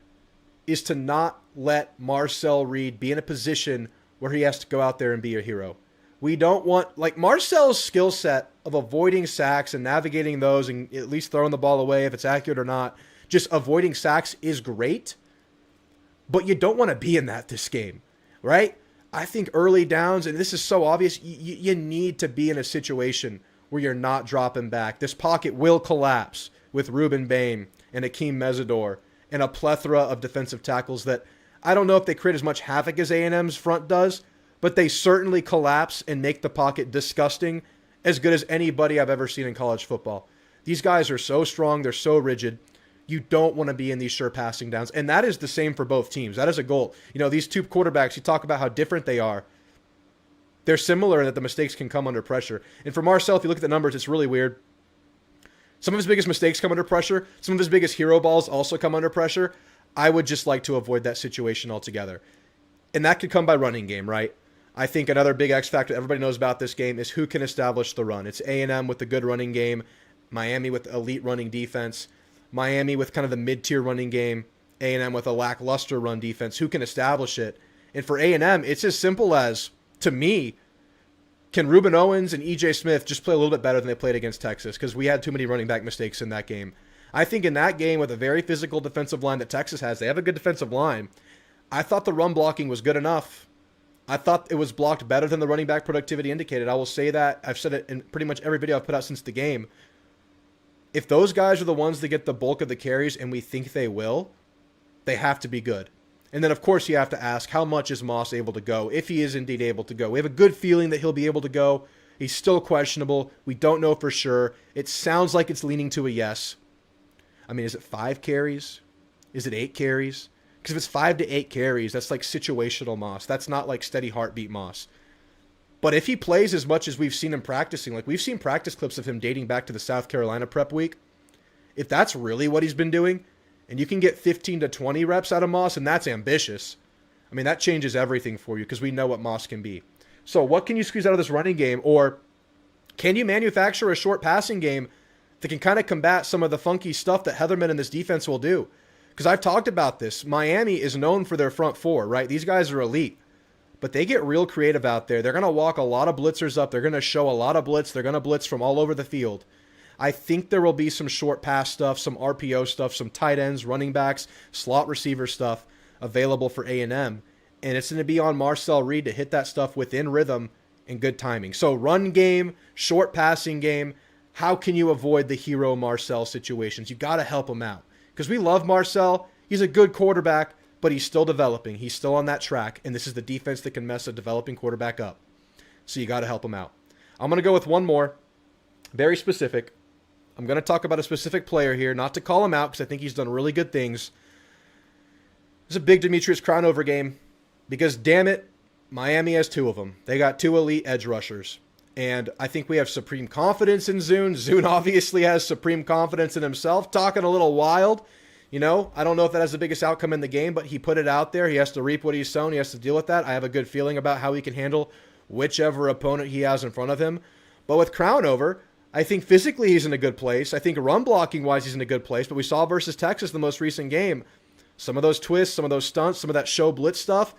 is to not let Marcel Reed be in a position where he has to go out there and be a hero. We don't want, like, Marcel's skill set of avoiding sacks and navigating those and at least throwing the ball away if it's accurate or not, just avoiding sacks is great, but you don't want to be in that this game, right? I think early downs, and this is so obvious, you need to be in a situation where you're not dropping back. This pocket will collapse with Ruben Bain and Akeem Mesidor and a plethora of defensive tackles that I don't know if they create as much havoc as A&M's front does, but they certainly collapse and make the pocket disgusting, as good as anybody I've ever seen in college football. These guys are so strong. They're so rigid. You don't want to be in these sure passing downs. And that is the same for both teams. That is a goal. You know, these two quarterbacks, you talk about how different they are. They're similar in that the mistakes can come under pressure. And for Marcel, if you look at the numbers, it's really weird. Some of his biggest mistakes come under pressure. Some of his biggest hero balls also come under pressure. I would just like to avoid that situation altogether. And that could come by running game, right? I think another big X factor everybody knows about this game is who can establish the run. It's A&M with the good running game, Miami with elite running defense, Miami with kind of the mid-tier running game, A&M with a lackluster run defense. Who can establish it? And for A&M, it's as simple as, to me, can Ruben Owens and E.J. Smith just play a little bit better than they played against Texas? Because we had too many running back mistakes in that game. I think in that game with a very physical defensive line that Texas has, they have a good defensive line. I thought the run blocking was good enough. I thought it was blocked better than the running back productivity indicated. I will say that. I've said it in pretty much every video I've put out since the game. If those guys are the ones that get the bulk of the carries, and we think they will, they have to be good. And then, of course, you have to ask, how much is Moss able to go, if he is indeed able to go? We have a good feeling that he'll be able to go. He's still questionable. We don't know for sure. It sounds like it's leaning to a yes. I mean, is it 5 carries? Is it 8 carries? Because if it's 5 to 8 carries, that's like situational Moss. That's not like steady heartbeat Moss. But if he plays as much as we've seen him practicing, like we've seen practice clips of him dating back to the South Carolina prep week, if that's really what he's been doing, and you can get 15 to 20 reps out of Moss, and that's ambitious, I mean, that changes everything for you because we know what Moss can be. So what can you squeeze out of this running game? Or can you manufacture a short passing game that can kind of combat some of the funky stuff that Heatherman and this defense will do? Because I've talked about this. Miami is known for their front four, right? These guys are elite. But they get real creative out there. They're going to walk a lot of blitzers up. They're going to show a lot of blitz. They're going to blitz from all over the field. I think there will be some short pass stuff, some RPO stuff, some tight ends, running backs, slot receiver stuff available for A&M. And it's going to be on Marcel Reed to hit that stuff within rhythm and good timing. So run game, short passing game. How can you avoid the hero Marcel situations? You got to help him out. Because we love Marcel. He's a good quarterback, but he's still developing. He's still on that track, and this is the defense that can mess a developing quarterback up. So you got to help him out. I'm going to go with one more, very specific. I'm going to talk about a specific player here, not to call him out because I think he's done really good things. It's a big Demetrius Crownover game because, damn it, Miami has 2 of them. They got 2 elite edge rushers. And I think we have supreme confidence in Zune. Zune obviously has supreme confidence in himself. Talking a little wild. You know, I don't know if that has the biggest outcome in the game, but he put it out there. He has to reap what he's sown. He has to deal with that. I have a good feeling about how he can handle whichever opponent he has in front of him. But with Crownover, I think physically he's in a good place. I think run blocking wise he's in a good place. But we saw versus Texas the most recent game. Some of those twists, some of those stunts, some of that show blitz stuff,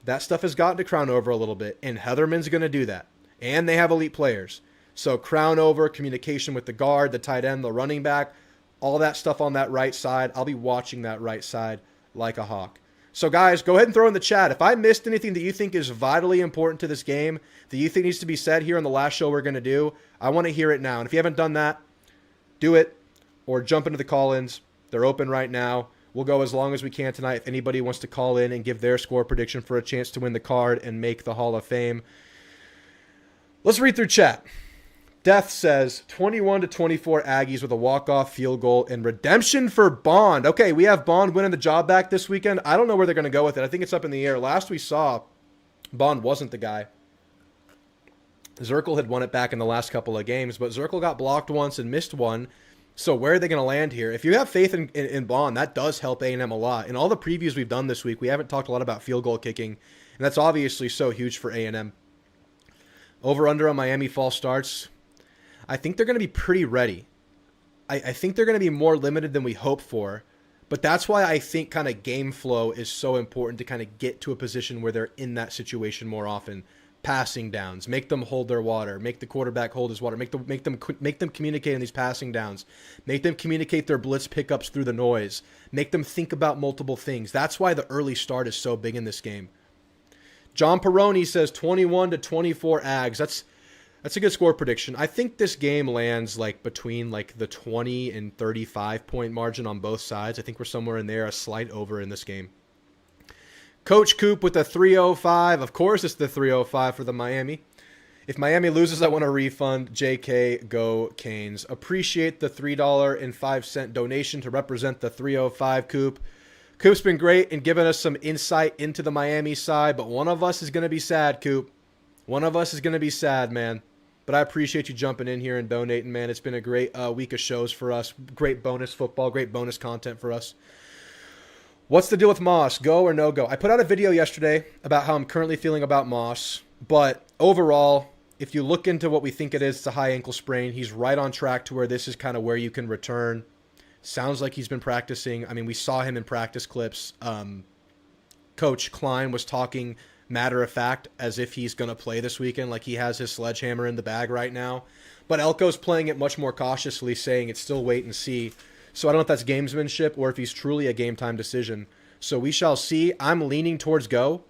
that stuff has gotten to Crownover a little bit. And Heatherman's going to do that. And they have elite players. So Crownover, communication with the guard, the tight end, the running back, all that stuff on that right side. I'll be watching that right side like a hawk. So guys, go ahead and throw in the chat. If I missed anything that you think is vitally important to this game, that you think needs to be said here on the last show we're going to do, I want to hear it now. And if you haven't done that, do it or jump into the call-ins. They're open right now. We'll go as long as we can tonight if anybody wants to call in and give their score prediction for a chance to win the card and make the Hall of Fame. Let's read through chat. Death says 21-24 Aggies with a walk-off field goal and redemption for Bond. Okay, we have Bond winning the job back this weekend. I don't know where they're going to go with it. I think it's up in the air. Last we saw, Bond wasn't the guy. Zirkle had won it back in the last couple of games, but Zirkle got blocked once and missed one. So where are they going to land here? If you have faith in Bond, that does help A&M a lot. In all the previews we've done this week, we haven't talked a lot about field goal kicking, and that's obviously so huge for A&M. Over-under on Miami false starts. I think they're going to be pretty ready. I think they're going to be more limited than we hope for. But that's why I think kind of game flow is so important to kind of get to a position where they're in that situation more often. Passing downs, make them hold their water, make the quarterback hold his water, make them communicate in these passing downs, make them communicate their blitz pickups through the noise, make them think about multiple things. That's why the early start is so big in this game. John Peroni says 21-24 Ags. That's a good score prediction. I think this game lands like between like the 20 and 35 point margin on both sides. I think we're somewhere in there, a slight over in this game. Coach Coop with the 305. Of course it's the 305 for the Miami. If Miami loses, I want a refund. JK, go Canes. Appreciate the $3.05 donation to represent the 305, Coop. Coop's been great in giving us some insight into the Miami side, but one of us is going to be sad, Coop. One of us is going to be sad, man. But I appreciate you jumping in here and donating, man. It's been a great week of shows for us. Great bonus football, great bonus content for us. What's the deal with Moss? Go or no go? I put out a video yesterday about how I'm currently feeling about Moss. But overall, if you look into what we think it is, it's a high ankle sprain. He's right on track to where this is kind of where you can return. Sounds like he's been practicing. I mean, we saw him in practice clips. Coach Klein was talking matter of fact as if he's going to play this weekend, like he has his sledgehammer in the bag right now. But Elko's playing it much more cautiously, saying it's still wait and see. So I don't know if that's gamesmanship or if he's truly a game-time decision. So we shall see. I'm leaning towards go.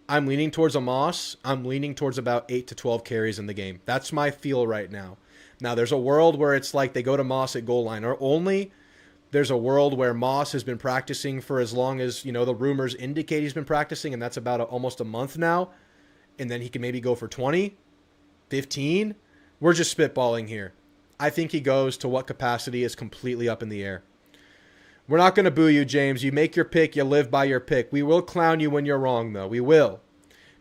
I'm leaning towards a Moss. I'm leaning towards about 8 to 12 carries in the game. That's my feel right now. Now, there's a world where it's like they go to Moss at goal line, or only there's a world where Moss has been practicing for as long as, you know, the rumors indicate he's been practicing, and that's about almost a month now. And then he can maybe go for 20, 15. We're just spitballing here. I think he goes to what capacity is completely up in the air. We're not going to boo you, James. You make your pick. You live by your pick. We will clown you when you're wrong, though. We will.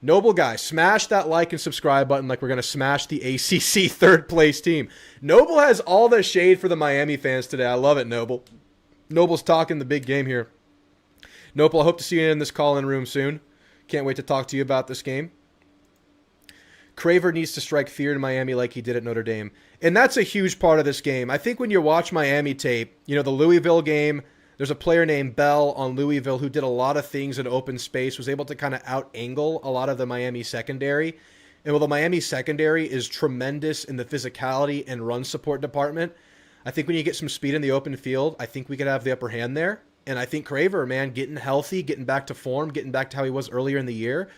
Noble guy, smash that like and subscribe button like we're going to smash the ACC third-place team. Noble has all the shade for the Miami fans today. I love it, Noble. Noble's talking the big game here. Noble, I hope to see you in this call-in room soon. Can't wait to talk to you about this game. Craver needs to strike fear in Miami like he did at Notre Dame. And that's a huge part of this game. I think when you watch Miami tape, you know, the Louisville game, there's a player named Bell on Louisville who did a lot of things in open space, was able to kind of out-angle a lot of the Miami secondary. And while the Miami secondary is tremendous in the physicality and run support department, I think when you get some speed in the open field, I think we could have the upper hand there. And I think Craver, man, getting healthy, getting back to form, getting back to how he was earlier in the year,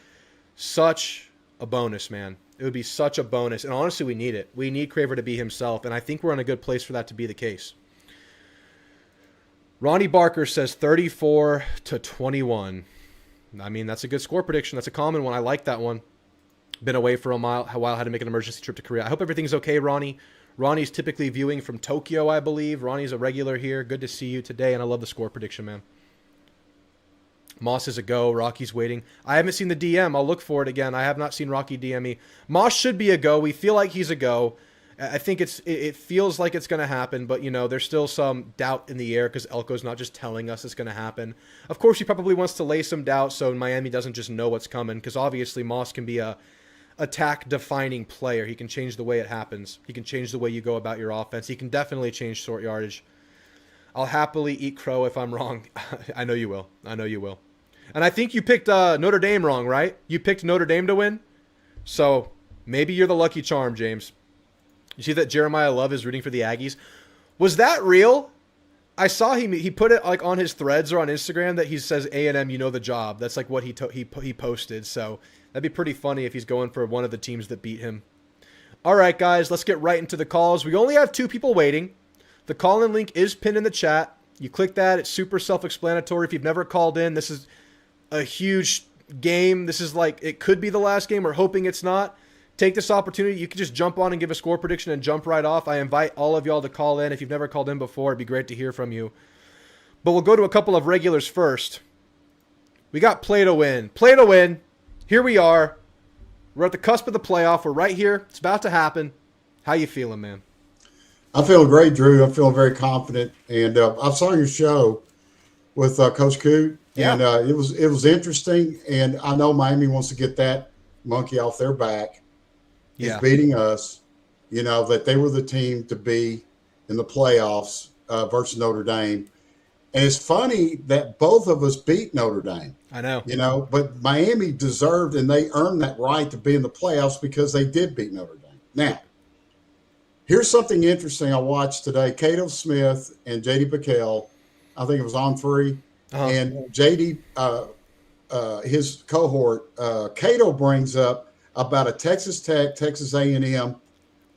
such a bonus, man. It would be such a bonus. And honestly, we need it. We need Craver to be himself. And I think we're in a good place for that to be the case. Ronnie Barker says 34-21. I mean, that's a good score prediction. That's a common one. I like that one. Been away for a while, had to make an emergency trip to Korea. I hope everything's okay, Ronnie. Ronnie's typically viewing from Tokyo, I believe. Ronnie's a regular here. Good to see you today, and I love the score prediction, man. Moss is a go. Rocky's waiting. I haven't seen the DM. I'll look for it again. I have not seen Rocky DM me. Moss should be a go. We feel like he's a go. I think it feels like it's going to happen, but, there's still some doubt in the air because Elko's not just telling us it's going to happen. Of course, he probably wants to lay some doubt so Miami doesn't just know what's coming, because obviously Moss can be a attack-defining player. He can change the way it happens. He can change the way you go about your offense. He can definitely change short yardage. I'll happily eat crow if I'm wrong. I know you will. I know you will. And I think you picked Notre Dame wrong, right? You picked Notre Dame to win? So maybe you're the lucky charm, James. You see that Jeremiah Love is rooting for the Aggies? Was that real? I saw he put it like on his threads or on Instagram that he says A&M, you know the job. That's like what he posted. So that'd be pretty funny if he's going for one of the teams that beat him. All right, guys, let's get right into the calls. We only have 2 people waiting. The call-in link is pinned in the chat. You click that. It's super self-explanatory. If you've never called in, this is a huge game. This is like, it could be the last game. We're hoping it's not. Take this opportunity. You can just jump on and give a score prediction and jump right off. I invite all of y'all to call in. If you've never called in before, it'd be great to hear from you. But we'll go to a couple of regulars first. We got play to win. Play to win. Here we are. We're at the cusp of the playoff. We're right here. It's about to happen. How you feeling, man? I'm feeling great, Drew. I'm feeling very confident. And I saw your show with Coach Coot, and it was interesting. And I know Miami wants to get that monkey off their back. He's beating us, that they were the team to be in the playoffs versus Notre Dame. And it's funny that both of us beat Notre Dame. I know. But Miami deserved and they earned that right to be in the playoffs because they did beat Notre Dame. Now, here's something interesting I watched today. Cato Smith and J.D. Piquel, I think it was on 3. And J.D., his cohort, Cato brings up about a Texas Tech, Texas A&M,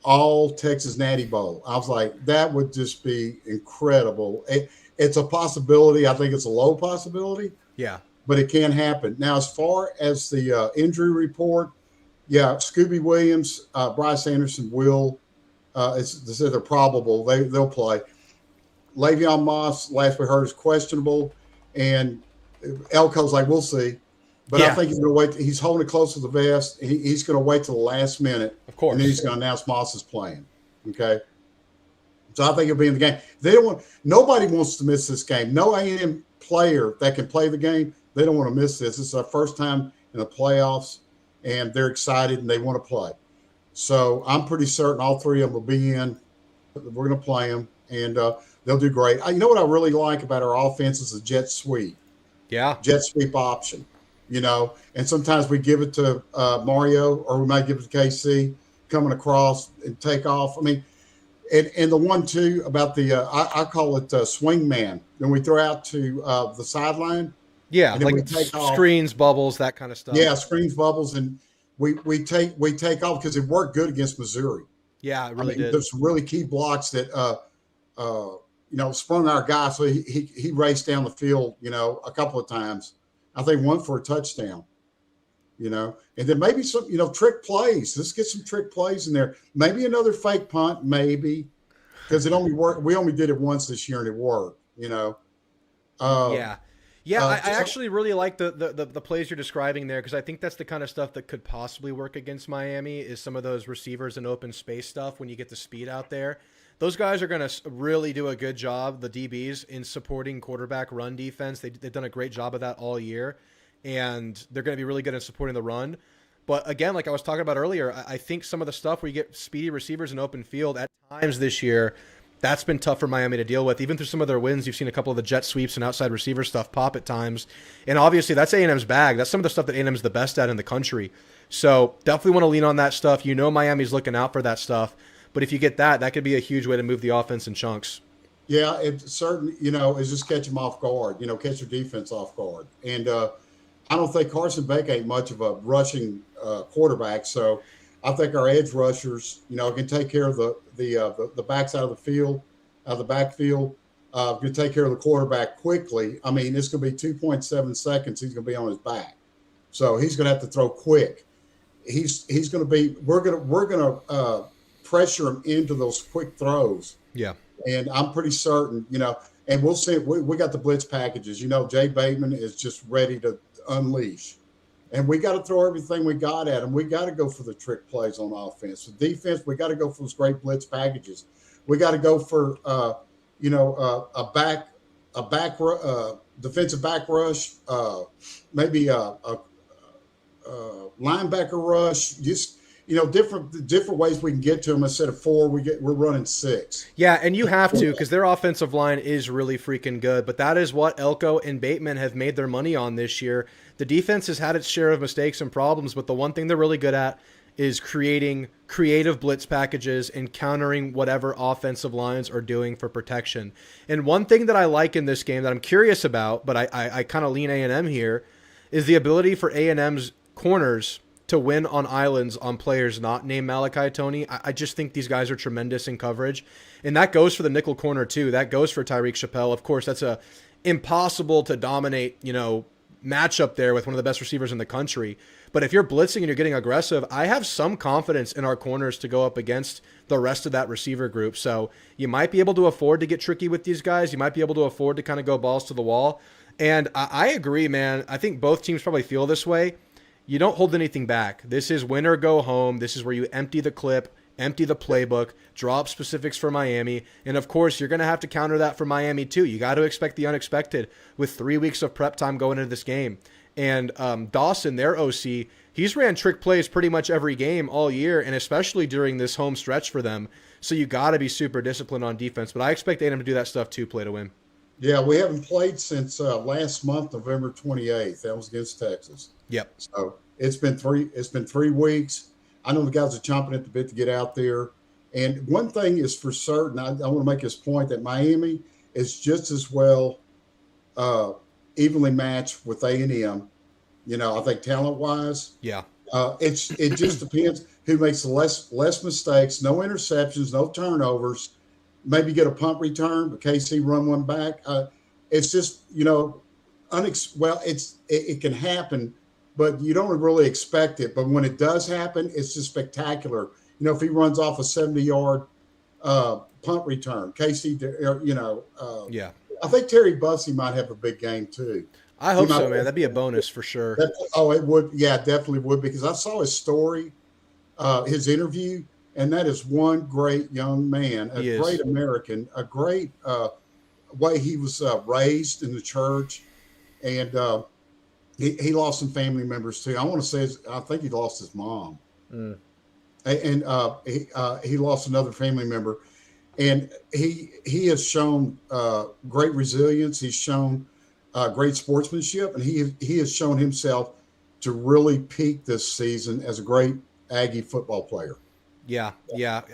all Texas Natty Bowl. I was like, that would just be incredible. It's a possibility. I think it's a low possibility. Yeah. But it can happen. Now, as far as the injury report, Scooby Williams, Bryce Anderson will, they said they're probable. They'll play. Le'Veon Moss, last we heard, is questionable. And Elko's like, we'll see. But I think he's going to wait. He's holding it close to the vest. He's going to wait till the last minute. Of course. And then he's going to announce Moss is playing. Okay. So I think he'll be in the game. Nobody wants to miss this game. No A&M player that can play the game, they don't want to miss this. It's our first time in the playoffs, and they're excited and they want to play. So I'm pretty certain all 3 of them will be in. We're going to play them, and they'll do great. You know what I really like about our offense is the jet sweep. Yeah. Jet sweep option. And sometimes we give it to Mario, or we might give it to KC coming across and take off. I mean, and the 1-2 about the I call it swing man. Then we throw out to the sideline. Yeah, like screens, bubbles, that kind of stuff. Yeah, screens, bubbles, and we take off because it worked good against Missouri. Yeah, it really did. There's some really key blocks that sprung our guy, so he raced down the field, a couple of times. I think one for a touchdown, and then maybe some, trick plays. Let's get some trick plays in there. Maybe another fake punt, maybe, because it only worked. We only did it once this year and it worked, I actually really like the plays you're describing there, because I think that's the kind of stuff that could possibly work against Miami is some of those receivers and open space stuff when you get the speed out there. Those guys are going to really do a good job, the DBs, in supporting quarterback run defense. They've done a great job of that all year, and they're going to be really good at supporting the run. But again, like I was talking about earlier, I think some of the stuff where you get speedy receivers in open field at times this year, that's been tough for Miami to deal with. Even through some of their wins, you've seen a couple of the jet sweeps and outside receiver stuff pop at times. And obviously, that's A&M's bag. That's some of the stuff that A&M's the best at in the country. So definitely want to lean on that stuff. Miami's looking out for that stuff. But if you get that could be a huge way to move the offense in chunks. Yeah, it's certain, is just catch them off guard, catch your defense off guard. And I don't think Carson Beck ain't much of a rushing quarterback. So I think our edge rushers, can take care of the backside of the field, the backfield. going to take care of the quarterback quickly. I mean, it's going to be 2.7 seconds. He's going to be on his back. So he's going to have to throw quick. He's going to be, we're going to pressure him into those quick throws. Yeah. And I'm pretty certain, and we'll see. We got the blitz packages. Jay Bateman is just ready to unleash. And we got to throw everything we got at him. We got to go for the trick plays on offense. The defense, we got to go for those great blitz packages. We got to go for, a defensive back rush, maybe a linebacker rush. Just different ways we can get to them. Instead of 4, we're running 6. Yeah, and you have to, because their offensive line is really freaking good. But that is what Elko and Bateman have made their money on this year. The defense has had its share of mistakes and problems, but the one thing they're really good at is creating creative blitz packages and countering whatever offensive lines are doing for protection. And one thing that I like in this game that I'm curious about, but I kind of lean A&M here, is the ability for A&M's corners to win on islands on players not named Malachi Toney. I just think these guys are tremendous in coverage. And that goes for the nickel corner too. That goes for Tyreek Chappelle. Of course, that's a impossible to dominate, matchup there with one of the best receivers in the country. But if you're blitzing and you're getting aggressive, I have some confidence in our corners to go up against the rest of that receiver group. So you might be able to afford to get tricky with these guys. You might be able to afford to kind of go balls to the wall. And I agree, man. I think both teams probably feel this way. You don't hold anything back. This is win or go home. This is where you empty the clip, empty the playbook, draw up specifics for Miami. And of course, you're going to have to counter that for Miami too. You got to expect the unexpected with 3 weeks of prep time going into this game. And Dawson, their OC, he's ran trick plays pretty much every game all year, and especially during this home stretch for them. So you got to be super disciplined on defense. But I expect A&M to do that stuff too, play to win. Yeah, we haven't played since last month, November 28th. That was against Texas. Yep. So it's been 3 weeks. I know the guys are chomping at the bit to get out there. And one thing is for certain, I want to make this point that Miami is just as well evenly matched with A&M. I think talent-wise. Yeah. It just depends who makes the less mistakes, no interceptions, no turnovers. Maybe get a punt return, but KC run one back. It's just it can happen, but you don't really expect it. But when it does happen, it's just spectacular. If he runs off a 70-yard punt return, KC, yeah. I think Terry Bussey might have a big game too. I hope so, man. That'd be a bonus for sure. It would. Yeah, definitely would, because I saw his story, his interview, and that is one great young man, a great American, a great way he was raised in the church, and he lost some family members too. I want to say, I think he lost his mom, and he lost another family member, and he has shown great resilience. He's shown great sportsmanship, and he has shown himself to really peak this season as a great Aggie football player. Yeah.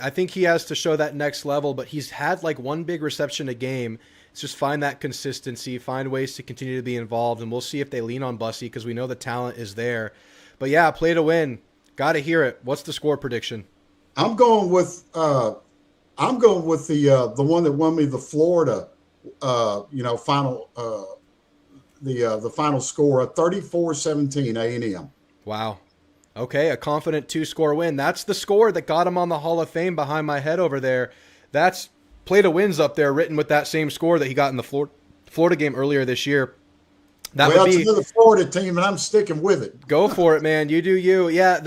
I think he has to show that next level, but he's had like one big reception a game. It's just find that consistency, find ways to continue to be involved, and we'll see if they lean on Bussey because we know the talent is there. But yeah, play to win. Got to hear it. What's the score prediction? I'm going with the one that won me the Florida final the final score, 34-17 A&M. Wow. Okay, a confident 2-score win. That's the score that got him on the Hall of Fame behind my head over there. That's play to wins up there written with that same score that he got in the Florida game earlier this year. It's another Florida team, and I'm sticking with it. Go for it, man. You do you. Yeah,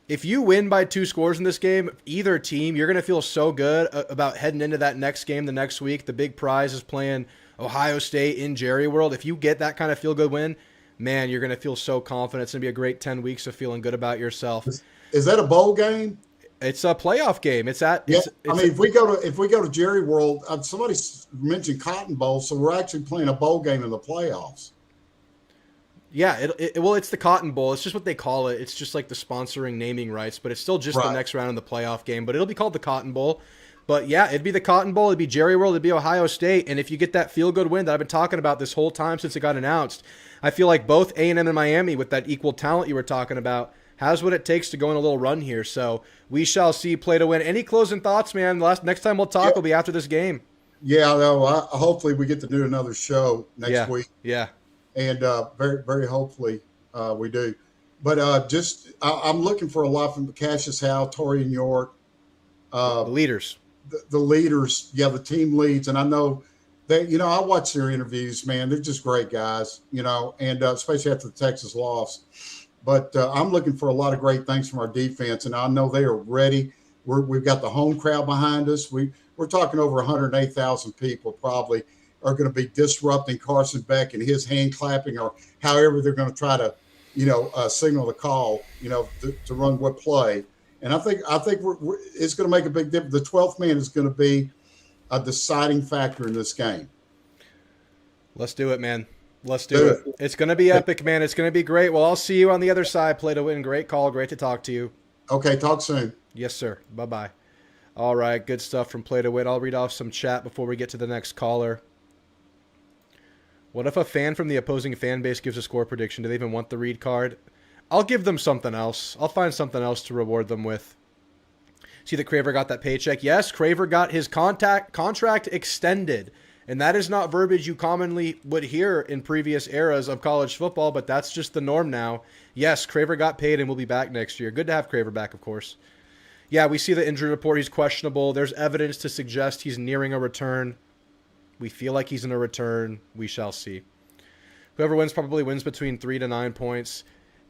if you win by 2 scores in this game, either team, you're going to feel so good about heading into that next game the next week. The big prize is playing Ohio State in Jerry World. If you get that kind of feel-good win, man, you're going to feel so confident. It's going to be a great 10 weeks of feeling good about yourself. Is that a bowl game? It's a playoff game. It's at. Yeah, if we go to Jerry World, somebody mentioned Cotton Bowl, so we're actually playing a bowl game in the playoffs. Yeah, it's the Cotton Bowl. It's just what they call it. It's just like the sponsoring naming rights, but it's still just the next round in the playoff game. But it'll be called the Cotton Bowl. But yeah, it'd be the Cotton Bowl. It'd be Jerry World. It'd be Ohio State. And if you get that feel-good win that I've been talking about this whole time since it got announced, I feel like both A&M and Miami, with that equal talent you were talking about, has what it takes to go on a little run here. So we shall see. Play to win. Any closing thoughts, man? Next time we'll talk will be after this game. Yeah, no, hopefully we get to do another show next week. Yeah. And very, very hopefully we do. But I'm looking for a lot from Cassius Howe, Torian York. The leaders. The leaders, the team leads. And I know they, I watch their interviews, man. They're just great guys, and especially after the Texas loss. But I'm looking for a lot of great things from our defense, and I know they are ready. We've got the home crowd behind us. We're talking over 108,000 people probably are going to be disrupting Carson Beck and his hand clapping or however they're going to try to, signal the call, to run what play. And I think it's going to make a big difference. The 12th man is going to be a deciding factor in this game. Let's do it, man. Let's do it. It's going to be epic, man. It's going to be great. Well, I'll see you on the other side. Play to win. Great call. Great to talk to you. Okay, talk soon. Yes, sir. Bye-bye. All right, good stuff from Play to Win. I'll read off some chat before we get to the next caller. What if a fan from the opposing fan base gives a score prediction? Do they even want the read card? I'll give them something else. I'll find something else to reward them with. See that Craver got that paycheck? Yes, Craver got his contract extended. And that is not verbiage you commonly would hear in previous eras of college football, but that's just the norm now. Yes, Craver got paid and will be back next year. Good to have Craver back, of course. Yeah, we see the injury report. He's questionable. There's evidence to suggest he's nearing a return. We feel like he's in a return. We shall see. Whoever wins probably wins between 3 to 9 points.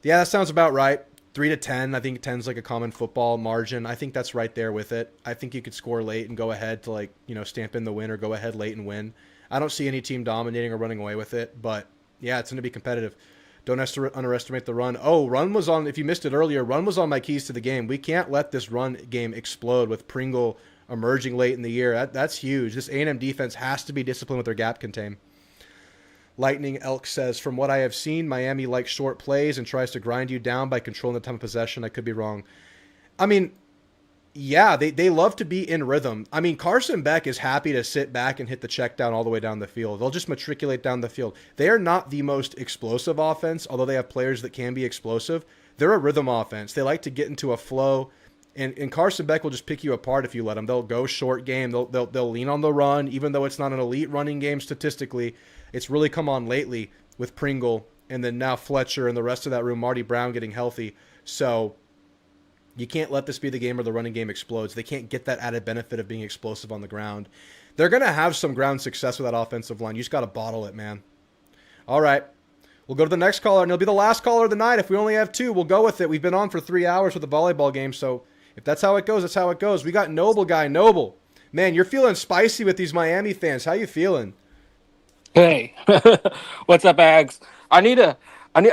Yeah, that sounds about right. 3 to 10. I think 10's like a common football margin. I think that's right there with it. I think you could score late and go ahead to stamp in the win or go ahead late and win. I don't see any team dominating or running away with it, but yeah, it's going to be competitive. Don't underestimate the run. Oh, run was on, if you missed it earlier, run was on my keys to the game. We can't let this run game explode with Pringle emerging late in the year. That's huge. This A&M defense has to be disciplined with their gap contain. Lightning Elk says, from what I have seen, Miami likes short plays and tries to grind you down by controlling the time of possession. I could be wrong. I mean, yeah, they love to be in rhythm. I mean, Carson Beck is happy to sit back and hit the check down all the way down the field. They'll just matriculate down the field. They are not the most explosive offense, although they have players that can be explosive. They're a rhythm offense. They like to get into a flow, and Carson Beck will just pick you apart if you let them. They'll go short game. They'll lean on the run, even though it's not an elite running game statistically. It's really come on lately with Pringle and then now Fletcher and the rest of that room, Marty Brown getting healthy. So you can't let this be the game where the running game explodes. They can't get that added benefit of being explosive on the ground. They're going to have some ground success with that offensive line. You just got to bottle it, man. All right. We'll go to the next caller, and it'll be the last caller of the night. If we only have 2, we'll go with it. We've been on for 3 hours with the volleyball game, so if that's how it goes, that's how it goes. We got Noble Guy. Noble. Man, you're feeling spicy with these Miami fans. How you feeling? Hey, what's up, Ags? I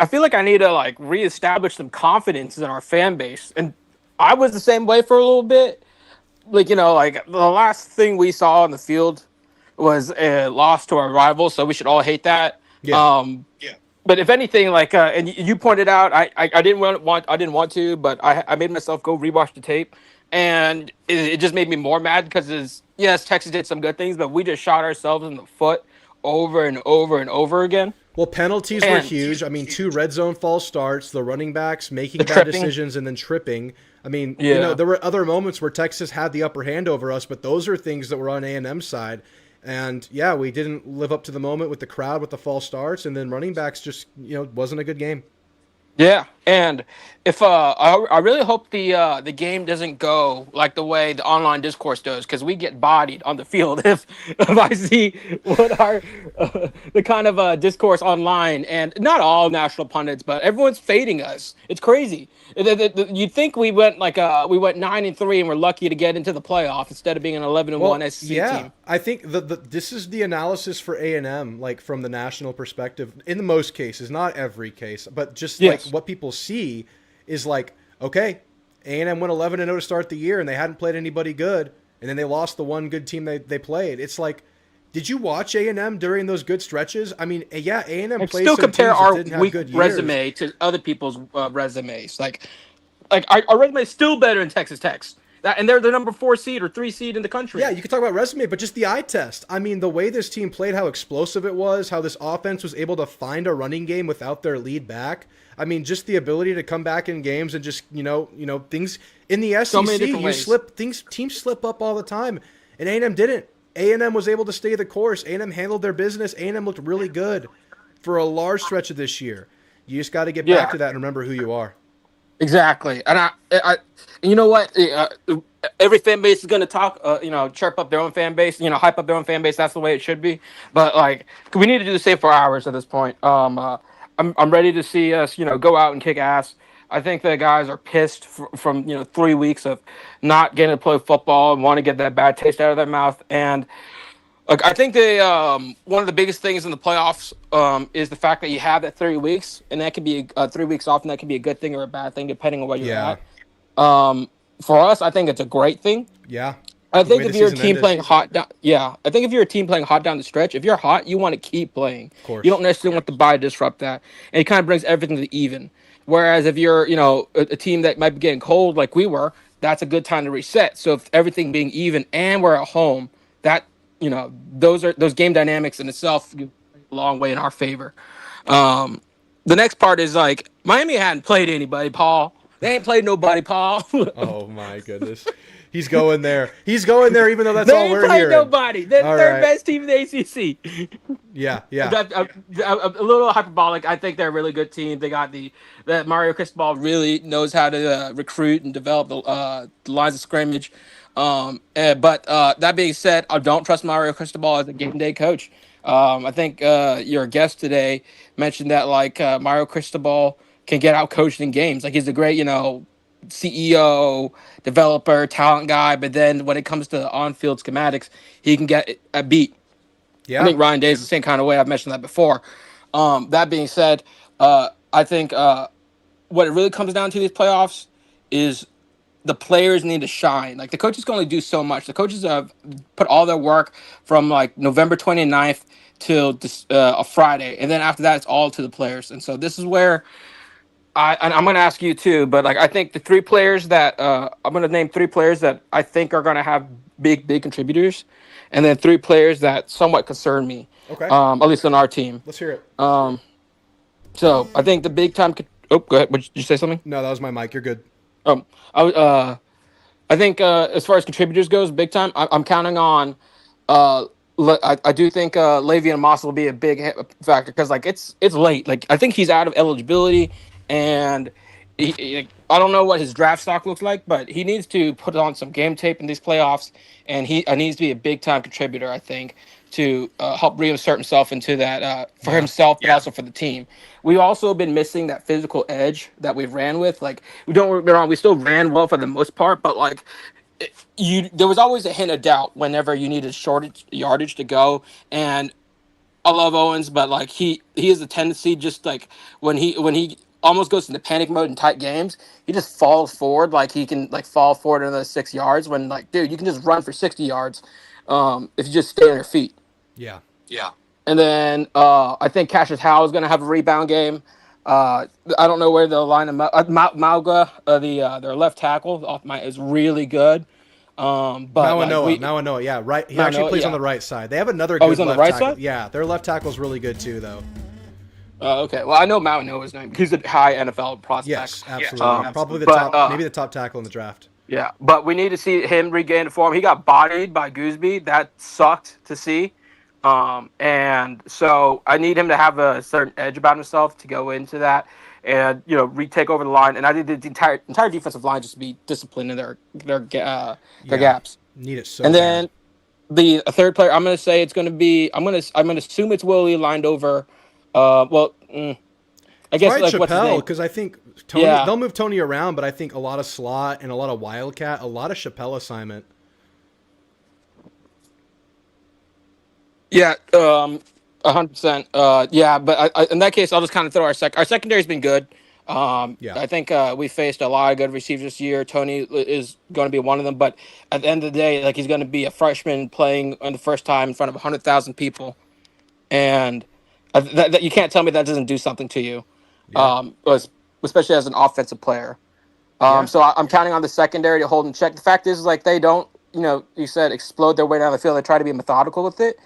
feel like I need to reestablish some confidence in our fan base, and I was the same way for a little bit. The last thing we saw on the field was a loss to our rival, so we should all hate that. Yeah. But if anything, and you pointed out, I didn't want to, but I made myself go rewatch the tape, and it just made me more mad because yes, Texas did some good things, but we just shot ourselves in the foot over and over and over again. Well, penalties were huge. I mean, 2 red zone false starts, the running backs making bad decisions and then tripping. I mean, there were other moments where Texas had the upper hand over us, but those are things that were on A&M's side. And yeah, we didn't live up to the moment with the crowd with the false starts, and then running backs just, wasn't a good game. Yeah, and if I really hope the game doesn't go like the way the online discourse does, because we get bodied on the field if I see what our the kind of discourse online, and not all national pundits, but everyone's fading us. It's crazy. You'd think we went 9-3 and we're lucky to get into the playoff instead of being an 11-1 SEC team. I think this is the analysis for A&M, from the national perspective. In the most cases, not every case, but just what people see is okay, A&M went 11-0 to start the year, and they hadn't played anybody good, and then they lost the one good team they played. It's did you watch A&M during those good stretches? I mean, yeah, A&M played still some compare teams that our didn't have weak good years. resume to other people's resumes. Our resume is still better than Texas Tech's. And they're the number 4 seed or 3 seed in the country. Yeah, you can talk about resume, but just the eye test. I mean, the way this team played, how explosive it was, how this offense was able to find a running game without their lead back. I mean, just the ability to come back in games and just, things in the SEC, so many different ways. Teams slip up all the time, and A&M didn't. A&M was able to stay the course. A&M handled their business. A&M looked really good for a large stretch of this year. You just got to get back to that and remember who you are. Exactly, and you know what? Every fan base is going to talk, chirp up their own fan base, hype up their own fan base. That's the way it should be. But like, we need to do the same for ours at this point. I'm ready to see us, go out and kick ass. I think the guys are pissed from 3 weeks of not getting to play football and want to get that bad taste out of their mouth. And like, I think one of the biggest things in the playoffs is the fact that you have that 3 weeks, and that can be 3 weeks off, and that can be a good thing or a bad thing depending on where you're at. For us, I think it's a great thing. Yeah. I think if you're a team playing hot down, I think if you're a team playing hot down the stretch, if you're hot, you want to keep playing. Of course. You don't necessarily want the bye to disrupt that, and it kind of brings everything to even. Whereas if you're, a team that might be getting cold like we were, that's a good time to reset. So if everything being even and we're at home, that those game dynamics in itself go a long way in our favor. The next part is like Miami hadn't played anybody, Paul. They ain't played nobody, Paul. Oh my goodness. He's going there. He's going there, even though that's all we're hearing. They ain't hearing. played nobody. They're the third best team in the ACC. Yeah. A little hyperbolic. I think they're a really good team. They got that Mario Cristobal really knows how to recruit and develop the lines of scrimmage. But that being said, I don't trust Mario Cristobal as a game day coach. I think your guest today mentioned that Mario Cristobal can get out coached in games. Like, he's a great, CEO, developer, talent guy, but then when it comes to on-field schematics, he can get a beat. Yeah. I think Ryan Day is the same kind of way. I've mentioned that before. That being said, I think what it really comes down to these playoffs is the players need to shine. Like, the coaches can only do so much. The coaches have put all their work from November 29th till a Friday, and then after that, it's all to the players. And so this is where I'm going to ask you too, but I think the three players that I'm going to name three players that I think are going to have big contributors, and then three players that somewhat concern me. Okay. At least on our team. Let's hear it. So I think the big time. Go ahead. Did you say something? No, that was my mic. You're good. I think as far as contributors goes, big time. I'm counting on. I do think Le'Veon Moss will be a big factor because it's late. I think he's out of eligibility. And I don't know what his draft stock looks like, but he needs to put on some game tape in these playoffs, and he needs to be a big-time contributor, I think, to help reinsert himself into that for himself, but also for the team. We've also been missing that physical edge that we've ran with. We still ran well for the most part, but there was always a hint of doubt whenever you needed short yardage to go. And I love Owens, but he has a tendency just when he almost goes into panic mode in tight games, he just falls forward. He can fall forward another 6 yards when dude, you can just run for 60 yards if you just stay on your feet. Yeah. And then I think Cassius Howe is going to have a rebound game. I don't know where they'll line him up. Mauga, their left tackle, is really good. But Mauanoa, yeah, right. He actually plays on the right side. They have another good he's on left the right tackle. side? Yeah, their left tackle is really good too, though. Okay. Well, I know Mauanoa's name. He's a high NFL prospect. Yes, absolutely. Probably maybe the top tackle in the draft. Yeah, but we need to see him regain form. He got bodied by Gooseby. That sucked to see. And so I need him to have a certain edge about himself to go into that and, retake over the line. And I need the entire defensive line just to be disciplined in their gaps. Need it so And bad. then the third player, I'm going to say it's going to be, I'm going to assume it's Willie lined over. I guess what's his Chappelle, name? because I think Tony, they'll move Tony around, but I think a lot of slot and a lot of wildcat, a lot of Chappelle assignment. Yeah, 100%. Yeah, but in that case, I'll just kind of throw our secondary's been good. I think we faced a lot of good receivers this year. Tony is going to be one of them, but at the end of the day, he's going to be a freshman playing on the first time in front of 100,000 people, and that you can't tell me that doesn't do something to you, especially as an offensive player. So I'm counting on the secondary to hold in check. The fact is, they don't, you said explode their way down the field. They try to be methodical with it.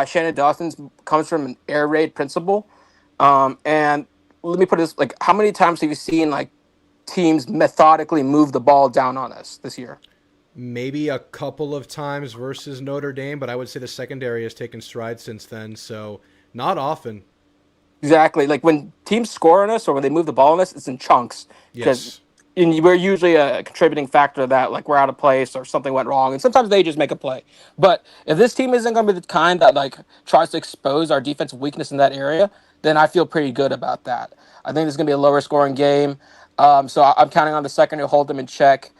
Shannon Dawson comes from an air raid principle. And let me put this, how many times have you seen teams methodically move the ball down on us this year? maybe a couple of times versus Notre Dame, but I would say the secondary has taken strides since then. So not often. Exactly. Like when teams score on us or when they move the ball on us, it's in chunks. Yes. Because we're usually a contributing factor to that, like we're out of place or something went wrong. And sometimes they just make a play. But if this team isn't going to be the kind that like tries to expose our defensive weakness in that area, then I feel pretty good about that. I think it's going to be a lower scoring game. I'm counting on the second to hold them in check.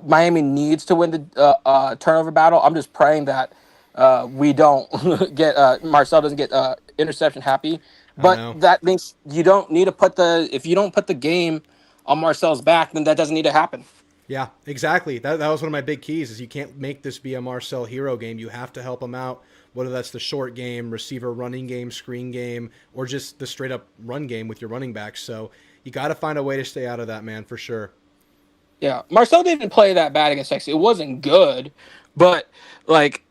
Miami needs to win the turnover battle. I'm just praying that we don't get Marcel doesn't get interception happy. But that means you don't need to if you don't put the game on Marcel's back, then that doesn't need to happen. Yeah, exactly. That was one of my big keys is you can't make this be a Marcel hero game. You have to help him out, whether that's the short game, receiver running game, screen game, or just the straight up run game with your running backs. So you got to find a way to stay out of that, man, for sure. Yeah, Marcel didn't play that bad against Texas. It wasn't good, but like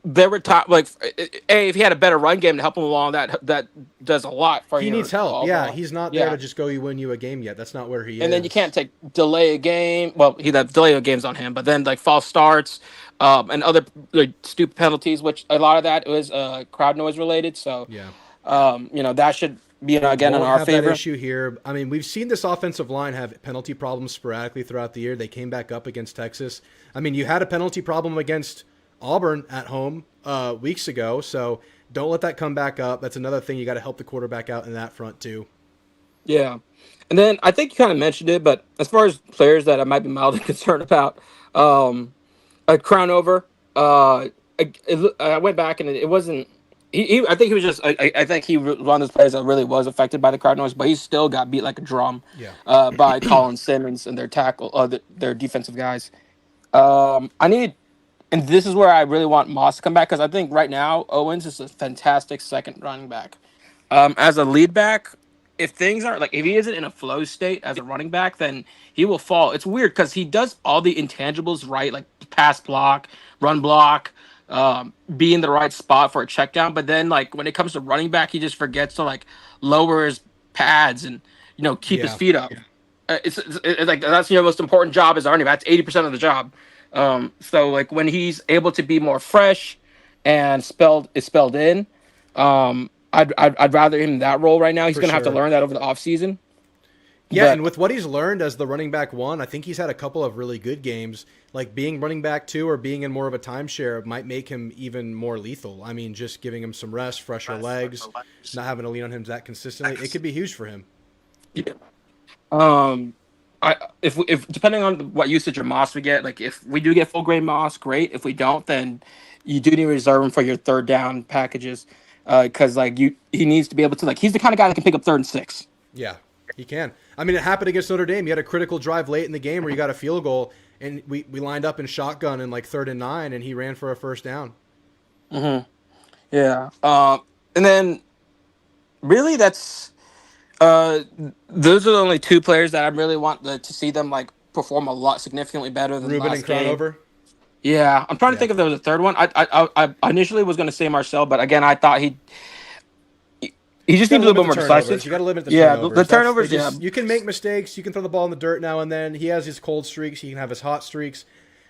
there were if he had a better run game to help him along, that does a lot for you. He needs help. Yeah, he's not there to just go win you a game yet. That's not where he is. And then you can't delay a game. Well, delay a games on him, but then like false starts, and other like stupid penalties, which a lot of that was crowd noise related. So yeah, that should be again in our favor. That issue here. I mean, we've seen this offensive line have penalty problems sporadically throughout the year. They came back up against Texas. I mean, you had a penalty problem against Auburn at home weeks ago, so don't let that come back up. That's another thing you got to help the quarterback out in that front too. Yeah, and then I think you kind of mentioned it, but as far as players that I might be mildly concerned about, a crown over. I went back and it wasn't. I think he was just. I think he was one of those players that really was affected by the crowd noise, but he still got beat like a drum. Yeah. By Colin Simmons and their their defensive guys. And this is where I really want Moss to come back because I think right now Owens is a fantastic second running back. As a lead back, if things aren't if he isn't in a flow state as a running back, then he will fall. It's weird because he does all the intangibles right, like pass block, run block, be in the right spot for a check down. But then when it comes to running back, he just forgets to lower his pads and keep his feet up. It's like that's your most important job as a running back. That's 80% of the job. So when he's able to be more fresh and spelled in, I'd rather him in that role right now. He's going to have to learn that over the offseason. Yeah, and with what he's learned as the running back one, I think he's had a couple of really good games. Like being running back two or being in more of a timeshare might make him even more lethal. I mean, just giving him some rest, fresher legs, not having to lean on him that consistently, it could be huge for him. Yeah. If depending on what usage of Moss we get, if we do get full grade Moss, great. If we don't, then you do need to reserve him for your third down packages, because he needs to be able to he's the kind of guy that can pick up 3rd and 6. Yeah, he can. I mean, it happened against Notre Dame. You had a critical drive late in the game where you got a field goal, and we lined up in shotgun in 3rd and 9, and he ran for a first down. Mm-hmm. Yeah. And then really that's. Those are the only two players that I really want to see them perform a lot significantly better than Ruben last and Crownover. Yeah, I'm trying to think if there was a third one. I initially was going to say Marcel, but again, I thought he just needs a little bit more decisive. You got to limit the turnovers. The turnovers. You can make mistakes. You can throw the ball in the dirt now and then. He has his cold streaks. He can have his hot streaks.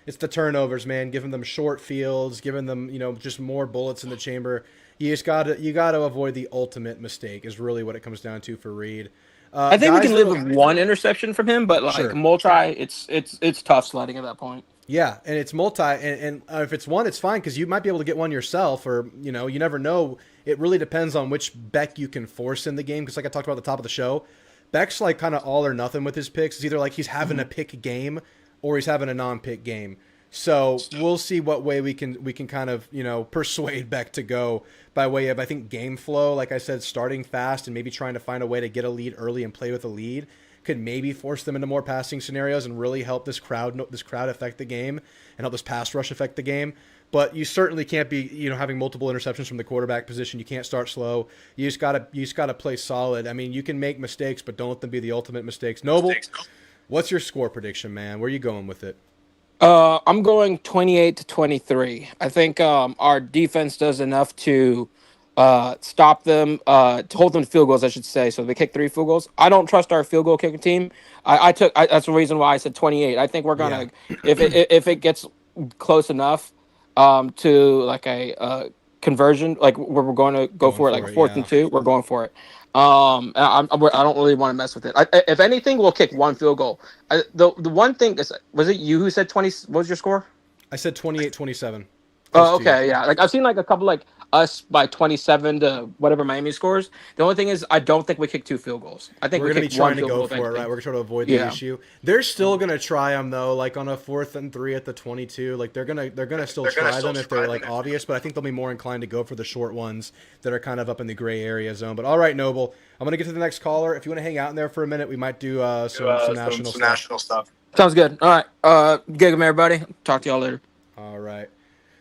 It's the turnovers, man. Giving them short fields, giving them just more bullets in the chamber. You gotta avoid the ultimate mistake is really what it comes down to for Reed. I think we can live with one interception from him, but multi, it's tough sledding at that point. Yeah, and it's multi, and if it's one, it's fine because you might be able to get one yourself, or you never know. It really depends on which Beck you can force in the game because, like I talked about at the top of the show, Beck's kind of all or nothing with his picks. It's either he's having a pick game or he's having a non-pick game. So we'll see what way we can kind of persuade Beck to go by way of I think game flow. Like I said, starting fast and maybe trying to find a way to get a lead early and play with a lead could maybe force them into more passing scenarios and really help this crowd affect the game and help this pass rush affect the game. But you certainly can't be having multiple interceptions from the quarterback position. You can't start slow. You just gotta play solid. I mean, you can make mistakes, but don't let them be the ultimate mistakes. Noble, what's your score prediction, man? Where are you going with it? I'm going 28-23. I think our defense does enough to stop them, to hold them to field goals, I should say. So they kick 3 field goals. I don't trust our field goal kicking team. That's the reason why I said 28. I think we're gonna if it gets close enough, to like a conversion, like where we're going to go for it, like a 4th and 2, we're going for it. I don't really want to mess with it. If anything, we'll kick 1 field goal. The one thing is, was it you who said 20? What was your score? I said 28-27. Oh, okay, yeah. Like I've seen like a couple like us by 27 to whatever Miami scores. The only thing is, I don't think we kick 2 field goals. I think we're going to kick be trying 1 to field go goal, for it, right? We're going to try to avoid the Yeah. issue. They're still going to try them though, like on a 4th and 3 at the 22. Like they're going to still try them if they're like obvious, but I think they'll be more inclined to go for the short ones that are kind of up in the gray area zone. But all right, Noble, I'm going to get to the next caller. If you want to hang out in there for a minute, we might do some national stuff. Sounds good. All right. Gig 'em, everybody. Talk to y'all later. All right.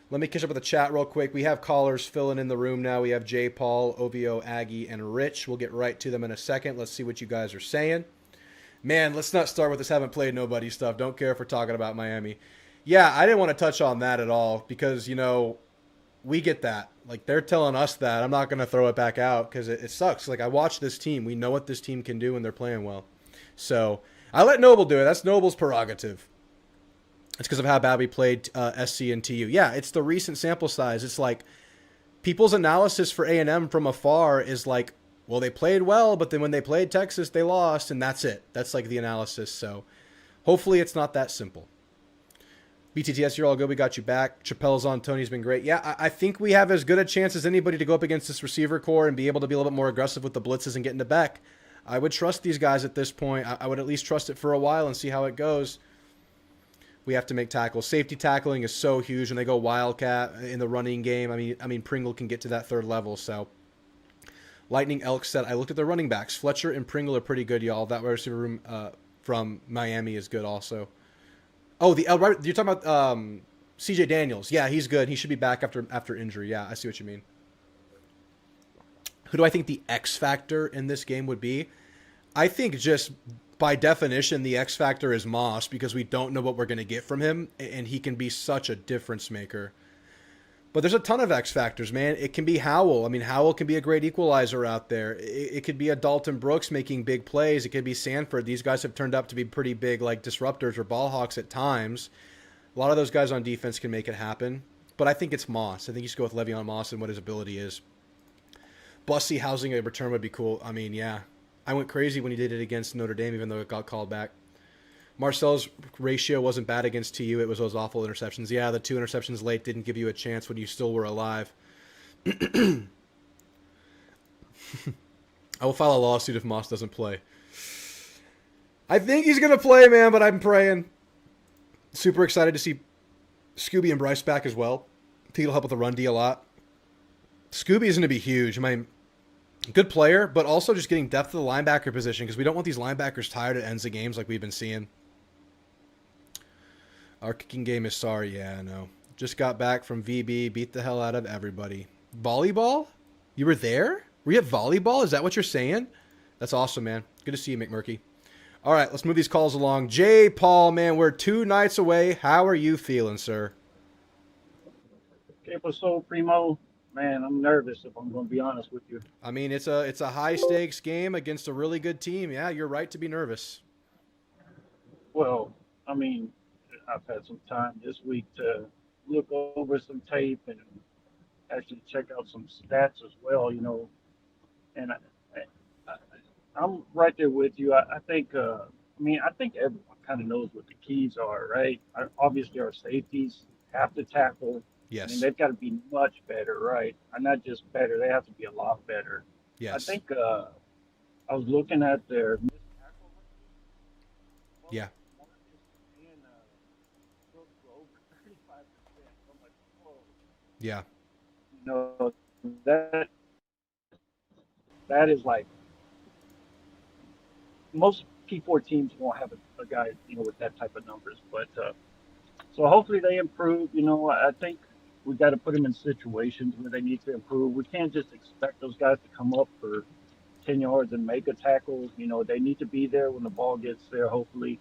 Let me catch up with the chat real quick. We have callers filling in the room now. We have Jay, Paul, OVO, Aggie, and Rich. We'll get right to them in a second. Let's see what you guys are saying. Man, let's not start with this haven't played nobody stuff. Don't care if we're talking about Miami. Yeah, I didn't want to touch on that at all because, we get that. Like, they're telling us that. I'm not going to throw it back out because it sucks. Like, I watch this team. We know what this team can do when they're playing well. So, I let Noble do it. That's Noble's prerogative. It's because of how bad we played SC and TU. Yeah, it's the recent sample size. It's like people's analysis for A&M from afar is like, well, they played well, but then when they played Texas, they lost, and that's it. That's like the analysis. So hopefully it's not that simple. BTTS, you're all good. We got you back. Chappelle's on. Tony's been great. Yeah, I think we have as good a chance as anybody to go up against this receiver core and be able to be a little bit more aggressive with the blitzes and getting to Beck. I would trust these guys at this point. I would at least trust it for a while and see how it goes. We have to make tackles. Safety tackling is so huge when they go wildcat in the running game. I mean, Pringle can get to that 3rd level. So, Lightning Elk said, I looked at the running backs. Fletcher and Pringle are pretty good, y'all. That wide receiver room from Miami is good also. Oh, you're talking about CJ Daniels. Yeah, he's good. He should be back after injury. Yeah, I see what you mean. Who do I think the X factor in this game would be? I think just by definition, the X factor is Moss because we don't know what we're going to get from him, and he can be such a difference maker. But there's a ton of X factors, man. It can be Howell. I mean, Howell can be a great equalizer out there. It could be a Dalton Brooks making big plays. It could be Sanford. These guys have turned up to be pretty big, like disruptors or ball hawks at times. A lot of those guys on defense can make it happen. But I think it's Moss. I think you should go with Le'Veon Moss and what his ability is. Bussy housing a return would be cool. I mean, yeah. I went crazy when he did it against Notre Dame, even though it got called back. Marcel's ratio wasn't bad against TU. It was those awful interceptions. Yeah, the 2 interceptions late didn't give you a chance when you still were alive. I will file a lawsuit if Moss doesn't play. I think he's going to play, man, but I'm praying. Super excited to see Scooby and Bryce back as well. I think it'll help with the run D a lot. Scooby is going to be huge. I mean, good player, but also just getting depth to the linebacker position because we don't want these linebackers tired at ends of games like we've been seeing. Our kicking game is sorry. Yeah, I know. Just got back from VB, beat the hell out of everybody. Volleyball? You were there? Were you at volleyball? Is that what you're saying? That's awesome, man. Good to see you, McMurky. All right, let's move these calls along. Jay, Paul, man, we're 2 nights away. How are you feeling, sir? Okay, so Primo, man, I'm nervous if I'm going to be honest with you. I mean, it's a high-stakes game against a really good team. Yeah, you're right to be nervous. Well, I mean, I've had some time this week to look over some tape and actually check out some stats as well, and I'm right there with you. I think everyone kind of knows what the keys are, right? Obviously, our safeties have to tackle. Yes. I mean, they've got to be much better, right? And not just better, they have to be a lot better. Yes. I think I was looking at their missed tackle. Yeah. Yeah. That is like most P4 teams won't have a guy, with that type of numbers. But so hopefully they improve. I think we got to put them in situations where they need to improve. We can't just expect those guys to come up for 10 yards and make a tackle. They need to be there when the ball gets there, hopefully,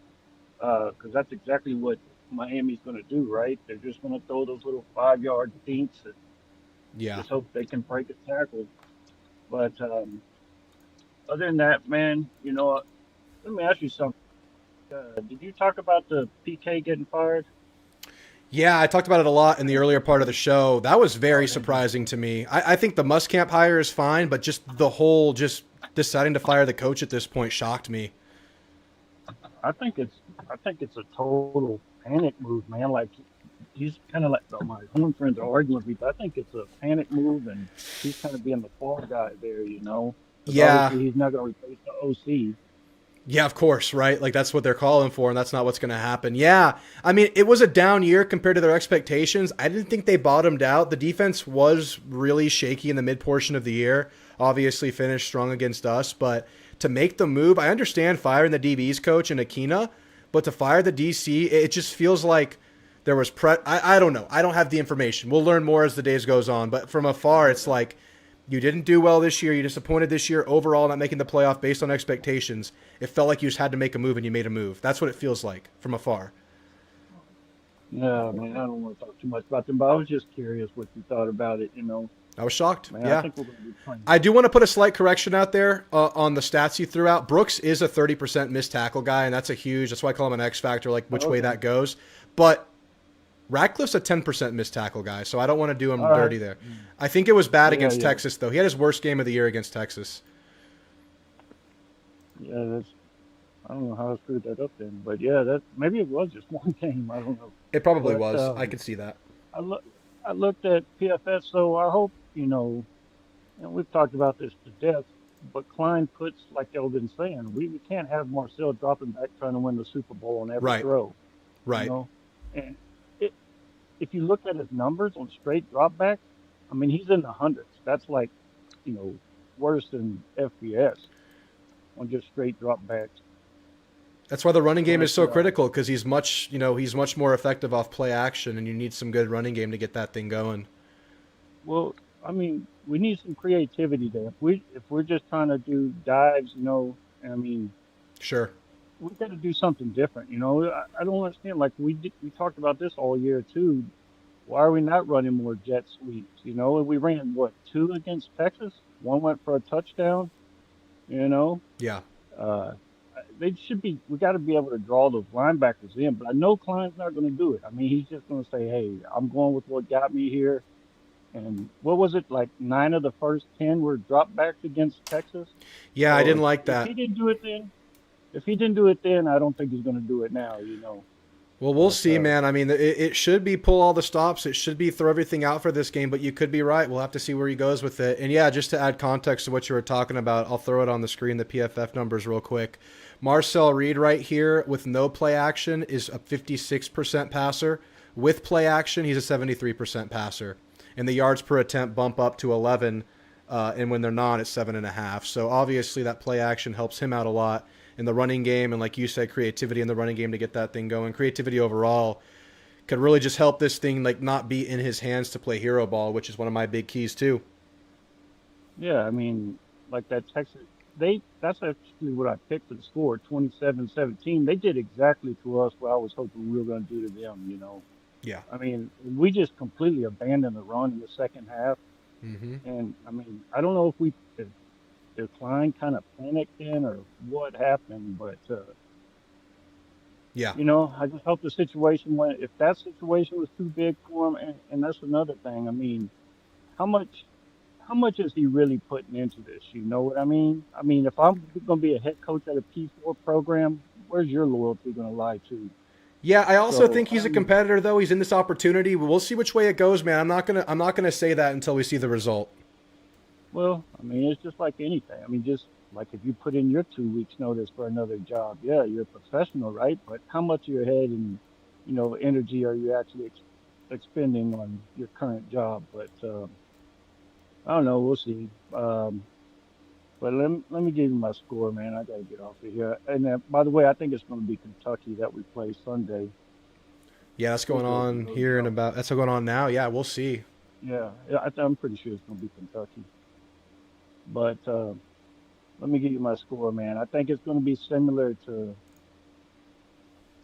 because that's exactly what Miami's going to do, right? They're just going to throw those little 5-yard dinks. Yeah. Just hope they can break a tackle. But other than that, man, let me ask you something. Did you talk about the PK getting fired? Yeah, I talked about it a lot in the earlier part of the show. That was very surprising to me. I think the Muscamp hire is fine, but just the whole just deciding to fire the coach at this point shocked me. I think it's a total panic move, man. Like he's kind of like my home friends are arguing with me, but I think it's a panic move, and he's kind of being the fall guy there, 'Cause Yeah. obviously he's not going to replace the OC. Yeah, of course, right? Like that's what they're calling for, and that's not what's going to happen. Yeah, I mean, it was a down year compared to their expectations. I didn't think they bottomed out. The defense was really shaky in the mid portion of the year. Obviously, finished strong against us, but to make the move, I understand firing the DB's coach in Akina, but to fire the DC, it just feels like there was I don't know. I don't have the information. We'll learn more as the days goes on, but from afar, it's like you didn't do well this year. You disappointed this year overall, not making the playoff based on expectations. It felt like you just had to make a move, and you made a move. That's what it feels like from afar. Yeah, man, I don't want to talk too much about them, but I was just curious what you thought about it. I was shocked. Man, Yeah. I think we're going to be playing. I do want to put a slight correction out there on the stats you threw out. Brooks is a 30% missed tackle guy, and that's that's why I call him an X factor, like which way that goes. But Ratcliffe's a 10% missed tackle guy, so I don't want to do him dirty there. I think it was bad against Texas, though. He had his worst game of the year against Texas. Yeah, I don't know how I screwed that up then, but yeah, maybe it was just one game. I don't know. It probably But, was. I could see that. I looked at PFS, so I hope, and we've talked about this to death, but Klein puts, like y'all been saying, we can't have Marcel dropping back trying to win the Super Bowl on every throw. Right. And if you look at his numbers on straight dropbacks, I mean, he's in the hundreds. That's like, worse than FBS on just straight dropbacks. That's why the running game is so critical, because he's much more effective off play action, and you need some good running game to get that thing going. Well, I mean, we need some creativity there. If we're just trying to do dives, I mean, sure, we've got to do something different. I don't understand. Like we talked about this all year too. Why are we not running more jet sweeps? We ran 2 against Texas. One went for a touchdown. Yeah. They should be. We got to be able to draw those linebackers in. But I know Klein's not going to do it. I mean, he's just going to say, "Hey, I'm going with what got me here." And what was it, like 9 of the first 10 were dropbacks against Texas? Yeah, So I didn't like that. If he didn't do it then, I don't think he's going to do it now. Well, we'll see, man. I mean, it should be pull all the stops. It should be throw everything out for this game, but you could be right. We'll have to see where he goes with it. And yeah, just to add context to what you were talking about, I'll throw it on the screen, the PFF numbers real quick. Marcel Reed right here with no play action is a 56% passer. With play action, he's a 73% passer. And the yards per attempt bump up to 11, and when they're not, it's 7.5. So obviously that play action helps him out a lot in the running game, and like you said, creativity in the running game to get that thing going. Creativity overall could really just help this thing like not be in his hands to play hero ball, which is one of my big keys too. Yeah, I mean, like that Texas, that's actually what I picked for the score, 27-17. They did exactly to us what I was hoping we were going to do to them, Yeah. I mean, we just completely abandoned the run in the second half. Mm-hmm. And, I mean, I don't know if Klein kind of panicked in or what happened, but, yeah, I just hope the situation if that situation was too big for him, and that's another thing. I mean, how much is he really putting into this? You know what I mean? I mean, if I'm going to be a head coach at a P4 program, where's your loyalty going to lie to? Yeah, I also think he's a competitor, though. He's in this opportunity. We'll see which way it goes, man. I'm not gonna say that until we see the result. Well, I mean, it's just like anything. I mean, just like if you put in your 2 weeks notice for another job, yeah, you're a professional, right? But how much of your head and, energy are you actually expending on your current job? But I don't know. We'll see. But let me give you my score, man. I got to get off of here. And by the way, I think it's going to be Kentucky that we play Sunday. Yeah, that's going on here in about. That's going on now. Yeah, we'll see. Yeah, I'm pretty sure it's going to be Kentucky. But let me give you my score, man. I think it's going to be similar to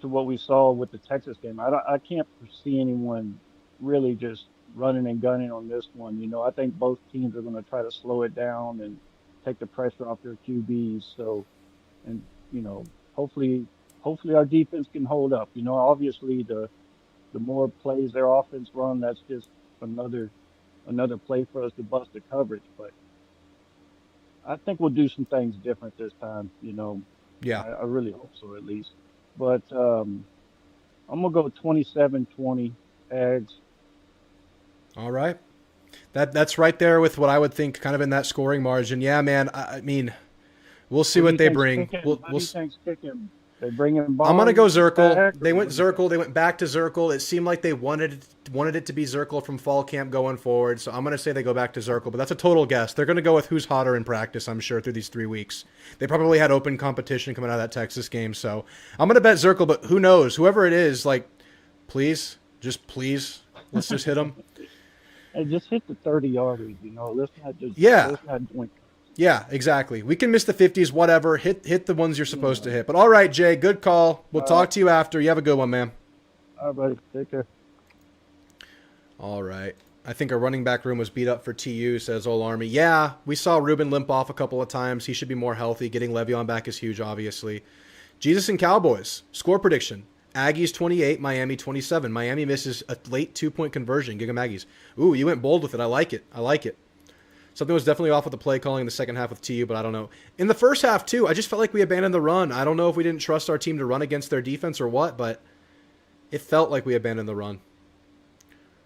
what we saw with the Texas game. I can't foresee anyone really just running and gunning on this one. You know, I think both teams are going to try to slow it down and take the pressure off their QBs. So, and you know, hopefully, hopefully our defense can hold up. You know, obviously the more plays their offense run, that's just another play for us to bust the coverage. But I think we'll do some things different this time. You know, Yeah. I really hope so at least. But I'm gonna go 27-20 Ags. All right. That's right there with what I would think kind of in that scoring margin. Yeah, man. I mean, we'll see what they bring. We'll They bring in. I'm gonna go Zirkle. They went Zirkle. They went back to Zirkle. It seemed like they wanted it to be Zirkle from fall camp going forward. So I'm gonna say they go back to Zirkle, but that's a total guess. They're gonna go with who's hotter in practice, I'm sure, through these 3 weeks. They probably had open competition coming out of that Texas game. So I'm gonna bet Zirkle, but who knows? Whoever it is, like, please, let's just hit them. And just hit the 30-yarders. You know, let's not just Yeah. let's not Yeah, exactly. We can miss the 50s, whatever. Hit the ones you're supposed to hit. But all right, Jay, good call. We'll talk to you after. You have a good one, man. All right, buddy. Take care. All right. I think our running back room was beat up for TU, says Old Army. Yeah, we saw Ruben limp off a couple of times. He should be more healthy. Getting Le'Veon back is huge, obviously. Jesus and Cowboys. Score prediction. Aggies 28, Miami 27. Miami misses a late 2-point conversion. Gig 'em Aggies. Ooh, you went bold with it. I like it. Something was definitely off with the play calling in the second half with TU, but I don't know. In the first half, too, I just felt like we abandoned the run. I don't know if we didn't trust our team to run against their defense or what, but it felt like we abandoned the run.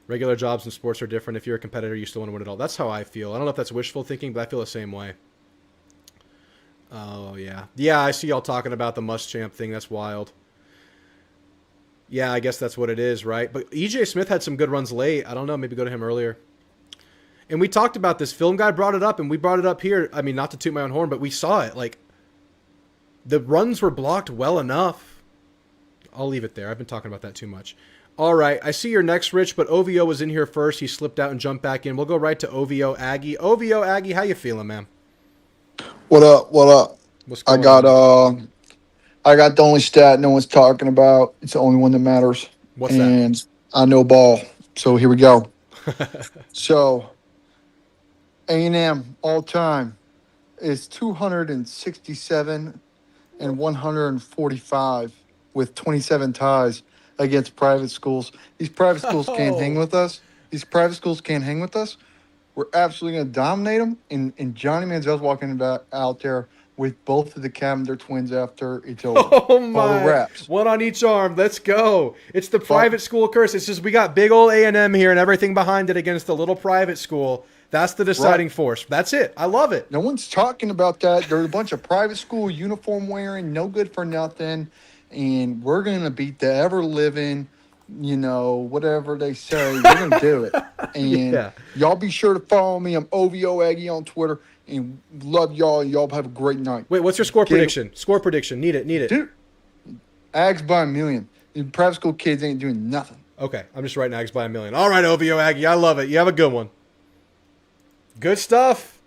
Regular jobs and sports are different. If you're a competitor, you still want to win it all. That's how I feel. I don't know if that's wishful thinking, but I feel the same way. Oh, yeah. Yeah, I see y'all talking about the Muschamp thing. That's wild. Yeah, I guess that's what it is, right? But EJ Smith had some good runs late. I don't know. Maybe go to him earlier. And we talked about this. Film guy brought it up, and we brought it up here. I mean, not to toot my own horn, but we saw it. Like, the runs were blocked well enough. I'll leave it there. I've been talking about that too much. All right, I see you're next, Rich, but OVO was in here first. He slipped out and jumped back in. We'll go right to OVO Aggie. OVO Aggie, how you feeling, man? What up? What up? What's going on? I got the only stat no one's talking about. It's the only one that matters. What's that? And I know ball. So here we go. So A&M all time is 267 and 145 with 27 ties against private schools. These private schools can't hang with us. We're absolutely going to dominate them. And Johnny Manziel's walking out there with both of the Cavender twins after it's over. Oh, my. Wraps. One on each arm. Let's go. It's the private school curse. It's just we got big old A&M here and everything behind it against the little private school. That's the deciding force. That's it. I love it. No one's talking about that. There's a bunch of private school uniform wearing, no good for nothing. And we're going to beat the ever-living, whatever they say. We're going to do it. And y'all be sure to follow me. I'm OVO Aggie on Twitter. And love y'all. Y'all have a great night. Wait, what's your score prediction? Score prediction. Need it. Dude, Ags by a million. The private school kids ain't doing nothing. Okay, I'm just writing Ags by a million. All right, OVO Aggie. I love it. You have a good one. Good stuff.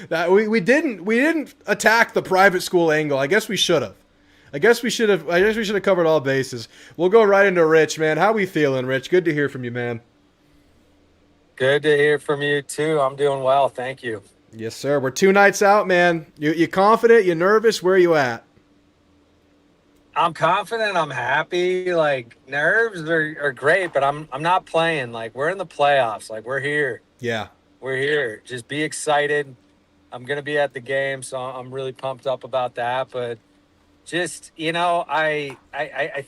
That we didn't attack the private school angle. I guess we should have. I guess we should have covered all bases. We'll go right into Rich, man. How we feeling, Rich? Good to hear from you, man. Good to hear from you too. I'm doing well, thank you. Yes, sir. We're 2 nights out, man. You confident? You nervous? Where are you at? I'm confident. I'm happy. Like, nerves are great, but I'm not playing. Like, we're in the playoffs. Like, we're here. Yeah. We're here. Just be excited. I'm going to be at the game, so I'm really pumped up about that. But just, I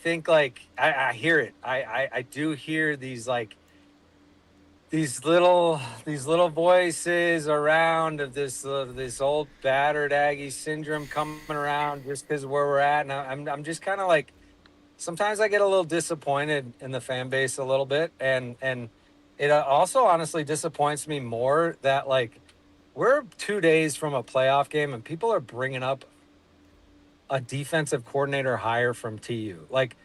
think, like, I hear it. I do hear these, like, these little voices around of this old battered Aggie syndrome coming around just because where we're at, and I'm just kind of like, sometimes I get a little disappointed in the fan base a little bit, and it also honestly disappoints me more that, like, we're 2 days from a playoff game and people are bringing up a defensive coordinator hire from TU. Like,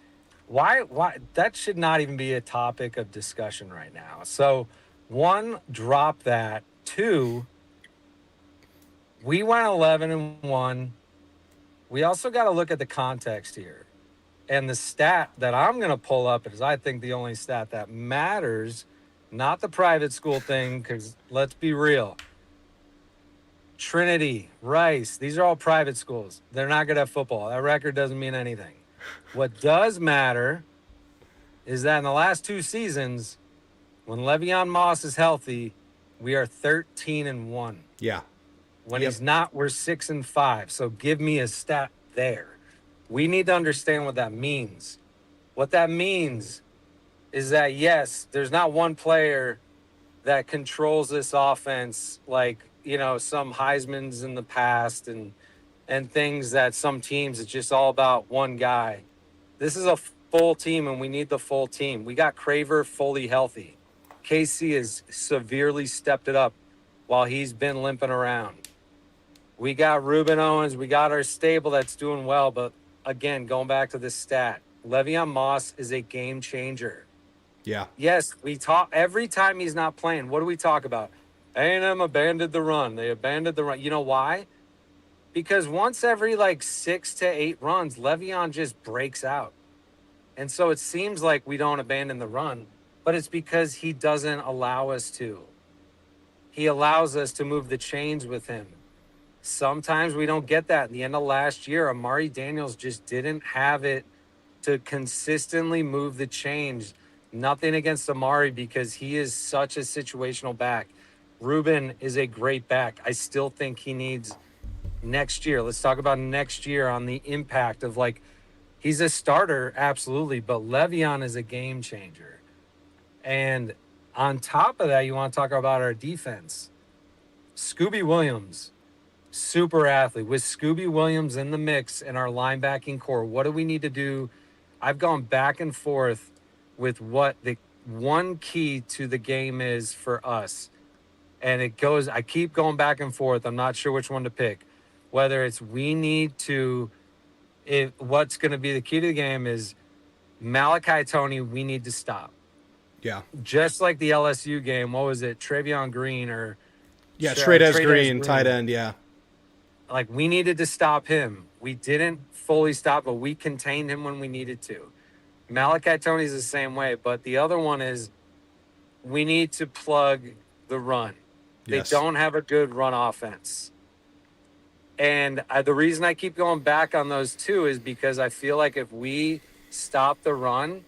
why that should not even be a topic of discussion right now. So 1, drop that. 2, we went 11-1. We also got to look at the context here. And the stat that I'm going to pull up is, I think, the only stat that matters, not the private school thing, because let's be real. Trinity, Rice, these are all private schools. They're not good at football. That record doesn't mean anything. What does matter is that in the last 2 seasons, when Le'Veon Moss is healthy, we are 13-1. Yeah. When he's not, we're 6-5. So give me a stat there. We need to understand what that means. What that means is that, yes, there's not one player that controls this offense like, you know, some Heisman's in the past and things that some teams, it's just all about one guy. This is a full team, and we need the full team. We got Craver fully healthy. Casey has severely stepped it up while he's been limping around. We got Ruben Owens. We got our stable that's doing well. But, again, going back to this stat, Le'Veon Moss is a game changer. Yeah. Yes, we talk every time he's not playing. What do we talk about? A&M abandoned the run. They abandoned the run. You know why? Because once every, 6 to 8 runs, Le'Veon just breaks out. And so it seems like we don't abandon the run, but it's because he doesn't allow us to. He allows us to move the chains with him. Sometimes we don't get that. At the end of last year, Amari Daniels just didn't have it to consistently move the chains. Nothing against Amari because he is such a situational back. Ruben is a great back. I still think he needs next year. Let's talk about next year on the impact of he's a starter, absolutely, but Le'Veon is a game changer. And on top of that, you want to talk about our defense. Scooby Williams, super athlete. With Scooby Williams in the mix in our linebacking core, what do we need to do? I've gone back and forth with what the one key to the game is for us. And I keep going back and forth. I'm not sure which one to pick. Whether it's what's going to be the key to the game is Malachi Toney, we need to stop. Yeah. Just like the LSU game, what was it? Travion Green or... Yeah, Trey Green, tight end, yeah. We needed to stop him. We didn't fully stop, but we contained him when we needed to. Malachi Toney's the same way, but the other one is we need to plug the run. Yes. They don't have a good run offense. And the reason I keep going back on those two is because I feel like if we stop the run,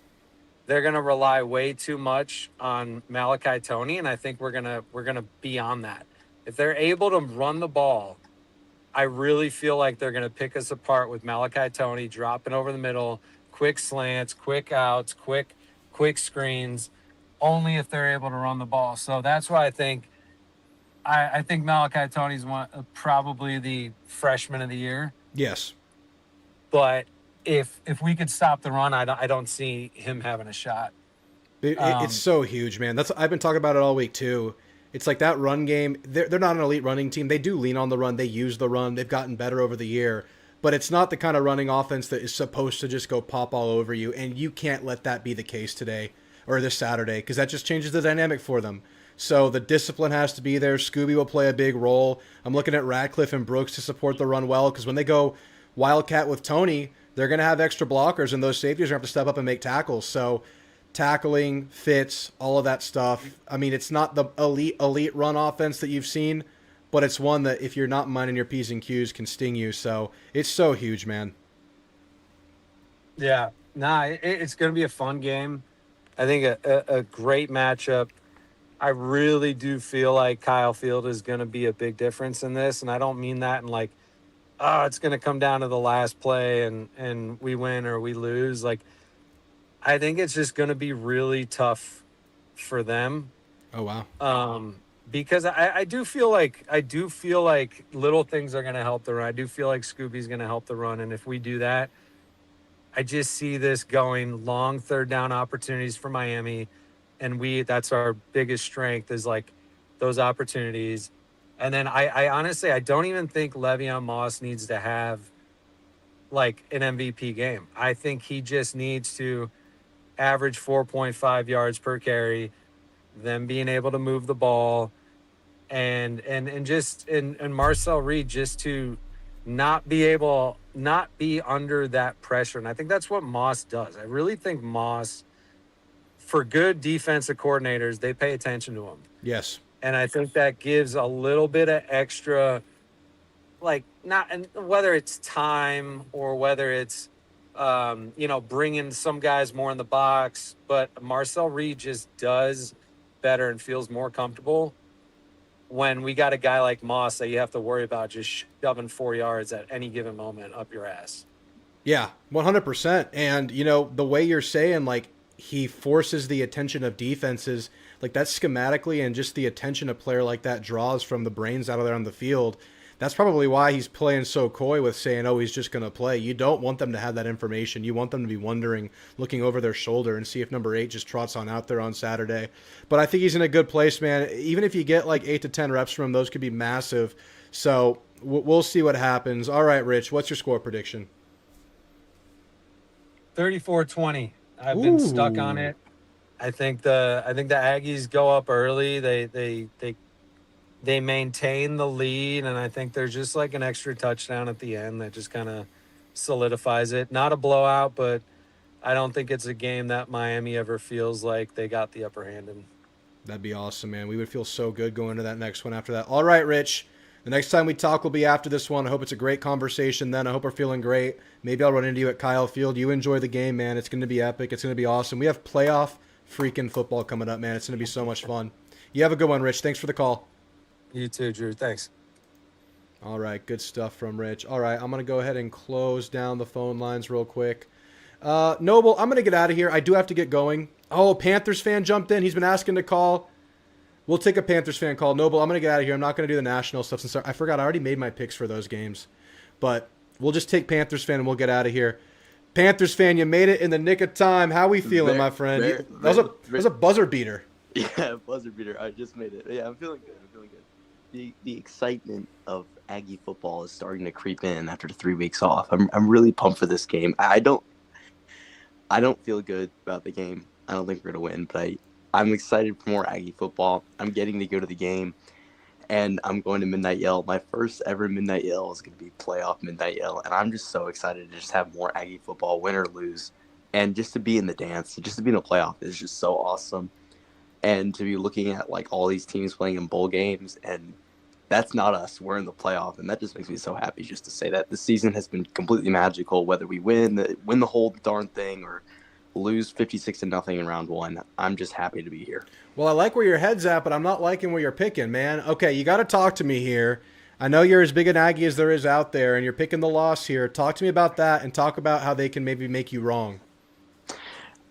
they're going to rely way too much on Malachi Toney, and I think we're gonna be on that. If they're able to run the ball, I really feel like they're going to pick us apart with Malachi Toney dropping over the middle, quick slants, quick outs, quick screens, only if they're able to run the ball. So that's why I think Malachi Toney's probably the freshman of the year. Yes. But if we could stop the run, I don't see him having a shot. It's so huge, man. I've been talking about it all week too. It's like that run game. They're not an elite running team. They do lean on the run. They use the run. They've gotten better over the year. But it's not the kind of running offense that is supposed to just go pop all over you. And you can't let that be the case today or this Saturday because that just changes the dynamic for them. So the discipline has to be there. Scooby will play a big role. I'm looking at Radcliffe and Brooks to support the run well because when they go Wildcat with Toney, they're going to have extra blockers and those safeties are going to have to step up and make tackles. So tackling, fits, all of that stuff. I mean, it's not the elite run offense that you've seen, but it's one that if you're not minding your P's and Q's can sting you. So it's so huge, man. Yeah. It's going to be a fun game. I think a great matchup. I really do feel like Kyle Field is going to be a big difference in this. And I don't mean that in it's going to come down to the last play and we win or we lose. I think it's just going to be really tough for them. Oh, wow. Because I do feel like little things are going to help the run. I do feel like Scooby's going to help the run. And if we do that, I just see this going long third down opportunities for Miami. And that's our biggest strength is those opportunities. And then I honestly, I don't even think Le'Veon Moss needs to have an MVP game. I think he just needs to average 4.5 yards per carry, them being able to move the ball and Marcel Reed just to not be under that pressure. And I think that's what Moss does. I really think Moss, for good defensive coordinators, they pay attention to him. Yes. And I think that gives a little bit of extra, like, not, and whether it's time or whether it's, bringing some guys more in the box, but Marcel Reed just does better and feels more comfortable when we got a guy like Moss that you have to worry about just shoving 4 yards at any given moment up your ass. Yeah, 100%. And, the way you're saying, like, he forces the attention of defenses, like that schematically, and just the attention a player like that draws from the brains out of there on the field. That's probably why he's playing so coy with saying, oh, he's just going to play. You don't want them to have that information. You want them to be wondering, looking over their shoulder and see if number 8 just trots on out there on Saturday. But I think he's in a good place, man. Even if you get like 8 to 10 reps from him, those could be massive. So we'll see what happens. All right, Rich, what's your score prediction? 34-20. I've been stuck on it. I think the Aggies go up early. They maintain the lead, and I think there's just like an extra touchdown at the end that just kind of solidifies it. Not a blowout, but I don't think it's a game that Miami ever feels like they got the upper hand in. That'd be awesome, man. We would feel so good going to that next one after that. All right, Rich. The next time we talk will be after this one. I hope it's a great conversation then. I hope we're feeling great. Maybe I'll run into you at Kyle Field. You enjoy the game, man. It's going to be epic. It's going to be awesome. We have playoff freaking football coming up, man. It's going to be so much fun. You have a good one, Rich. Thanks for the call. You too, Drew. Thanks. All right, good stuff from Rich. All right, I'm going to go ahead and close down the phone lines real quick. Noble, I'm going to get out of here. I do have to get going. Oh, Panthers fan jumped in. He's been asking to call. We'll take a Panthers fan call. Noble, I'm going to get out of here. I'm not going to do the national stuff since I forgot. I already made my picks for those games. But we'll just take Panthers fan and we'll get out of here. Panthers fan, you made it in the nick of time. How we feeling, my friend? That was a buzzer beater. Yeah, buzzer beater. I just made it. Yeah, I'm feeling good. The excitement of Aggie football is starting to creep in after the 3 weeks off. I'm really pumped for this game. I don't feel good about the game. I don't think we're gonna win, but I'm excited for more Aggie football. I'm getting to go to the game, and I'm going to Midnight Yell. My first ever Midnight Yell is going to be playoff Midnight Yell, and I'm just so excited to just have more Aggie football, win or lose, and just to be in the dance, just to be in the playoff is just so awesome. And to be looking at like all these teams playing in bowl games, and that's not us. We're in the playoff, and that just makes me so happy just to say that. This season has been completely magical, whether we win the whole darn thing or lose 56-0 in round 1. I'm just happy to be here. Well, I like where your head's at, but I'm not liking where you're picking, man. Okay, you got to talk to me here. I know you're as big an Aggie as there is out there, and you're picking the loss here. Talk to me about that, and talk about how they can maybe make you wrong.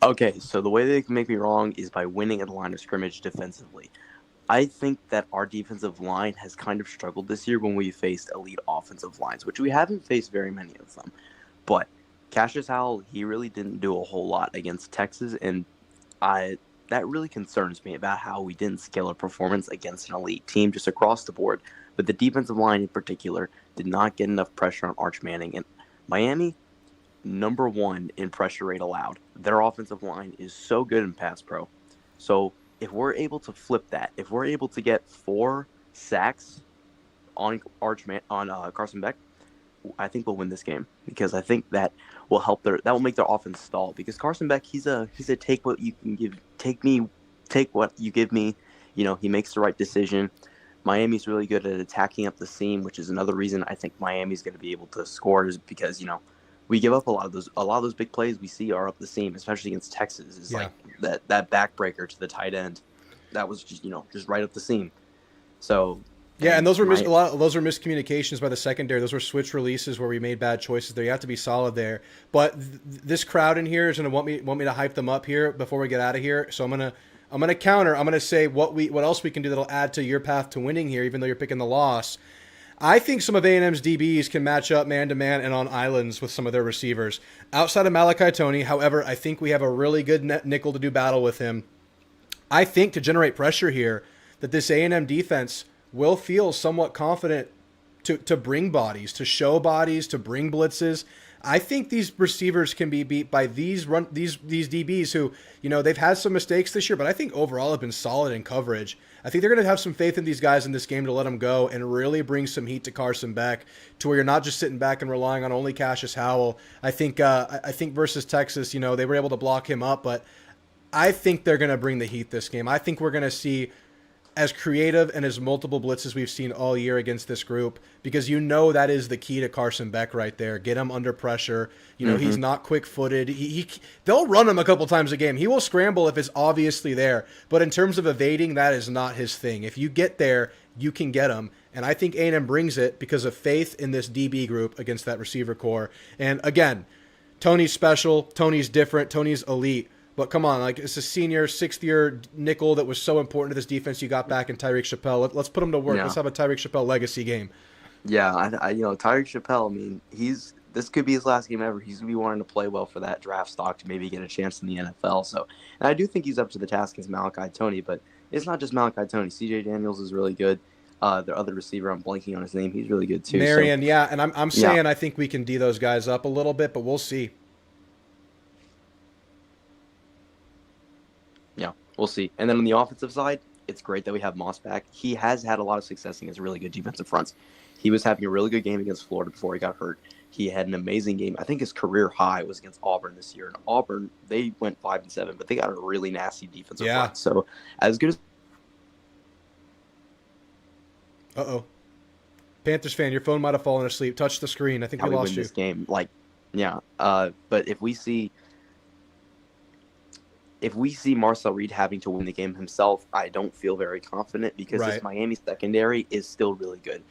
Okay, so the way they can make me wrong is by winning at the line of scrimmage defensively. I think that our defensive line has kind of struggled this year when we faced elite offensive lines, which we haven't faced very many of them. But Cassius Howell, he really didn't do a whole lot against Texas, and that really concerns me about how we didn't scale our performance against an elite team just across the board. But the defensive line in particular did not get enough pressure on Arch Manning. And Miami, number 1 in pressure rate allowed. Their offensive line is so good in pass pro. So if we're able to flip that, if we're able to get 4 sacks on Carson Beck, I think we'll win this game, because I think that will help that will make their offense stall, because Carson Beck, he's a take what you can give, take what you give me. He makes the right decision. Miami's really good at attacking up the seam, which is another reason I think Miami's going to be able to score, is because we give up a lot of those big plays we see are up the seam, especially against Texas. Is like that backbreaker to the tight end, that was just right up the seam. So yeah, and those were a lot. Those were miscommunications by the secondary. Those were switch releases where we made bad choices there. You have to be solid there. But this crowd in here is going to want me to hype them up here before we get out of here. So I'm gonna counter. I'm gonna say what else we can do that'll add to your path to winning here, even though you're picking the loss. I think some of A&M's DBs can match up man-to-man and on islands with some of their receivers. Outside of Malachi Toney, however, I think we have a really good nickel to do battle with him. I think to generate pressure here that this A&M defense will feel somewhat confident to bring bodies, to show bodies, to bring blitzes. I think these receivers can be beat by these DBs who, they've had some mistakes this year, but I think overall have been solid in coverage. I think they're going to have some faith in these guys in this game to let them go and really bring some heat to Carson Beck to where you're not just sitting back and relying on only Cassius Howell. I think versus Texas, they were able to block him up, but I think they're going to bring the heat this game. I think we're going to see as creative and as multiple blitzes we've seen all year against this group, because that is the key to Carson Beck right there. Get him under pressure. He's not quick-footed. They'll run him a couple times a game. He will scramble if it's obviously there. But in terms of evading, that is not his thing. If you get there, you can get him. And I think A&M brings it because of faith in this DB group against that receiver core. And again, Tony's special. Tony's different. Tony's elite. But come on, it's a senior, 6th-year nickel that was so important to this defense you got back in Tyreek Chappelle. Let's put him to work. Yeah. Let's have a Tyreek Chappelle legacy game. Yeah, Tyreek Chappelle, this could be his last game ever. He's going to be wanting to play well for that draft stock to maybe get a chance in the NFL. So, and I do think he's up to the task against Malachi Toney, but it's not just Malachi Toney. CJ Daniels is really good. Their other receiver, I'm blanking on his name. He's really good too. Marion, yeah, and I'm saying I think we can D those guys up a little bit, but we'll see. Yeah, we'll see. And then on the offensive side, it's great that we have Moss back. He has had a lot of success against really good defensive fronts. He was having a really good game against Florida before he got hurt. He had an amazing game. I think his career high was against Auburn this year. And Auburn, they went 5-7, but they got a really nasty defensive front. So as good as... Uh-oh. Panthers fan, your phone might have fallen asleep. Touch the screen. I think we lost you. This game, but if we see Marcel Reed having to win the game himself, I don't feel very confident because this Miami secondary is still really good.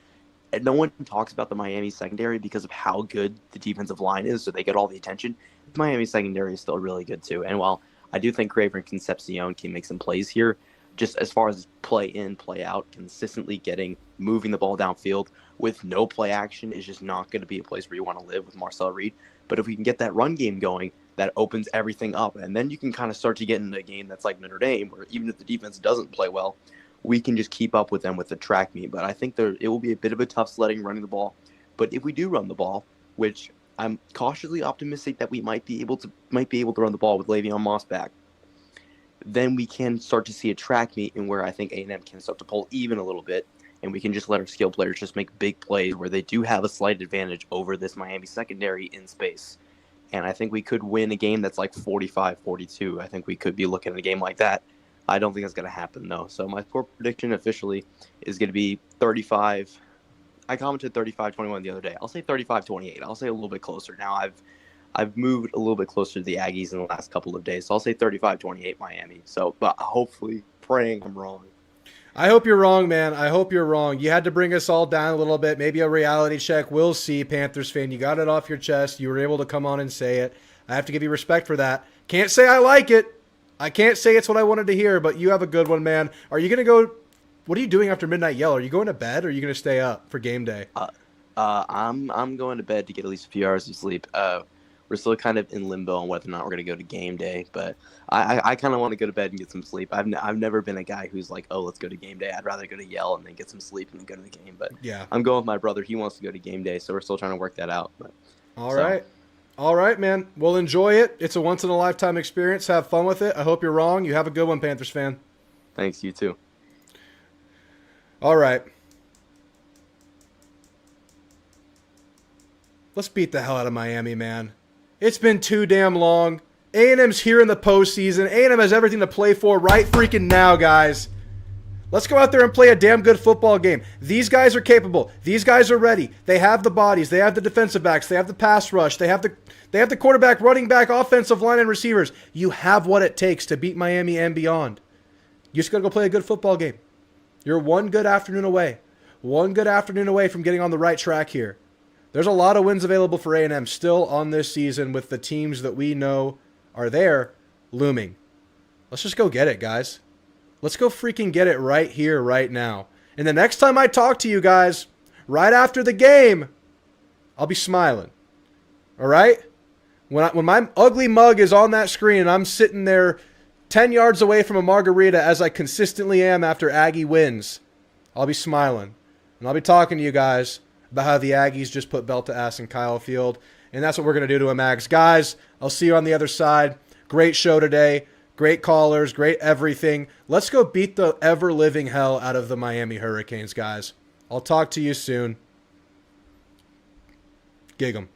And no one talks about the Miami secondary because of how good the defensive line is, so they get all the attention. The Miami secondary is still really good too. And while I do think Craven Concepcion can make some plays here, just as far as play in, play out, consistently moving the ball downfield with no play action is just not going to be a place where you want to live with Marcel Reed. But if we can get that run game going, that opens everything up. And then you can kind of start to get into a game that's like Notre Dame, where even if the defense doesn't play well, we can just keep up with them with the track meet. But I think it will be a bit of a tough sledding running the ball. But if we do run the ball, which I'm cautiously optimistic that we might be able to run the ball with Le'Veon Moss back, then we can start to see a track meet in where I think A&M can start to pull even a little bit, and we can just let our skill players just make big plays where they do have a slight advantage over this Miami secondary in space. And I think we could win a game that's like 45-42. I think we could be looking at a game like that. I don't think that's going to happen, though. So my score prediction officially is going to be 35. I commented 35-21 the other day. I'll say 35-28. I'll say a little bit closer. Now I've moved a little bit closer to the Aggies in the last couple of days. So I'll say 35-28 Miami. So, but hopefully, praying I'm wrong. I hope you're wrong, man. I hope you're wrong. You had to bring us all down a little bit. Maybe a reality check. We'll see, Panthers fan. You got it off your chest. You were able to come on and say it. I have to give you respect for that. Can't say I like it. I can't say it's what I wanted to hear, but you have a good one, man. Are you going to go – what are you doing after Midnight Yell? Are you going to bed or are you going to stay up for game day? I'm going to bed to get at least a few hours of sleep. We're still kind of in limbo on whether or not we're going to go to game day, but I kind of want to go to bed and get some sleep. I've never been a guy who's like, oh, let's go to game day. I'd rather go to Yell and then get some sleep and then go to the game. But yeah, I'm going with my brother. He wants to go to game day, so we're still trying to work that out. But, All right, man. Well, enjoy it. It's a once-in-a-lifetime experience. Have fun with it. I hope you're wrong. You have a good one, Panthers fan. Thanks, you too. All right. Let's beat the hell out of Miami, man. It's been too damn long. A&M's here in the postseason. A&M has everything to play for right freaking now, guys. Let's go out there and play a damn good football game. These guys are capable. These guys are ready. They have the bodies. They have the defensive backs. They have the pass rush. They have the quarterback, running back, offensive line, and receivers. You have what it takes to beat Miami and beyond. You just got to go play a good football game. You're one good afternoon away. One good afternoon away from getting on the right track here. There's a lot of wins available for A&M still on this season with the teams that we know are there looming. Let's just go get it, guys. Let's go freaking get it right here, right now. And the next time I talk to you guys, right after the game, I'll be smiling. All right? When my ugly mug is on that screen and I'm sitting there 10 yards away from a margarita as I consistently am after Aggie wins, I'll be smiling. And I'll be talking to you guys about how the Aggies just put belt to ass in Kyle Field. and that's what we're going to do to him, Mags. Guys, I'll see you on the other side. Great show today. Great callers. Great everything. Let's go beat the ever-living hell out of the Miami Hurricanes, guys. I'll talk to you soon. Gig 'em.